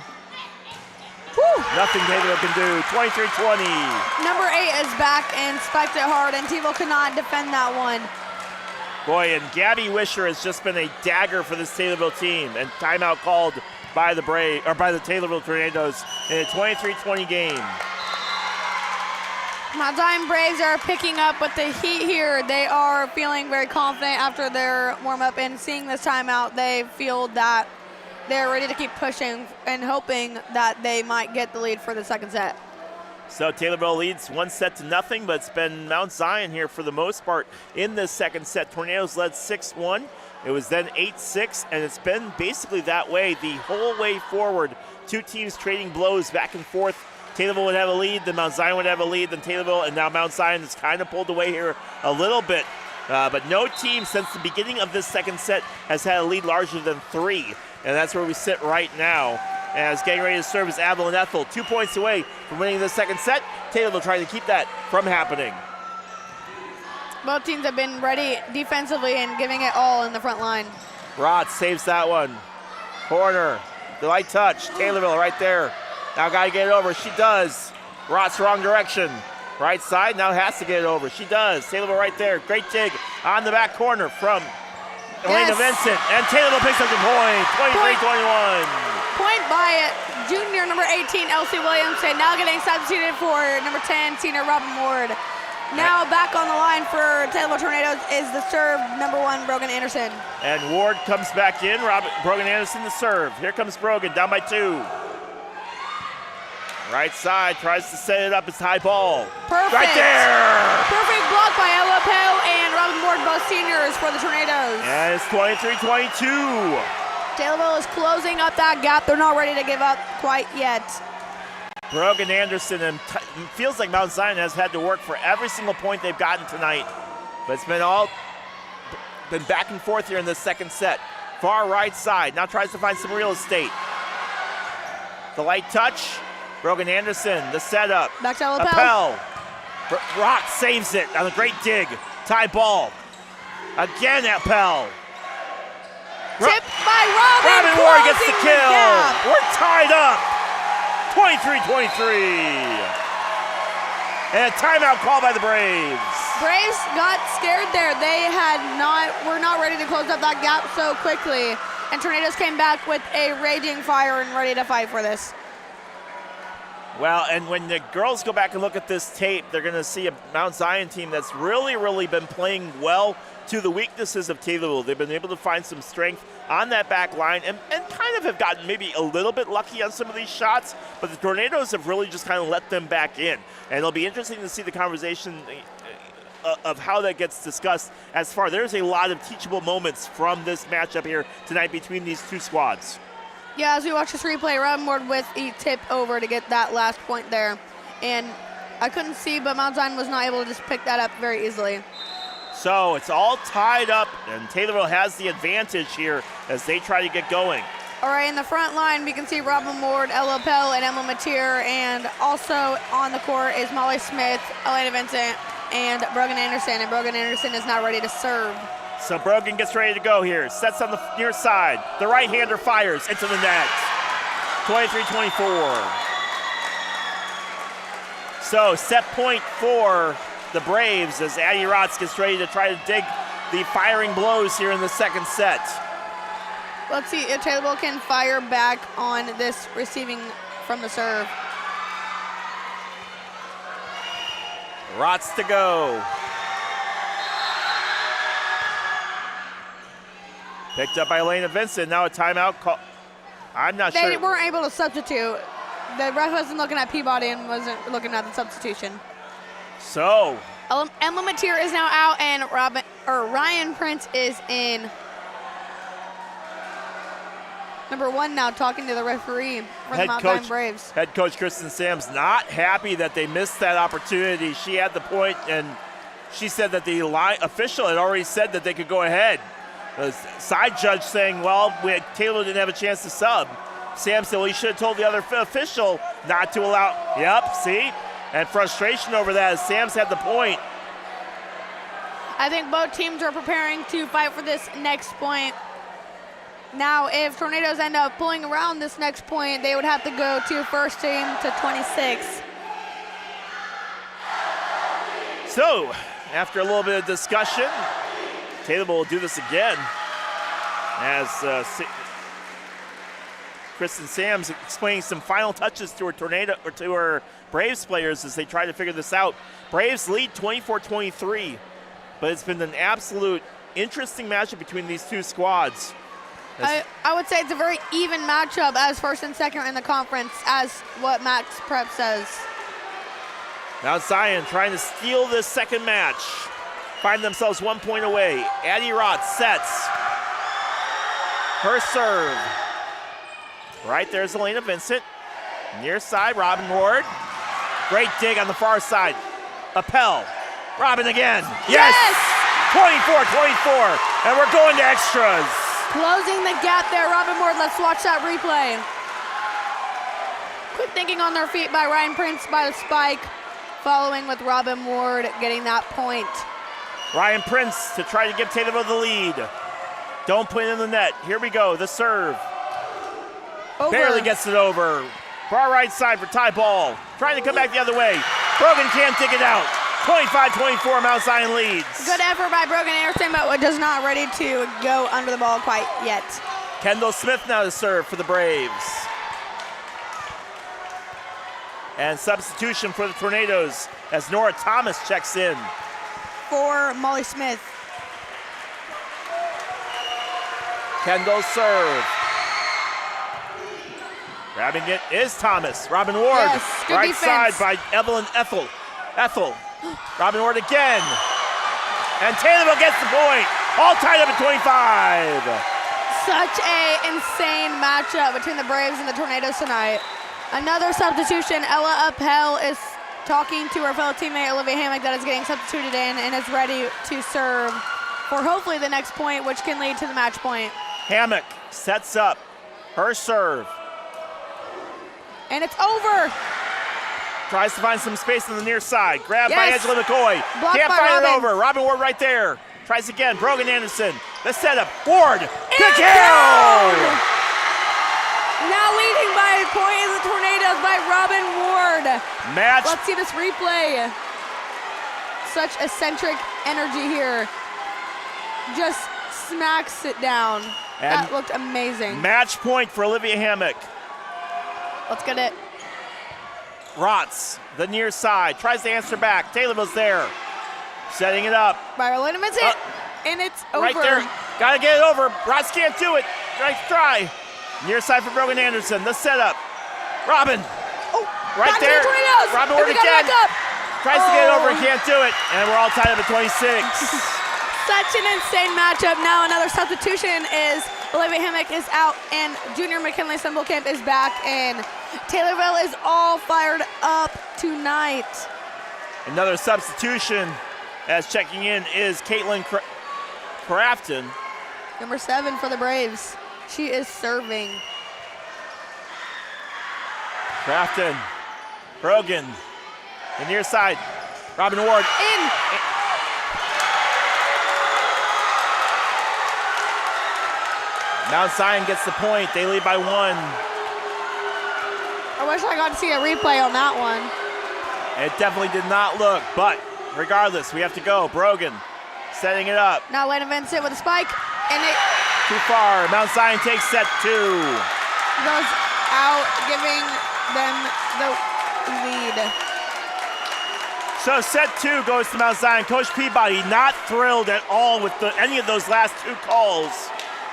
Speaker 5: Whew.
Speaker 4: Nothing Taylorville can do. 23-20.
Speaker 5: Number 8 is back and spiked it hard, and Taylorville could not defend that one.
Speaker 4: Boy, and Gabby Wisher has just been a dagger for this Taylorville team. And timeout called by the Taylorville Tornadoes in a 23-20 game.
Speaker 5: Mount Zion Braves are picking up with the heat here. They are feeling very confident after their warm-up, and seeing this timeout, they feel that they're ready to keep pushing and hoping that they might get the lead for the second set.
Speaker 4: So Taylorville leads 1-0, but it's been Mount Zion here for the most part in this second set. Tornadoes led 6-1. It was then 8-6, and it's been basically that way the whole way forward. Two teams trading blows back and forth. Taylorville would have a lead, then Mount Zion would have a lead, then Taylorville, and now Mount Zion has kind of pulled away here a little bit. But no team since the beginning of this second set has had a lead larger than 3, and that's where we sit right now. As getting ready to serve is Avalon Ethel, 2 points away from winning the second set. Taylorville trying to keep that from happening.
Speaker 5: Both teams have been ready defensively and giving it all in the front line.
Speaker 4: Rotz saves that one. Corner, the light touch, Taylorville right there. Now got to get it over. She does. Rotz wrong direction. Right side now has to get it over. She does. Taylorville right there. Great dig on the back corner from Elena Vincent. And Taylorville picks up the point. 23-21.
Speaker 5: Point by junior number 18, Elsie Williamson. Now getting substituted for number 10, senior Robin Ward. Now back on the line for Taylorville Tornadoes is the serve, number 1, Brogan Anderson.
Speaker 4: And Ward comes back in. Brogan Anderson to serve. Here comes Brogan, down by 2. Right side, tries to set it up. It's high ball.
Speaker 5: Perfect.
Speaker 4: Right there.
Speaker 5: Perfect block by Ella Pell and Robin Ward, both seniors for the Tornadoes.
Speaker 4: And it's 23-22.
Speaker 5: Taylorville is closing up that gap. They're not ready to give up quite yet.
Speaker 4: Brogan Anderson, and feels like Mount Zion has had to work for every single point they've gotten tonight. But it's been back and forth here in the second set. Far right side, now tries to find some real estate. The light touch. Brogan Anderson, the setup.
Speaker 5: Back to
Speaker 4: Appel. Rock saves it on a great dig. Tie ball. Again, Appel.
Speaker 5: Tip by Robin.
Speaker 4: Robin Ward gets the kill. We're tied up. 23-23. And a timeout call by the Braves.
Speaker 5: Braves got scared there. They were not ready to close up that gap so quickly. And Tornadoes came back with a raging fire and ready to fight for this.
Speaker 4: Well, and when the girls go back and look at this tape, they're going to see a Mount Zion team that's really been playing well to the weaknesses of Taylorville. They've been able to find some strength on that back line and kind of have gotten maybe a little bit lucky on some of these shots, but the Tornadoes have really just kind of let them back in. And it'll be interesting to see the conversation of how that gets discussed as far. There's a lot of teachable moments from this matchup here tonight between these two squads.
Speaker 5: Yeah, as we watch this replay, Robin Ward with a tip over to get that last point there. And I couldn't see, but Mount Zion was not able to just pick that up very easily.
Speaker 4: So it's all tied up, and Taylorville has the advantage here as they try to get going.
Speaker 5: All right, in the front line, we can see Robin Ward, Ella Pell, and Emma Mateer. And also on the court is Molly Smith, Elena Vincent, and Brogan Anderson. And Brogan Anderson is now ready to serve.
Speaker 4: So Brogan gets ready to go here. Sets on the near side. The right-hander fires into the net. 23-24. So set point for the Braves as Addie Rotz gets ready to try to dig the firing blows here in the second set.
Speaker 5: Let's see if Taylorville can fire back on this receiving from the serve.
Speaker 4: Rotz to go. Picked up by Elena Vincent. Now a timeout call. I'm not sure.
Speaker 5: They weren't able to substitute. The ref wasn't looking at Peabody and wasn't looking at the substitution.
Speaker 4: So
Speaker 5: Emma Mateer is now out, and Ryan Prince is in. Number 1 now talking to the referee for the Mount Zion Braves.
Speaker 4: Head coach Kristen Sams not happy that they missed that opportunity. She had the point, and she said that the line official had already said that they could go ahead. The side judge saying, well, Taylor didn't have a chance to sub. Sam said, well, you should have told the other official not to allow. Yep, see? And frustration over that as Sam's had the point.
Speaker 5: I think both teams are preparing to fight for this next point. Now, if Tornadoes end up pulling around this next point, they would have to go to first team to 26.
Speaker 4: So, after a little bit of discussion, Taylorville will do this again as Kristen Sams explaining some final touches to her Braves players as they try to figure this out. Braves lead 24-23, but it's been an absolute interesting matchup between these two squads.
Speaker 5: I would say it's a very even matchup as first and second in the conference, as what Max Prep says.
Speaker 4: Now Zion trying to steal this second match. Find themselves 1 point away. Addie Rott sets. Her serve. Right there's Elena Vincent. Near side, Robin Ward. Great dig on the far side. Appel. Robin again. Yes! 24-24. And we're going to extras.
Speaker 5: Closing the gap there, Robin Ward. Let's watch that replay. Quick thinking on their feet by Ryan Prince by the spike. Following with Robin Ward getting that point.
Speaker 4: Ryan Prince to try to give Taylorville the lead. Don't put it in the net. Here we go, the serve.
Speaker 5: Over.
Speaker 4: Barely gets it over. Far right side for Ty Ball. Trying to come back the other way. Brogan can't dig it out. 25-24, Mount Zion leads.
Speaker 5: Good effort by Brogan Anderson, but just not ready to go under the ball quite yet.
Speaker 4: Kendall Smith now to serve for the Braves. And substitution for the Tornadoes as Nora Thomas checks in.
Speaker 5: For Molly Smith.
Speaker 4: Kendall serve. Grabbing it is Thomas. Robin Ward.
Speaker 5: Yes, good
Speaker 4: right
Speaker 5: defense.
Speaker 4: side by Evelyn Ethel. Robin Ward again. And Taylorville gets the point. All tied up at 25.
Speaker 5: Such a insane matchup between the Braves and the Tornadoes tonight. Another substitution. Ella Appel is talking to her fellow teammate Olivia Hammock that is getting substituted in and is ready to serve for hopefully the next point, which can lead to the match point.
Speaker 4: Hammock sets up her serve.
Speaker 5: And it's over.
Speaker 4: Tries to find some space on the near side. Grabbed by
Speaker 5: Yes.
Speaker 4: Angela McCoy.
Speaker 5: Blocked
Speaker 4: Can't
Speaker 5: by
Speaker 4: find it
Speaker 5: Robin.
Speaker 4: over. Robin Ward right there. Tries again. Brogan Anderson. The setup. Ward. Good kill.
Speaker 5: down. Now leading by a point is the Tornadoes by Robin Ward.
Speaker 4: Match.
Speaker 5: Let's see this replay. Such eccentric energy here. Just smacks it down.
Speaker 4: And
Speaker 5: that looked amazing.
Speaker 4: Match point for Olivia Hammock.
Speaker 5: Let's get it.
Speaker 4: Rotz, the near side. Tries to answer back. Taylorville's there. Setting it up.
Speaker 5: By Elena Vincent. And it's over.
Speaker 4: Right there. Gotta get it over. Rotz can't do it. Nice try. Near side for Brogan Anderson. The setup. Robin. Right
Speaker 5: back to
Speaker 4: there.
Speaker 5: the Tornadoes.
Speaker 4: Robin
Speaker 5: And
Speaker 4: Ward
Speaker 5: we got
Speaker 4: again.
Speaker 5: back up.
Speaker 4: Tries to get it over. Can't do it. And we're all tied up at 26.
Speaker 5: Such an insane matchup. Now another substitution is Olivia Hammock is out and junior McKinley Simplecamp is back in. Taylorville is all fired up tonight.
Speaker 4: Another substitution as checking in is Caitlin Crafton.
Speaker 5: Number 7 for the Braves. She is serving.
Speaker 4: Crafton. Brogan. The near side. Robin Ward.
Speaker 5: In.
Speaker 4: Mount Zion gets the point. They lead by 1.
Speaker 5: I wish I got to see a replay on that one.
Speaker 4: It definitely did not look, but regardless, we have to go. Brogan setting it up.
Speaker 5: Now Elena Vincent with a spike, and it
Speaker 4: Too far. Mount Zion takes set 2.
Speaker 5: goes out, giving them the lead.
Speaker 4: So set 2 goes to Mount Zion. Coach Peabody not thrilled at all with any of those last 2 calls.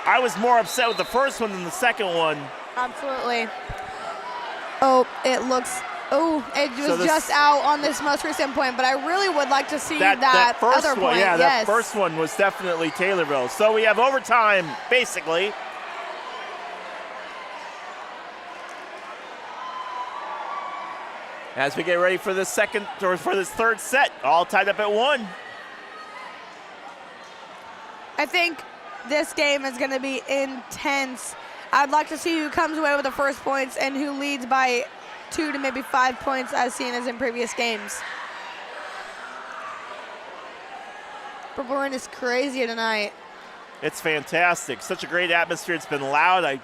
Speaker 4: I was more upset with the first one than the second one.
Speaker 5: Absolutely. Oh, it looks. Oh, it was
Speaker 4: So this-
Speaker 5: just out on this most recent point, but I really would like to see that
Speaker 4: first
Speaker 5: other
Speaker 4: one,
Speaker 5: point.
Speaker 4: yeah,
Speaker 5: yes.
Speaker 4: that first one was definitely Taylorville. So we have overtime, basically. As we get ready for this third set, all tied up at 1.
Speaker 5: I think this game is going to be intense. I'd like to see who comes away with the first points and who leads by 2 to maybe 5 points as seen as in previous games. Purple Rain is crazy tonight.
Speaker 4: It's fantastic. Such a great atmosphere. It's been loud. I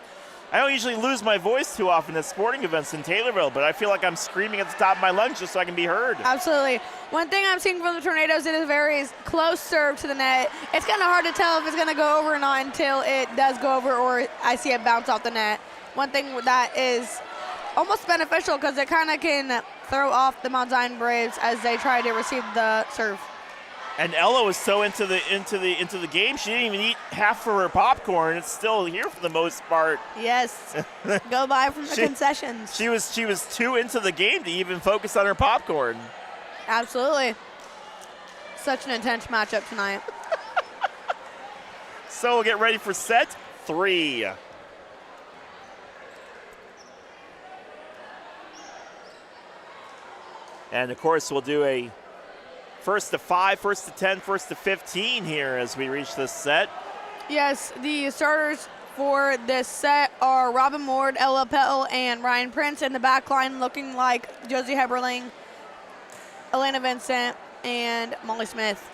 Speaker 4: don't usually lose my voice too often at sporting events in Taylorville, but I feel like I'm screaming at the top of my lungs just so I can be heard.
Speaker 5: Absolutely. One thing I'm seeing from the Tornadoes, it is a very close serve to the net. It's kind of hard to tell if it's going to go over or not until it does go over or I see it bounce off the net. One thing that is almost beneficial because it kind of can throw off the Mount Zion Braves as they try to receive the serve.
Speaker 4: And Ella was so into the game, she didn't even eat half of her popcorn. It's still here for the most part.
Speaker 5: Yes. Go buy from the concessions.
Speaker 4: She was too into the game to even focus on her popcorn.
Speaker 5: Absolutely. Such an intense matchup tonight.
Speaker 4: So we'll get ready for set 3. And of course we'll do a first to 5, first to 10, first to 15 here as we reach this set.
Speaker 5: Yes, the starters for this set are Robin Ward, Ella Pell, and Ryan Prince. In the back line looking like Josie Heberling, Elena Vincent, and Molly Smith.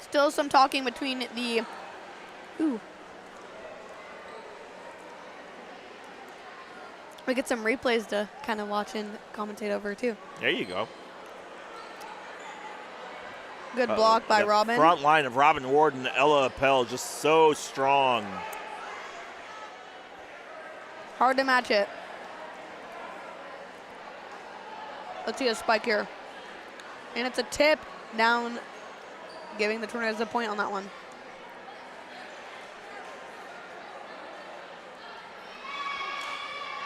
Speaker 5: Still some talking between the we get some replays to kind of watch and commentate over too.
Speaker 4: There you go.
Speaker 5: Good block by
Speaker 4: the
Speaker 5: Robin.
Speaker 4: Front line of Robin Ward and Ella Appel just so strong.
Speaker 5: Hard to match it. Let's see a spike here. And it's a tip down, giving the Tornadoes a point on that one.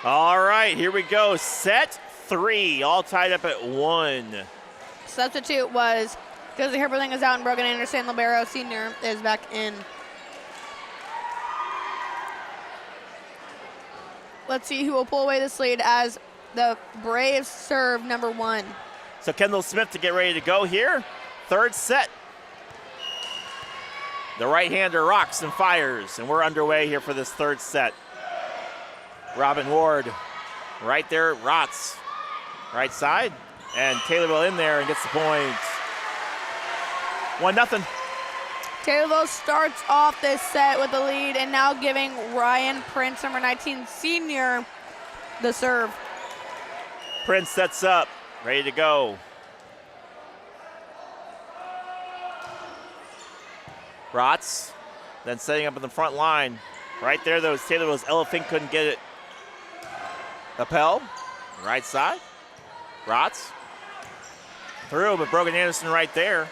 Speaker 4: All right, here we go. Set 3, all tied up at 1.
Speaker 5: Substitute was Josie Herberling is out and Brogan Anderson Libero Sr. is back in. Let's see who will pull away this lead as the Braves serve number 1.
Speaker 4: So Kendall Smith to get ready to go here. Third set. The right-hander rocks and fires, and we're underway here for this third set. Robin Ward right there, Rotz right side, and Taylorville in there and gets the point. 1-0.
Speaker 5: Taylorville starts off this set with the lead and now giving Ryan Prince, number 19 senior, the serve.
Speaker 4: Prince sets up, ready to go. Rotz then setting up in the front line. Right there, though, Taylorville's Ella Fink couldn't get it. Appel, right side. Rotz through, but Brogan Anderson right there.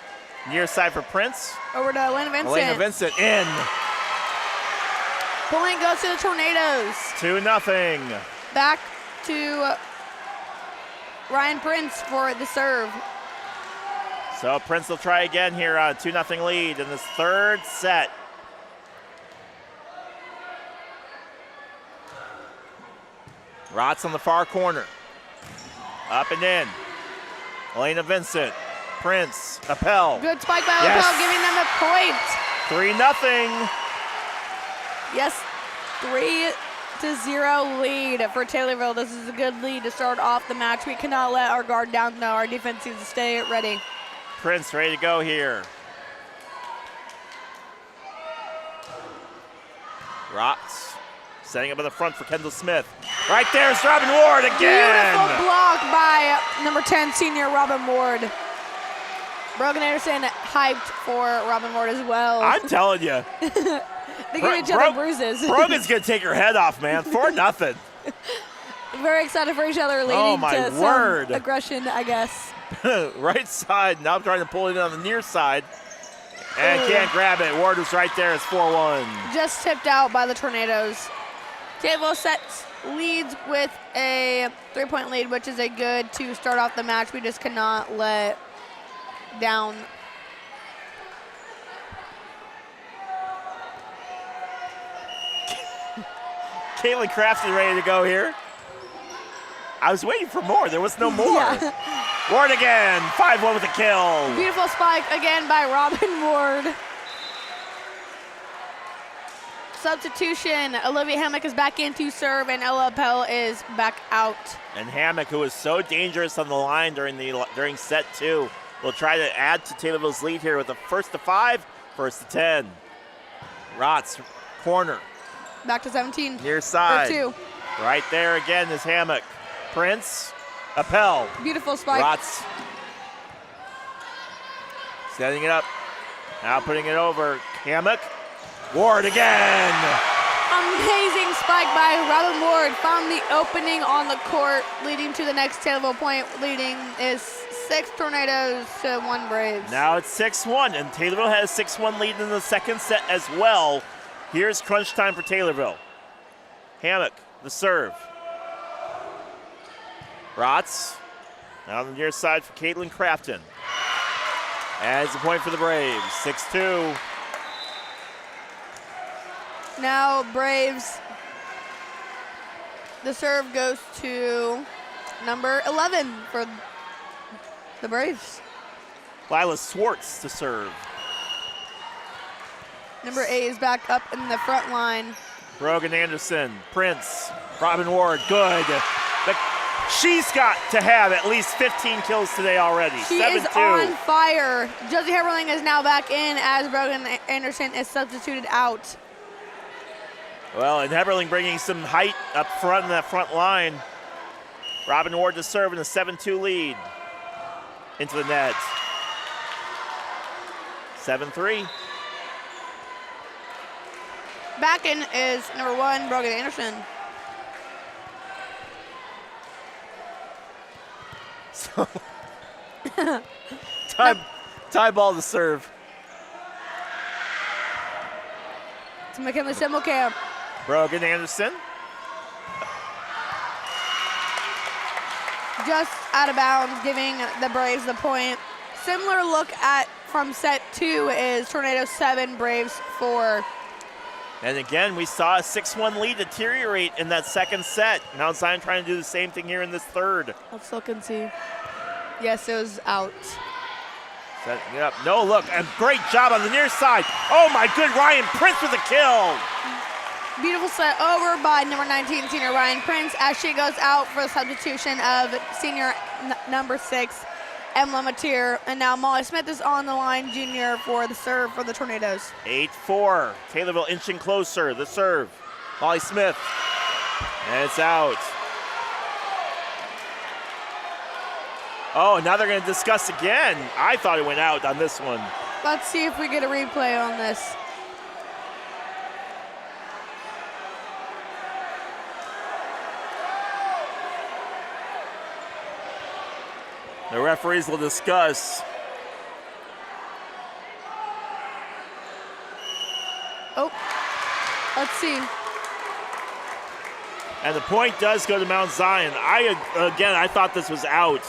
Speaker 4: Near side for Prince.
Speaker 5: Over to Elena Vincent.
Speaker 4: Elena Vincent in.
Speaker 5: Point goes to the Tornadoes.
Speaker 4: 2-0.
Speaker 5: Back to Ryan Prince for the serve.
Speaker 4: So Prince will try again here on a 2-0 lead in this third set. Rotz on the far corner. Up and in. Elena Vincent. Prince. Appel.
Speaker 5: Good spike by
Speaker 4: Yes.
Speaker 5: Appel, giving them a point.
Speaker 4: 3-0.
Speaker 5: Yes, 3-0 lead for Taylorville. This is a good lead to start off the match. We cannot let our guard down. No, our defense needs to stay ready.
Speaker 4: Prince ready to go here. Rotz setting up in the front for Kendall Smith. Right there's Robin Ward again.
Speaker 5: Beautiful block by number 10 senior Robin Ward. Brogan Anderson hyped for Robin Ward as well.
Speaker 4: I'm telling you.
Speaker 5: They give each other bruises.
Speaker 4: Brogan's going to take her head off, man. 4-0.
Speaker 5: Very excited for each other, leading
Speaker 4: Oh, my
Speaker 5: to
Speaker 4: word.
Speaker 5: some aggression, I guess.
Speaker 4: Right side. Now trying to pull it in on the near side. And can't grab it. Ward was right there. It's 4-1.
Speaker 5: Just tipped out by the Tornadoes. Taylorville sets leads with a 3-point lead, which is a good to start off the match. We just cannot let down.
Speaker 4: Caitlin Crafty ready to go here. I was waiting for more. There was no more.
Speaker 5: Yeah.
Speaker 4: Ward again, 5-1 with a kill.
Speaker 5: Beautiful spike again by Robin Ward. Substitution, Olivia Hammock is back in to serve, and Ella Appel is back out.
Speaker 4: And Hammock, who was so dangerous on the line during set 2, will try to add to Taylorville's lead here with a first to 5, first to 10. Rotz, corner.
Speaker 5: Back to 17.
Speaker 4: Near side.
Speaker 5: Or 2.
Speaker 4: Right there again is Hammock. Prince, Appel.
Speaker 5: Beautiful spike.
Speaker 4: Rotz. Setting it up. Now putting it over. Hammock. Ward again.
Speaker 5: Amazing spike by Robin Ward. Found the opening on the court, leading to the next Taylorville point. Leading is 6 Tornadoes to 1 Braves.
Speaker 4: Now it's 6-1, and Taylorville has a 6-1 lead in the second set as well. Here's crunch time for Taylorville. Hammock, the serve. Rotz, now on the near side for Caitlin Crafton. As the point for the Braves, 6-2.
Speaker 5: Now Braves, the serve goes to number 11 for the Braves.
Speaker 4: Lila Swartz to serve.
Speaker 5: Number 8 is back up in the front line.
Speaker 4: Brogan Anderson, Prince, Robin Ward, good. But she's got to have at least 15 kills today already.
Speaker 5: She
Speaker 4: 7-2.
Speaker 5: is on fire. Josie Heberling is now back in as Brogan Anderson is substituted out.
Speaker 4: Well, and Heberling bringing some height up front in that front line. Robin Ward to serve in a 7-2 lead. Into the net. 7-3.
Speaker 5: Back in is number 1, Brogan Anderson.
Speaker 4: So, tie ball to serve.
Speaker 5: To McKinley Simmelkamp.
Speaker 4: Brogan Anderson.
Speaker 5: Just out of bounds, giving the Braves the point. Similar look at from set 2 is Tornadoes 7, Braves 4.
Speaker 4: And again, we saw a 6-1 lead deteriorate in that second set. Now Zion trying to do the same thing here in this third.
Speaker 5: Let's look and see. Yes, it was out.
Speaker 4: Setting it up. No look, and great job on the near side. Oh my good, Ryan Prince with a kill.
Speaker 5: Beautiful set over by number 19, senior Ryan Prince, as she goes out for the substitution of senior number 6, Emma Mateer. And now Molly Smith is on the line, junior, for the serve for the Tornadoes.
Speaker 4: 8-4. Taylorville inching closer. The serve. Molly Smith. And it's out. Oh, now they're going to discuss again. I thought it went out on this one.
Speaker 5: Let's see if we get a replay on this.
Speaker 4: The referees will discuss.
Speaker 5: Oh, let's see.
Speaker 4: And the point does go to Mount Zion. I thought this was out.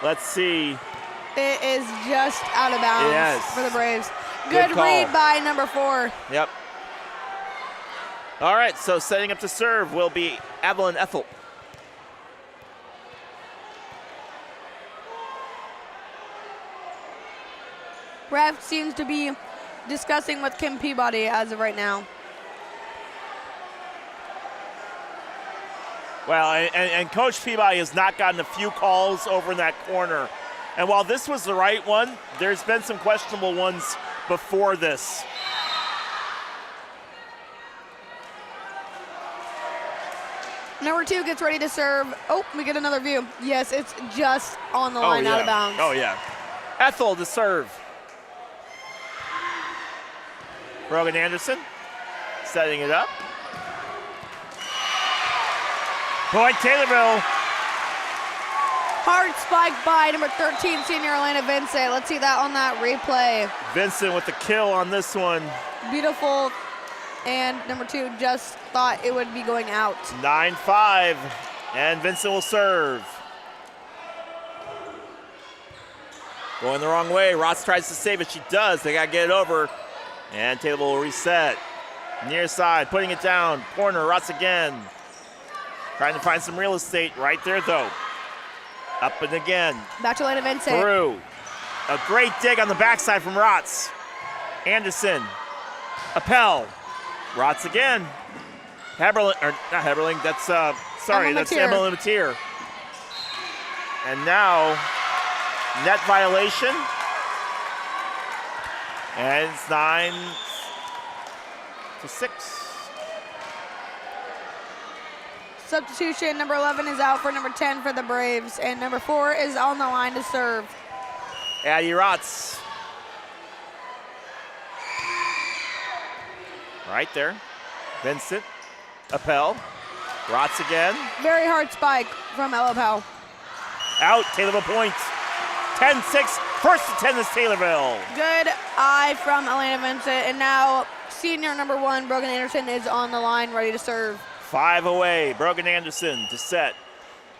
Speaker 4: Let's see.
Speaker 5: It is just out of bounds
Speaker 4: Yes.
Speaker 5: for the Braves.
Speaker 4: Good
Speaker 5: Good
Speaker 4: call.
Speaker 5: read by number 4.
Speaker 4: Yep. All right, so setting up to serve will be Evelyn Ethel.
Speaker 5: Ref seems to be discussing with Kim Peabody as of right now.
Speaker 4: Well, and Coach Peabody has not gotten a few calls over in that corner. And while this was the right one, there's been some questionable ones before this.
Speaker 5: Number 2 gets ready to serve. Oh, we get another view. Yes, it's just on the line, out of bounds.
Speaker 4: Oh, yeah. Ethel to serve. Brogan Anderson setting it up. Point Taylorville.
Speaker 5: Hard spike by number 13, senior Elena Vincent. Let's see that on that replay.
Speaker 4: Vincent with the kill on this one.
Speaker 5: Beautiful. And number 2 just thought it would be going out.
Speaker 4: 9-5, and Vincent will serve. Going the wrong way. Ross tries to save it. She does. They got to get it over. And Taylorville will reset. Near side, putting it down. Corner, Ross again. Trying to find some real estate right there, though. Up and again.
Speaker 5: Back to Elena Vincent.
Speaker 4: Through. A great dig on the backside from Rotz. Anderson. Appel. Rotz again. Heberling, or not Heberling, that's, that's Emily Mateer. And now, net violation. And it's 9-6.
Speaker 5: Substitution, number 11 is out for number 10 for the Braves, and number 4 is on the line to serve.
Speaker 4: Addie Rotz. Right there. Vincent. Appel. Rotz again.
Speaker 5: Very hard spike from Ella Powell.
Speaker 4: Out. Taylorville points. 10-6. First to 10 is Taylorville.
Speaker 5: Good eye from Elena Vincent, and now senior number 1, Brogan Anderson, is on the line ready to serve.
Speaker 4: 5 away. Brogan Anderson to set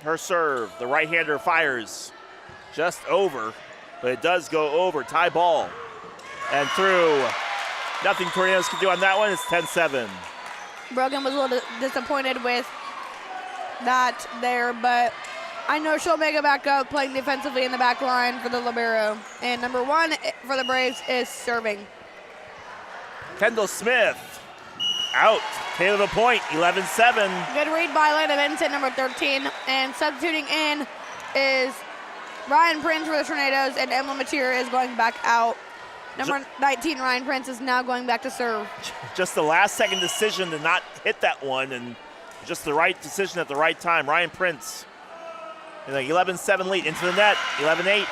Speaker 4: her serve. The right-hander fires just over, but it does go over. Tie ball. And through. Nothing Tornadoes can do on that one. It's 10-7.
Speaker 5: Brogan was a little disappointed with that there, but I know she'll make it back up playing defensively in the back line for the libero. And number 1 for the Braves is serving.
Speaker 4: Kendall Smith out. Taylorville point, 11-7.
Speaker 5: Good read by Elena Vincent, number 13. And substituting in is Ryan Prince for the Tornadoes, and Emma Mateer is going back out. Number 19, Ryan Prince, is now going back to serve.
Speaker 4: Just the last-second decision to not hit that one, and just the right decision at the right time. Ryan Prince in the 11-7 lead into the net, 11-8.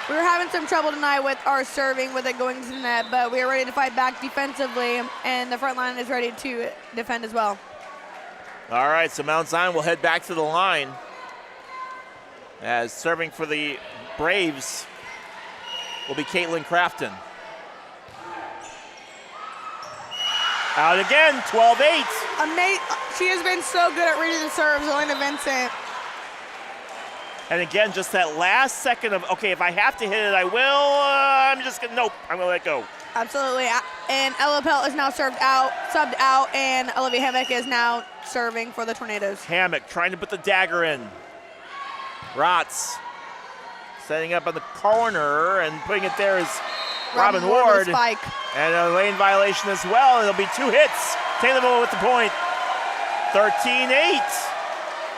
Speaker 5: We were having some trouble tonight with our serving with it going to the net, but we are ready to fight back defensively, and the front line is ready to defend as well.
Speaker 4: All right, so Mount Zion will head back to the line as serving for the Braves will be Caitlin Crafton. Out again, 12-8.
Speaker 5: She has been so good at reading the serves, Elena Vincent.
Speaker 4: And again, just that last second of, okay, if I have to hit it, I will. I'm just going to, nope, I'm going to let go.
Speaker 5: Absolutely. And Ella Pelt is now subbed out, and Olivia Hammock is now serving for the Tornadoes.
Speaker 4: Hammock trying to put the dagger in. Rotz setting up on the corner and putting it there is Robin Ward.
Speaker 5: Spike.
Speaker 4: And a lane violation as well. It'll be 2 hits. Taylorville with the point. 13-8.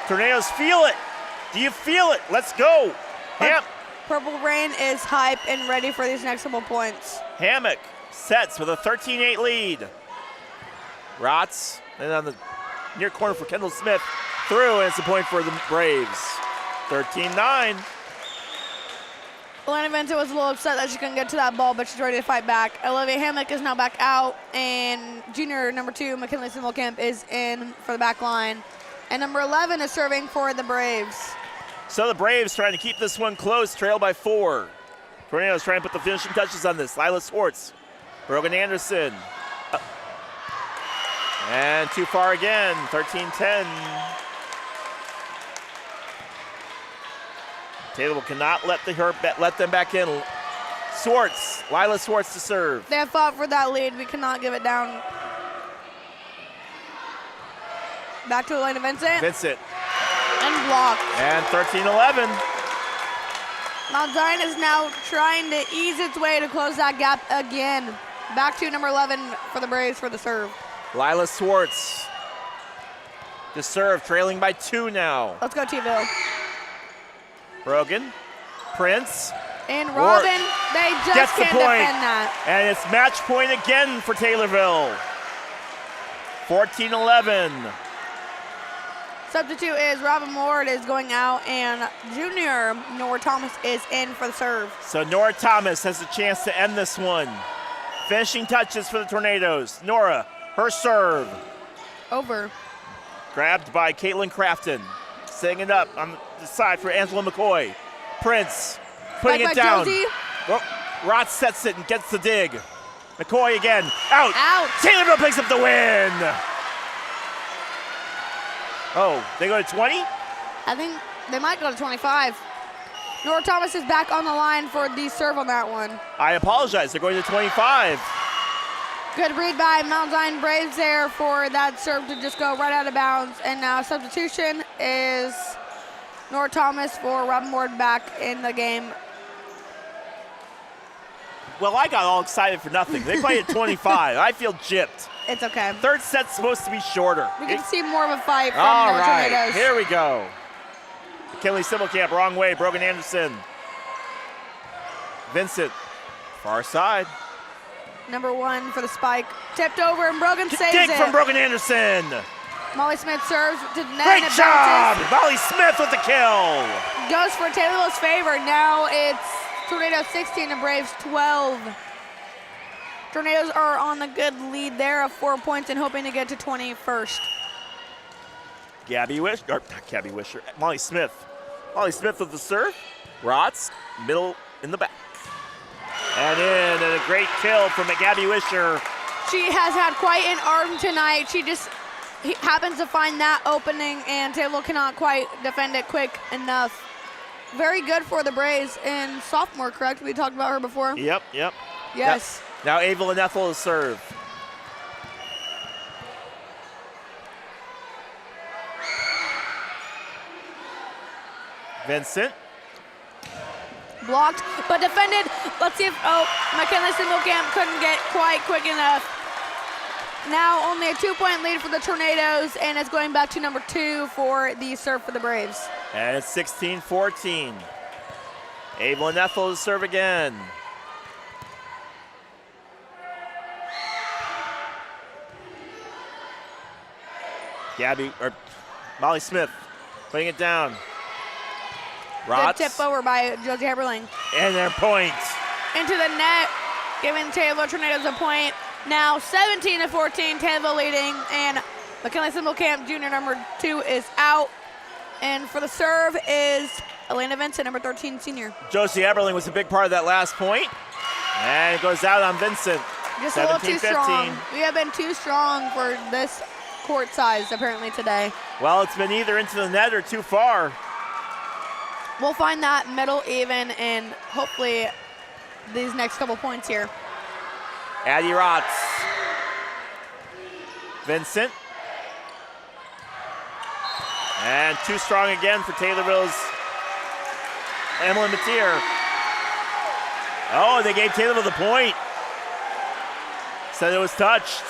Speaker 4: Tornadoes feel it. Do you feel it? Let's go.
Speaker 5: Purple Rain is hype and ready for these next couple points.
Speaker 4: Hammock sets with a 13-8 lead. Rotz, and on the near corner for Kendall Smith. Through, and it's a point for the Braves. 13-9.
Speaker 5: Elena Vincent was a little upset that she couldn't get to that ball, but she's ready to fight back. Olivia Hammock is now back out, and junior number 2, McKinley Simmelkamp, is in for the back line. And number 11 is serving for the Braves.
Speaker 4: So the Braves trying to keep this one close, trail by 4. Tornadoes trying to put the finishing touches on this. Lila Swartz, Brogan Anderson. And too far again, 13-10. Taylorville cannot let them back in. Swartz, Lila Swartz to serve.
Speaker 5: They have fought for that lead. We cannot give it down. Back to Elena Vincent.
Speaker 4: Vincent.
Speaker 5: And blocked.
Speaker 4: And 13-11.
Speaker 5: Mount Zion is now trying to ease its way to close that gap again. Back to number 11 for the Braves for the serve.
Speaker 4: Lila Swartz to serve, trailing by 2 now.
Speaker 5: Let's go, T-Ville.
Speaker 4: Brogan, Prince.
Speaker 5: And Robin, they just can't defend that.
Speaker 4: And it's match point again for Taylorville. 14-11.
Speaker 5: Substitute is Robin Ward is going out, and junior Nora Thomas is in for the serve.
Speaker 4: So Nora Thomas has a chance to end this one. Finishing touches for the Tornadoes. Nora, her serve.
Speaker 5: Over.
Speaker 4: Grabbed by Caitlin Crafton. Setting it up on the side for Angela McCoy. Prince putting it down. Well, Rotz sets it and gets the dig. McCoy again. Out. Taylorville picks up the win. Oh, they go to 20?
Speaker 5: I think they might go to 25. Nora Thomas is back on the line for the serve on that one.
Speaker 4: I apologize. They're going to 25.
Speaker 5: Good read by Mount Zion Braves there for that serve to just go right out of bounds. And now substitution is Nora Thomas for Robin Ward back in the game.
Speaker 4: Well, I got all excited for nothing. They played at 25. I feel gypped.
Speaker 5: It's okay.
Speaker 4: Third set's supposed to be shorter.
Speaker 5: We can see more of a fight from
Speaker 4: All
Speaker 5: the
Speaker 4: right,
Speaker 5: Tornadoes.
Speaker 4: here we go. McKinley Simplecamp, wrong way. Brogan Anderson. Vincent, far side.
Speaker 5: Number 1 for the spike. Tipped over, and Brogan saves
Speaker 4: Dig
Speaker 5: it.
Speaker 4: from Brogan Anderson.
Speaker 5: Molly Smith serves to the net.
Speaker 4: Great
Speaker 5: and it
Speaker 4: job.
Speaker 5: bounces.
Speaker 4: Molly Smith with the kill.
Speaker 5: Goes for Taylorville's favor. Now it's Tornadoes 16 and Braves 12. Tornadoes are on the good lead there of 4 points and hoping to get to 20 first.
Speaker 4: Molly Smith. Molly Smith with the serve. Rotz, middle in the back. And in, and a great kill from Gabby Wisher.
Speaker 5: She has had quite an arm tonight. She just happens to find that opening, and Taylorville cannot quite defend it quick enough. Very good for the Braves, and sophomore, correct? We talked about her before.
Speaker 4: Yep.
Speaker 5: Yes.
Speaker 4: Now Ava and Ethel to serve. Vincent.
Speaker 5: Blocked, but defended. Let's see if, McKinley Simplecamp couldn't get quite quick enough. Now only a 2-point lead for the Tornadoes, and it's going back to number 2 for the serve for the Braves.
Speaker 4: And it's 16-14. Ava and Ethel to serve again. Molly Smith putting it down.
Speaker 5: Good tip over by Josie Heberling.
Speaker 4: And their point.
Speaker 5: Into the net, giving Taylorville Tornadoes a point. Now 17-14, Taylorville leading, and McKinley Simplecamp Jr. number 2 is out. And for the serve is Elena Vincent, number 13 senior.
Speaker 4: Josie Eberling was a big part of that last point. And it goes out on Vincent.
Speaker 5: Just a little too strong. We have been too strong for this court size apparently today.
Speaker 4: Well, it's been either into the net or too far.
Speaker 5: We'll find that middle even, and hopefully these next couple points here.
Speaker 4: Addie Rotz. Vincent. And too strong again for Taylorville's Emily Mateer. Oh, they gave Taylorville the point. Said it was touched.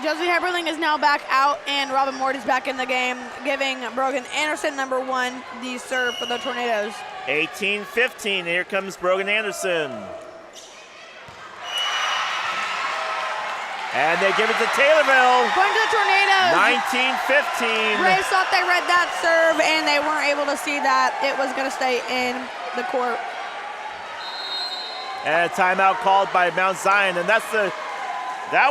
Speaker 5: Josie Heberling is now back out, and Robin Ward is back in the game, giving Brogan Anderson, number 1, the serve for the Tornadoes.
Speaker 4: 18-15, here comes Brogan Anderson. And they give it to Taylorville.
Speaker 5: Going to the Tornadoes.
Speaker 4: 19-15.
Speaker 5: Braves thought they read that serve, and they weren't able to see that it was going to stay in the court.
Speaker 4: And a timeout called by Mount Zion, and that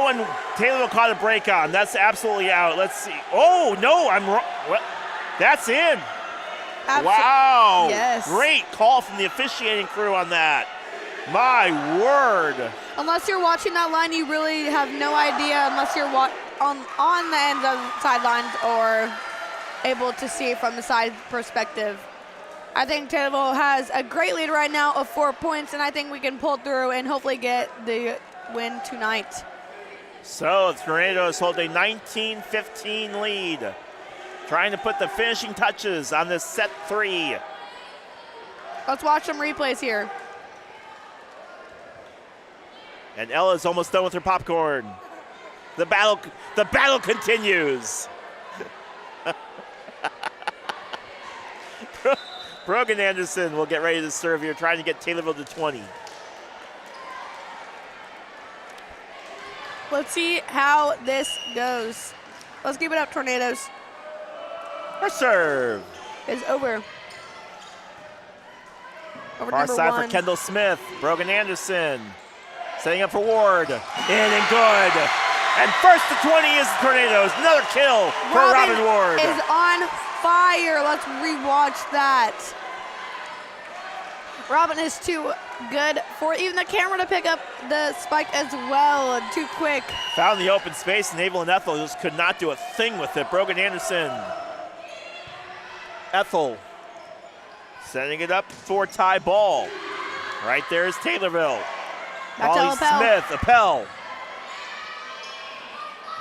Speaker 4: one Taylorville caught a break on. That's absolutely out. Let's see. Oh, no, I'm wrong. What? That's in. Wow.
Speaker 5: Yes.
Speaker 4: Great call from the officiating crew on that. My word.
Speaker 5: Unless you're watching that line, you really have no idea unless you're on the ends of the sidelines or able to see from the side perspective. I think Taylorville has a great lead right now of 4 points, and I think we can pull through and hopefully get the win tonight.
Speaker 4: So the Tornadoes hold a 19-15 lead, trying to put the finishing touches on this set 3.
Speaker 5: Let's watch some replays here.
Speaker 4: And Ella's almost done with her popcorn. The battle continues. Brogan Anderson will get ready to serve here, trying to get Taylorville to 20.
Speaker 5: Let's see how this goes. Let's keep it up, Tornadoes.
Speaker 4: Her serve
Speaker 5: is over.
Speaker 4: Far side for Kendall Smith. Brogan Anderson setting up for Ward. In and good. And first to 20 is the Tornadoes. Another kill for Robin Ward.
Speaker 5: Is on fire. Let's rewatch that. Robin is too good for even the camera to pick up the spike as well. Too quick.
Speaker 4: Found the open space, and Ethel just could not do a thing with it. Brogan Anderson. Ethel setting it up for tie ball. Right there is Taylorville. Molly Smith, Appel.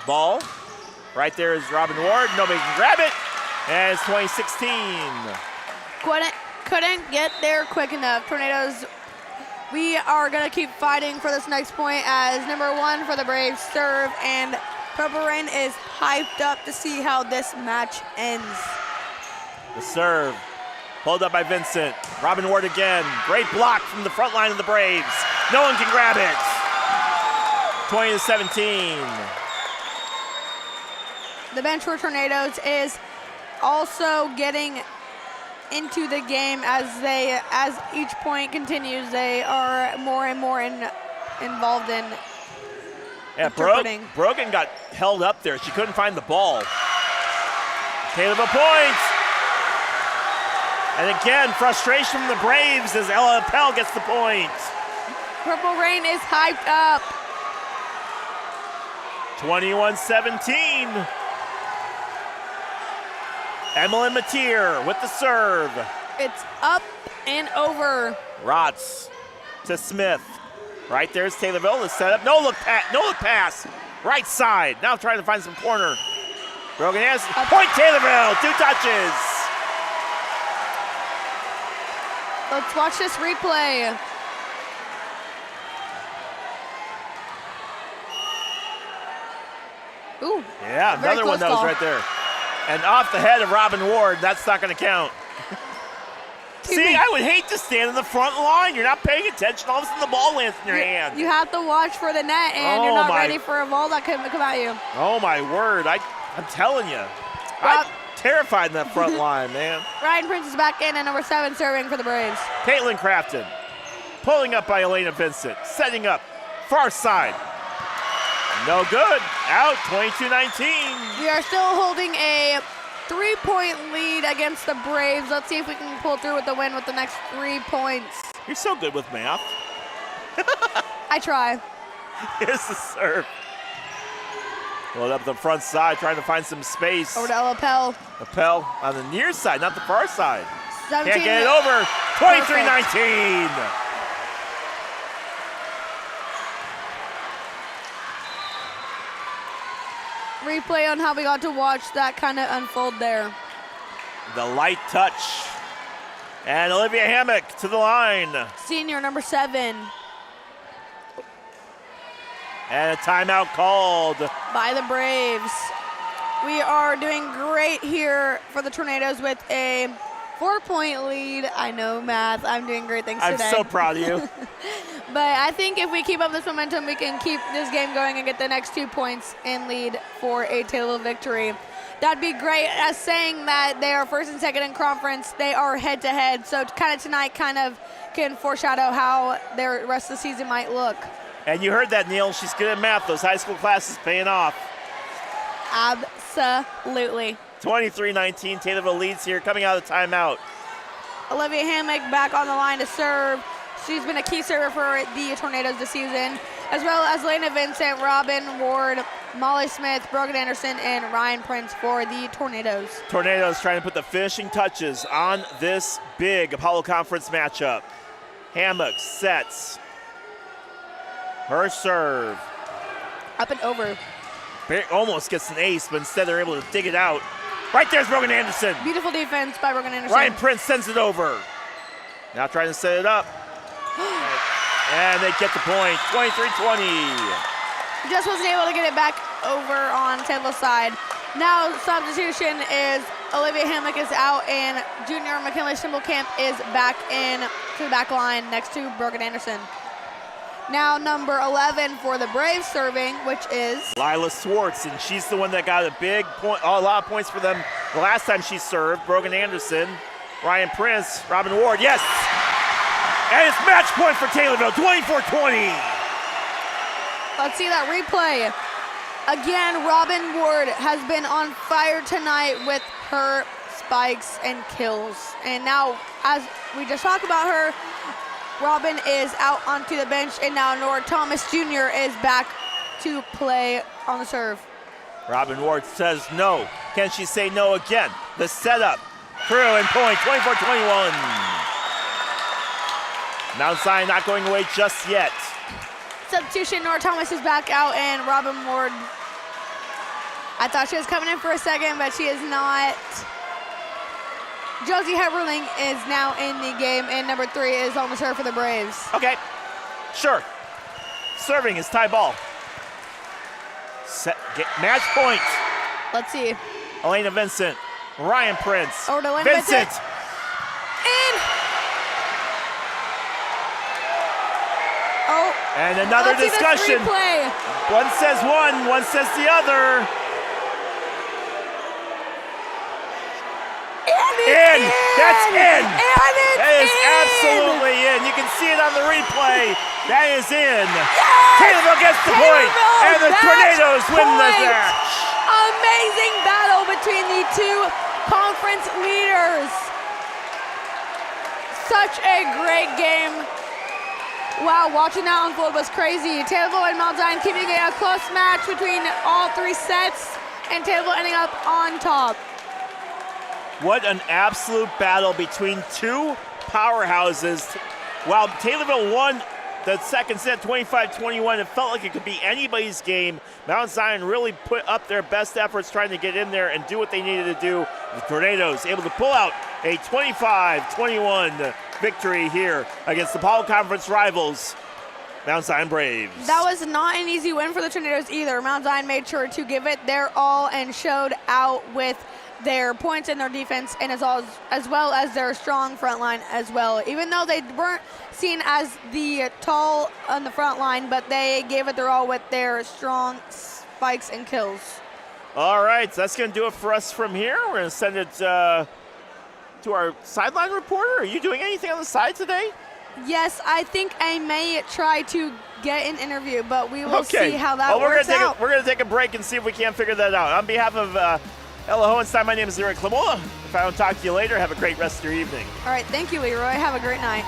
Speaker 4: Ball. Right there is Robin Ward. Nobody can grab it. And it's 2016.
Speaker 5: couldn't get there quick enough. Tornadoes, we are going to keep fighting for this next point as number 1 for the Braves serve, and Purple Rain is hyped up to see how this match ends.
Speaker 4: The serve, pulled up by Vincent. Robin Ward again. Great block from the front line of the Braves. No one can grab it. 20-17.
Speaker 5: The bench for Tornadoes is also getting into the game as each point continues. They are more and more involved in interpreting.
Speaker 4: Brogan got held up there. She couldn't find the ball. Taylorville points. And again, frustration from the Braves as Ella Appel gets the point.
Speaker 5: Purple Rain is hyped up.
Speaker 4: 21-17. Emily Mateer with the serve.
Speaker 5: It's up and over.
Speaker 4: Rotz to Smith. Right there's Taylorville. The setup. No look pass. Right side. Now trying to find some corner. Brogan Anderson. Point Taylorville. 2 touches.
Speaker 5: Let's watch this replay. Ooh.
Speaker 4: Yeah, another one that was right there. And off the head of Robin Ward. That's not going to count. See, I would hate to stand in the front line. You're not paying attention. All of a sudden the ball lands in your hand.
Speaker 5: You have to watch for the net, and you're not ready for a ball that could come at you.
Speaker 4: Oh, my word. I'm telling you. I'm terrified in that front line, man.
Speaker 5: Ryan Prince is back in at number 7 serving for the Braves.
Speaker 4: Caitlin Crafton. Pulling up by Elena Vincent. Setting up. Far side. No good. Out. 22-19.
Speaker 5: We are still holding a 3-point lead against the Braves. Let's see if we can pull through with the win with the next 3 points.
Speaker 4: You're so good with math.
Speaker 5: I try.
Speaker 4: Here's the serve. Pulled up the front side, trying to find some space.
Speaker 5: Over to Ella Appel.
Speaker 4: Appel on the near side, not the far side.
Speaker 5: 17.
Speaker 4: Can't get it over. 23-19.
Speaker 5: Replay on how we got to watch that kind of unfold there.
Speaker 4: The light touch. And Olivia Hammock to the line.
Speaker 5: Senior number 7.
Speaker 4: And a timeout called
Speaker 5: by the Braves. We are doing great here for the Tornadoes with a 4-point lead. I know math. I'm doing great things today.
Speaker 4: I'm so proud of you.
Speaker 5: But I think if we keep up this momentum, we can keep this game going and get the next 2 points in lead for a Taylorville victory. That'd be great. As saying that they are first and second in conference, they are head-to-head. So kind of tonight kind of can foreshadow how their rest of the season might look.
Speaker 4: And you heard that, Neil. She's good at math. Those high school classes paying off.
Speaker 5: Absolutely.
Speaker 4: 23-19. Taylorville leads here coming out of the timeout.
Speaker 5: Olivia Hammock back on the line to serve. She's been a key server for the Tornadoes this season, as well as Lena Vincent, Robin Ward, Molly Smith, Brogan Anderson, and Ryan Prince for the Tornadoes.
Speaker 4: Tornadoes trying to put the finishing touches on this big Apollo Conference matchup. Hammock sets her serve.
Speaker 5: Up and over.
Speaker 4: Almost gets an ace, but instead they're able to dig it out. Right there's Brogan Anderson.
Speaker 5: Beautiful defense by Brogan Anderson.
Speaker 4: Ryan Prince sends it over. Now trying to set it up. And they get the point, 23-20.
Speaker 5: Just wasn't able to get it back over on Taylorville's side. Now substitution is Olivia Hammock is out and junior McKinley Stimblecamp is back in to the back line next to Brogan Anderson. Now number 11 for the Braves serving, which is
Speaker 4: Lila Swartz, and she's the one that got a big point, a lot of points for them the last time she served. Brogan Anderson, Ryan Prince, Robin Ward, yes! And it's match point for Taylorville, 24-20.
Speaker 5: Let's see that replay. Again, Robin Ward has been on fire tonight with her spikes and kills. And now, as we just talked about her, Robin is out onto the bench, and now Nora Thomas Jr. is back to play on the serve.
Speaker 4: Robin Ward says no. Can she say no again? The setup, through and point, 24-21. Mount Zion not going away just yet.
Speaker 5: Substitution, Nora Thomas is back out, and Robin Ward. I thought she was coming in for a second, but she is not. Josie Heberling is now in the game, and number 3 is on the serve for the Braves.
Speaker 4: Okay, sure. Serving is Ty Ball. Match point.
Speaker 5: Let's see.
Speaker 4: Elena Vincent, Ryan Prince.
Speaker 5: Over to Elena Vincent. In. Oh.
Speaker 4: And another discussion. One says one says the other.
Speaker 5: In.
Speaker 4: That's in.
Speaker 5: And it's
Speaker 4: that is
Speaker 5: in.
Speaker 4: absolutely in. You can see it on the replay. That is in. Yes! Taylorville gets the point. And the Tornadoes win the match.
Speaker 5: Amazing battle between the two conference leaders. Such a great game. Wow, watching that unfold was crazy. Taylorville and Mount Zion keeping it a close match between all 3 sets, and Taylorville ending up on top.
Speaker 4: What an absolute battle between 2 powerhouses. While Taylorville won the second set 25-21, it felt like it could be anybody's game. Mount Zion really put up their best efforts trying to get in there and do what they needed to do. The Tornadoes able to pull out a 25-21 victory here against the Powell Conference rivals, Mount Zion Braves.
Speaker 5: That was not an easy win for the Tornadoes either. Mount Zion made sure to give it their all and showed out with their points and their defense, and as well as their strong front line as well. Even though they weren't seen as the tall on the front line, but they gave it their all with their strong spikes and kills.
Speaker 4: All right, so that's going to do it for us from here. We're going to send it to our sideline reporter. Are you doing anything on the side today?
Speaker 5: Yes, I think I may try to get an interview, but we will see how that works out.
Speaker 4: We're going to take a break and see if we can't figure that out. On behalf of Ella Hohenstein, my name is Eric Clamola. If I don't talk to you later, have a great rest of your evening.
Speaker 5: All right, thank you, Leroy. Have a great night.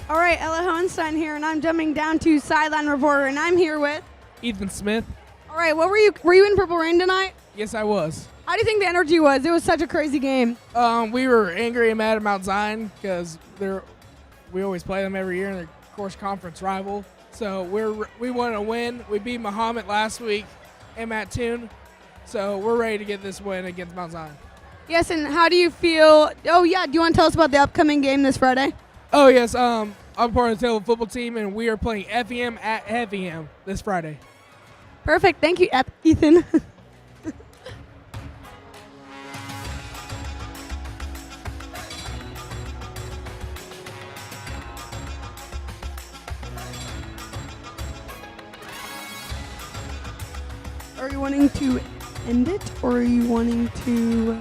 Speaker 5: All right, Ella Hohenstein here, and I'm jumping down to sideline reporter, and I'm here with
Speaker 9: Ethan Smith.
Speaker 5: All right, what were you in Purple Rain tonight?
Speaker 9: Yes, I was.
Speaker 5: How do you think the energy was? It was such a crazy game.
Speaker 9: We were angry and mad at Mount Zion because we always play them every year, and they're of course conference rival. So we want to win. We beat Muhammad last week and Matt Toon, so we're ready to get this win against Mount Zion.
Speaker 5: Yes, and how do you feel? Oh yeah, do you want to tell us about the upcoming game this Friday?
Speaker 9: Oh yes, I'm part of the Taylorville football team, and we are playing FEM at FEM this Friday.
Speaker 5: Perfect. Thank you, Ethan. are you wanting to end it or are you wanting to